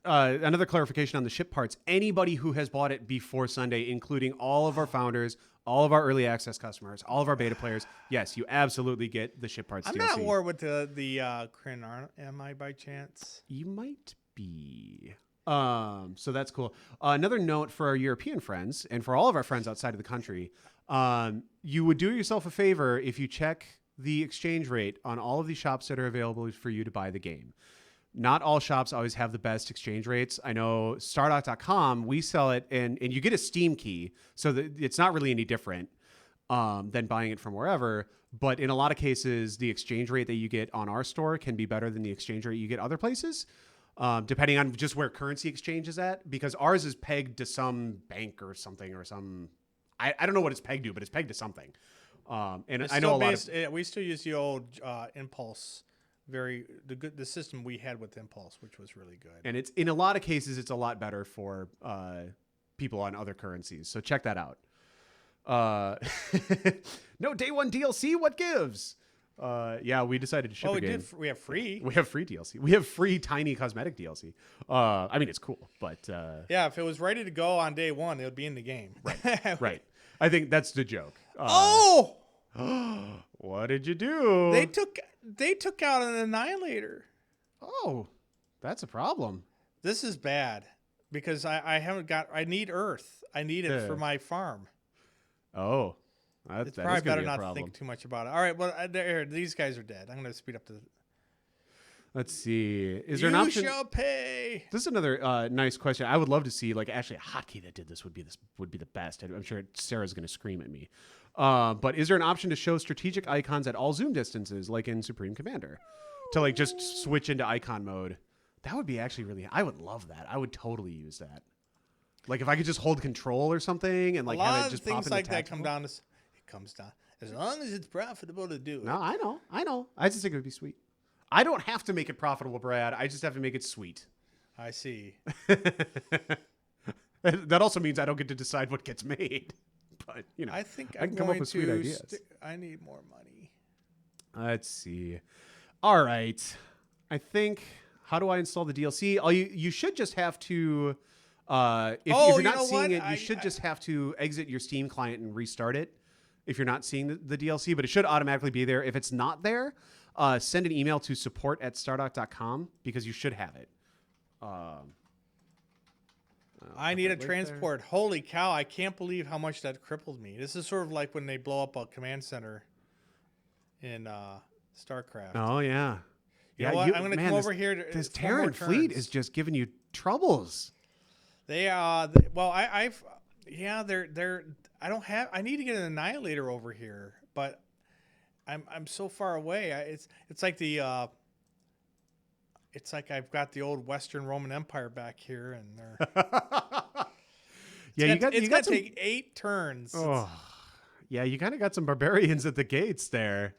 Another clarification on the ship parts. Anybody who has bought it before Sunday, including all of our founders, all of our early access customers, all of our beta players, yes, you absolutely get the ship parts DLC. I'm not at war with the Kryn, am I, by chance? You might be. So that's cool. Another note for our European friends and for all of our friends outside of the country, you would do yourself a favor if you check the exchange rate on all of the shops that are available for you to buy the game. Not all shops always have the best exchange rates. I know Stardock.com, we sell it, and you get a Steam key, so that it's not really any different than buying it from wherever. But in a lot of cases, the exchange rate that you get on our store can be better than the exchange rate you get other places, depending on just where currency exchange is at, because ours is pegged to some bank or something or some... I don't know what it's pegged to, but it's pegged to something. And I know a lot of... We still use the old Impulse... the system we had with Impulse, which was really good. And it's in a lot of cases, it's a lot better for people on other currencies. So check that out. No day one DLC. What gives? Yeah, we decided to ship a game. We have free. We have free DLC. We have free tiny cosmetic DLC. I mean, it's cool, but yeah, if it was ready to go on day one, it would be in the game. Right. Right. I think that's the joke. What did you do? They took out an Annihilator. Oh, that's a problem. This is bad because I need Earth. I need it for my farm. Oh, it's probably better not to think too much about it. All right, well, these guys are dead. I'm going to speed up the... Let's see. Is there an option? You shall pay. This is another nice question. I would love to see, like, actually a hotkey that did this would be the best. I'm sure Sarah's going to scream at me. But is there an option to show strategic icons at all zoom distances, like in Supreme Commander, to like just switch into icon mode? That would be actually really... I would love that. I would totally use that. Like if I could just hold control or something and like have it just pop in the tactical. A lot of things like that come down to... It comes down. As long as it's profitable to do it. No, I know. I just think it would be sweet. I don't have to make it profitable, Brad. I just have to make it sweet. I see. That also means I don't get to decide what gets made. But, you know, I think I can come up with sweet ideas. I need more money. Let's see. All right. I think, how do I install the DLC? You should just have to, if you're not seeing it, you should just have to exit your Steam client and restart it if you're not seeing the DLC, but it should automatically be there. If it's not there, send an email to support@stardock.com because you should have it. I need a transport. There. Holy cow, I can't believe how much that crippled me. This is sort of like when they blow up a command center in StarCraft. Oh, yeah. You know what? I'm going to come over here. This Terran fleet is just giving you troubles. They well, I need to get an Annihilator over here, but I'm so far away. It's like the it's like I've got the old Western Roman Empire back here, and they're it's got to take 8 turns. Oh, yeah, you kind of got some barbarians at the gates there.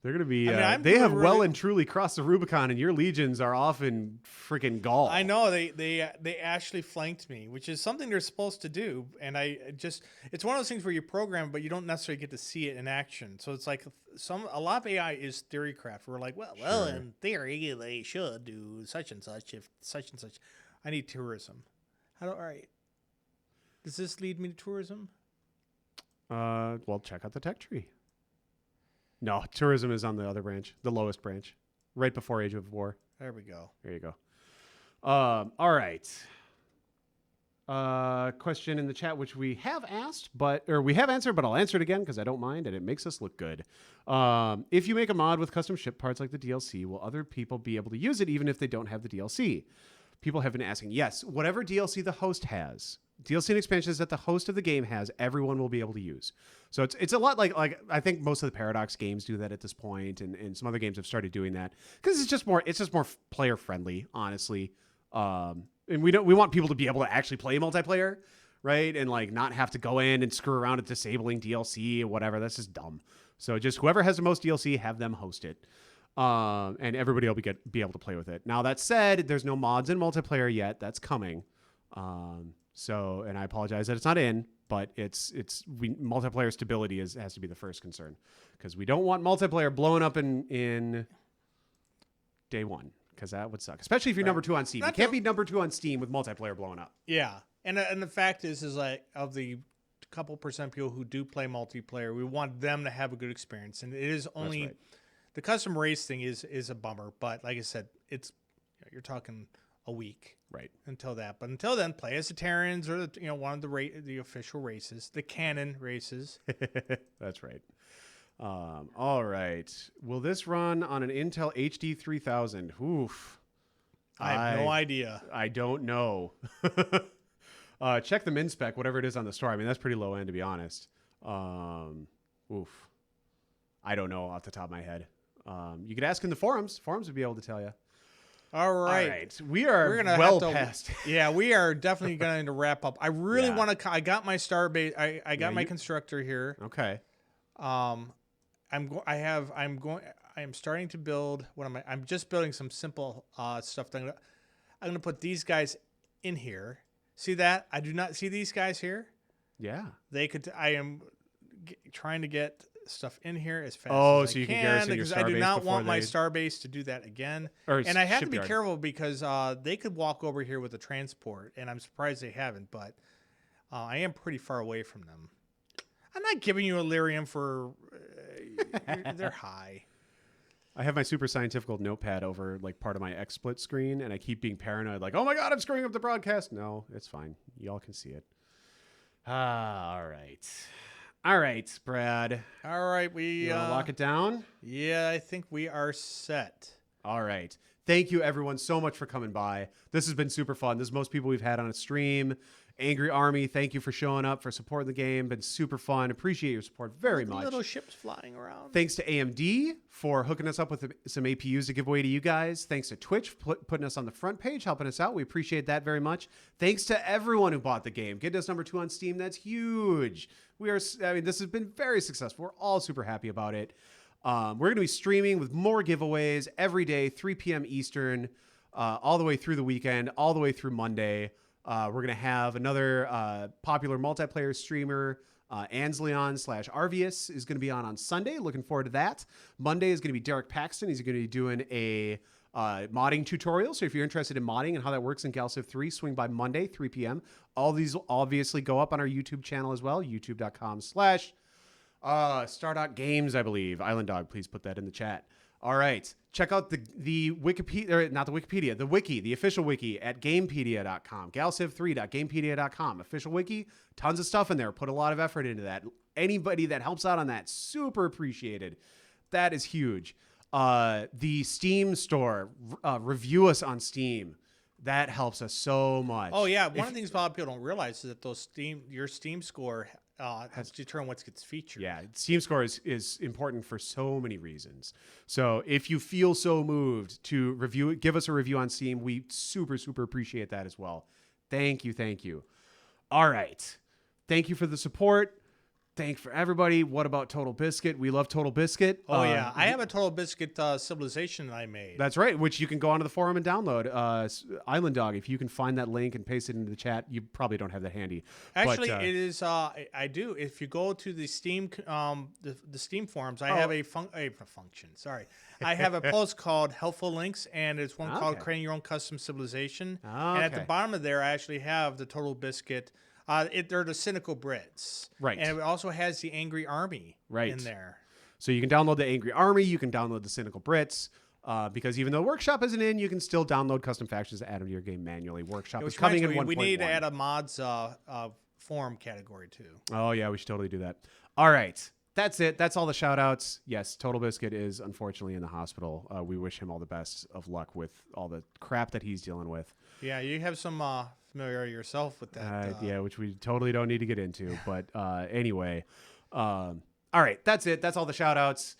They're going to be. They have well and truly crossed the Rubicon, and your legions are off in freaking Gaul. I know they actually flanked me, which is something they're supposed to do. And it's one of those things where you program, but you don't necessarily get to see it in action. So it's like a lot of AI is theorycraft. We're like, well, in theory they should do such and such if such and such. I need tourism. All right. Does this lead me to tourism? Well, check out the tech tree. No, tourism is on the other branch, the lowest branch, right before Age of War. There we go. There you go. All right. Question in the chat, which we have answered, but I'll answer it again because I don't mind, and it makes us look good. If you make a mod with custom ship parts like the DLC, will other people be able to use it even if they don't have the DLC? People have been asking. Yes, whatever DLC the host has. DLC and expansions that the host of the game has, everyone will be able to use. So it's a lot like I think most of the Paradox games do that at this point, and some other games have started doing that because it's just more player friendly, honestly. And we want people to be able to actually play multiplayer, right? And like not have to go in and screw around at disabling DLC or whatever. That's just dumb. So just whoever has the most DLC, have them host it. And everybody will be able to play with it. Now that said, there's no mods in multiplayer yet. That's coming. So, and I apologize that it's not in, but multiplayer stability has to be the first concern because we don't want multiplayer blowing up in day one because that would suck, especially if you're number 2 on Steam. You can't be number 2 on Steam with multiplayer blowing up. Yeah, and the fact is like of the couple percent people who do play multiplayer, we want them to have a good experience, and it is only the custom race thing is a bummer. But like I said, you're talking a week. Right. Until that. But until then, play as the Terrans or one of the official races, the canon races. That's right. All right. Will this run on an Intel HD 3000? Oof. I have no idea. I don't know. Check the min spec, whatever it is on the store. I mean, that's pretty low end, to be honest. Oof. I don't know off the top of my head. You could ask in the forums. Forums would be able to tell you. All right. We're gonna well past. Yeah, we are definitely going to wrap up. I really want to. I got my Starbase. I got my constructor here. Okay. I am starting to build. What am I? I'm just building some simple stuff. I'm gonna put these guys in here. See that? I do not see these guys here. Yeah. They could. I am trying to get stuff in here as fast as so I you can garrison your because Starbase I do not want my Starbase to do that again. And I have to be careful because they could walk over here with a transport, and I'm surprised they haven't. But I am pretty far away from them. I'm not giving you Illyrium for they're high. I have my super scientific notepad over like part of my XSplit screen, and I keep being paranoid, like, oh my God, I'm screwing up the broadcast. No, it's fine. Y'all can see it. All right. All right, Brad. All right, we lock it down. Yeah, I think we are set. All right. Thank you, everyone, so much for coming by. This has been super fun. This is most people we've had on a stream. Angry Army, thank you for showing up, for supporting the game. Been super fun. Appreciate your support very much. Little ships flying around. Thanks to AMD for hooking us up with some APUs to give away to you guys. Thanks to Twitch for putting us on the front page, helping us out. We appreciate that very much. Thanks to everyone who bought the game. Getting us #2 on Steam, that's huge. This has been very successful. We're all super happy about it. We're going to be streaming with more giveaways every day, 3 p.m. Eastern, all the way through the weekend, all the way through Monday. We're going to have another popular multiplayer streamer, Ansleon/Arvius, is going to be on Sunday. Looking forward to that. Monday is going to be Derek Paxton. He's going to be doing a modding tutorial. So if you're interested in modding and how that works in GalCiv 3, swing by Monday, 3 p.m. All these will obviously go up on our YouTube channel as well, youtube.com/Stardock Games, I believe. Island Dog, please put that in the chat. All right. Check out the Wikipedia, or not the Wikipedia, the wiki, the official wiki at gamepedia.com, galciv3.gamepedia.com. Official wiki, tons of stuff in there. Put a lot of effort into that. Anybody that helps out on that, super appreciated. That is huge. The Steam store, review us on Steam. That helps us so much. Oh, yeah. One of the things a lot of people don't realize is that your Steam score has to determine what gets featured. Yeah, Steam score is important for so many reasons. So if you feel so moved to review it, give us a review on Steam. We super, super appreciate that as well. Thank you. Thank you. All right. Thank you for the support. Thanks for everybody. What about Total Biscuit? We love Total Biscuit. Oh, yeah. I have a Total Biscuit civilization that I made. That's right, which you can go onto the forum and download. Island Dog, if you can find that link and paste it into the chat, you probably don't have that handy. Actually, it is. I do. If you go to the Steam, the Steam forums, I have a function. Sorry, I have a post called "Helpful Links," and it's one called "Creating Your Own Custom Civilization." And at the bottom of there, I actually have the Total Biscuit. They're the cynical Brits, right? And it also has the Angry Army, in there. So you can download the Angry Army, you can download the Cynical Brits, because even though Workshop isn't in, you can still download custom factions to add them to your game manually. Workshop is coming in 1.1. We need to add a mods forum category too. Oh yeah, we should totally do that. All right, that's it. That's all the shout outs. Yes, Total Biscuit is unfortunately in the hospital. We wish him all the best of luck with all the crap that he's dealing with. Yeah, you have some familiarity yourself with that. Yeah, which we totally don't need to get into. But anyway, all right, that's it. That's all the shout outs.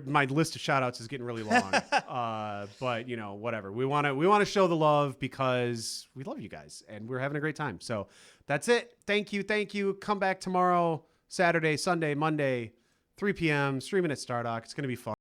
My list of shout outs is getting really long. But whatever. We want to show the love because we love you guys and we're having a great time. So that's it. Thank you. Come back tomorrow, Saturday, Sunday, Monday, 3 p.m. streaming at Stardock. It's going to be fun.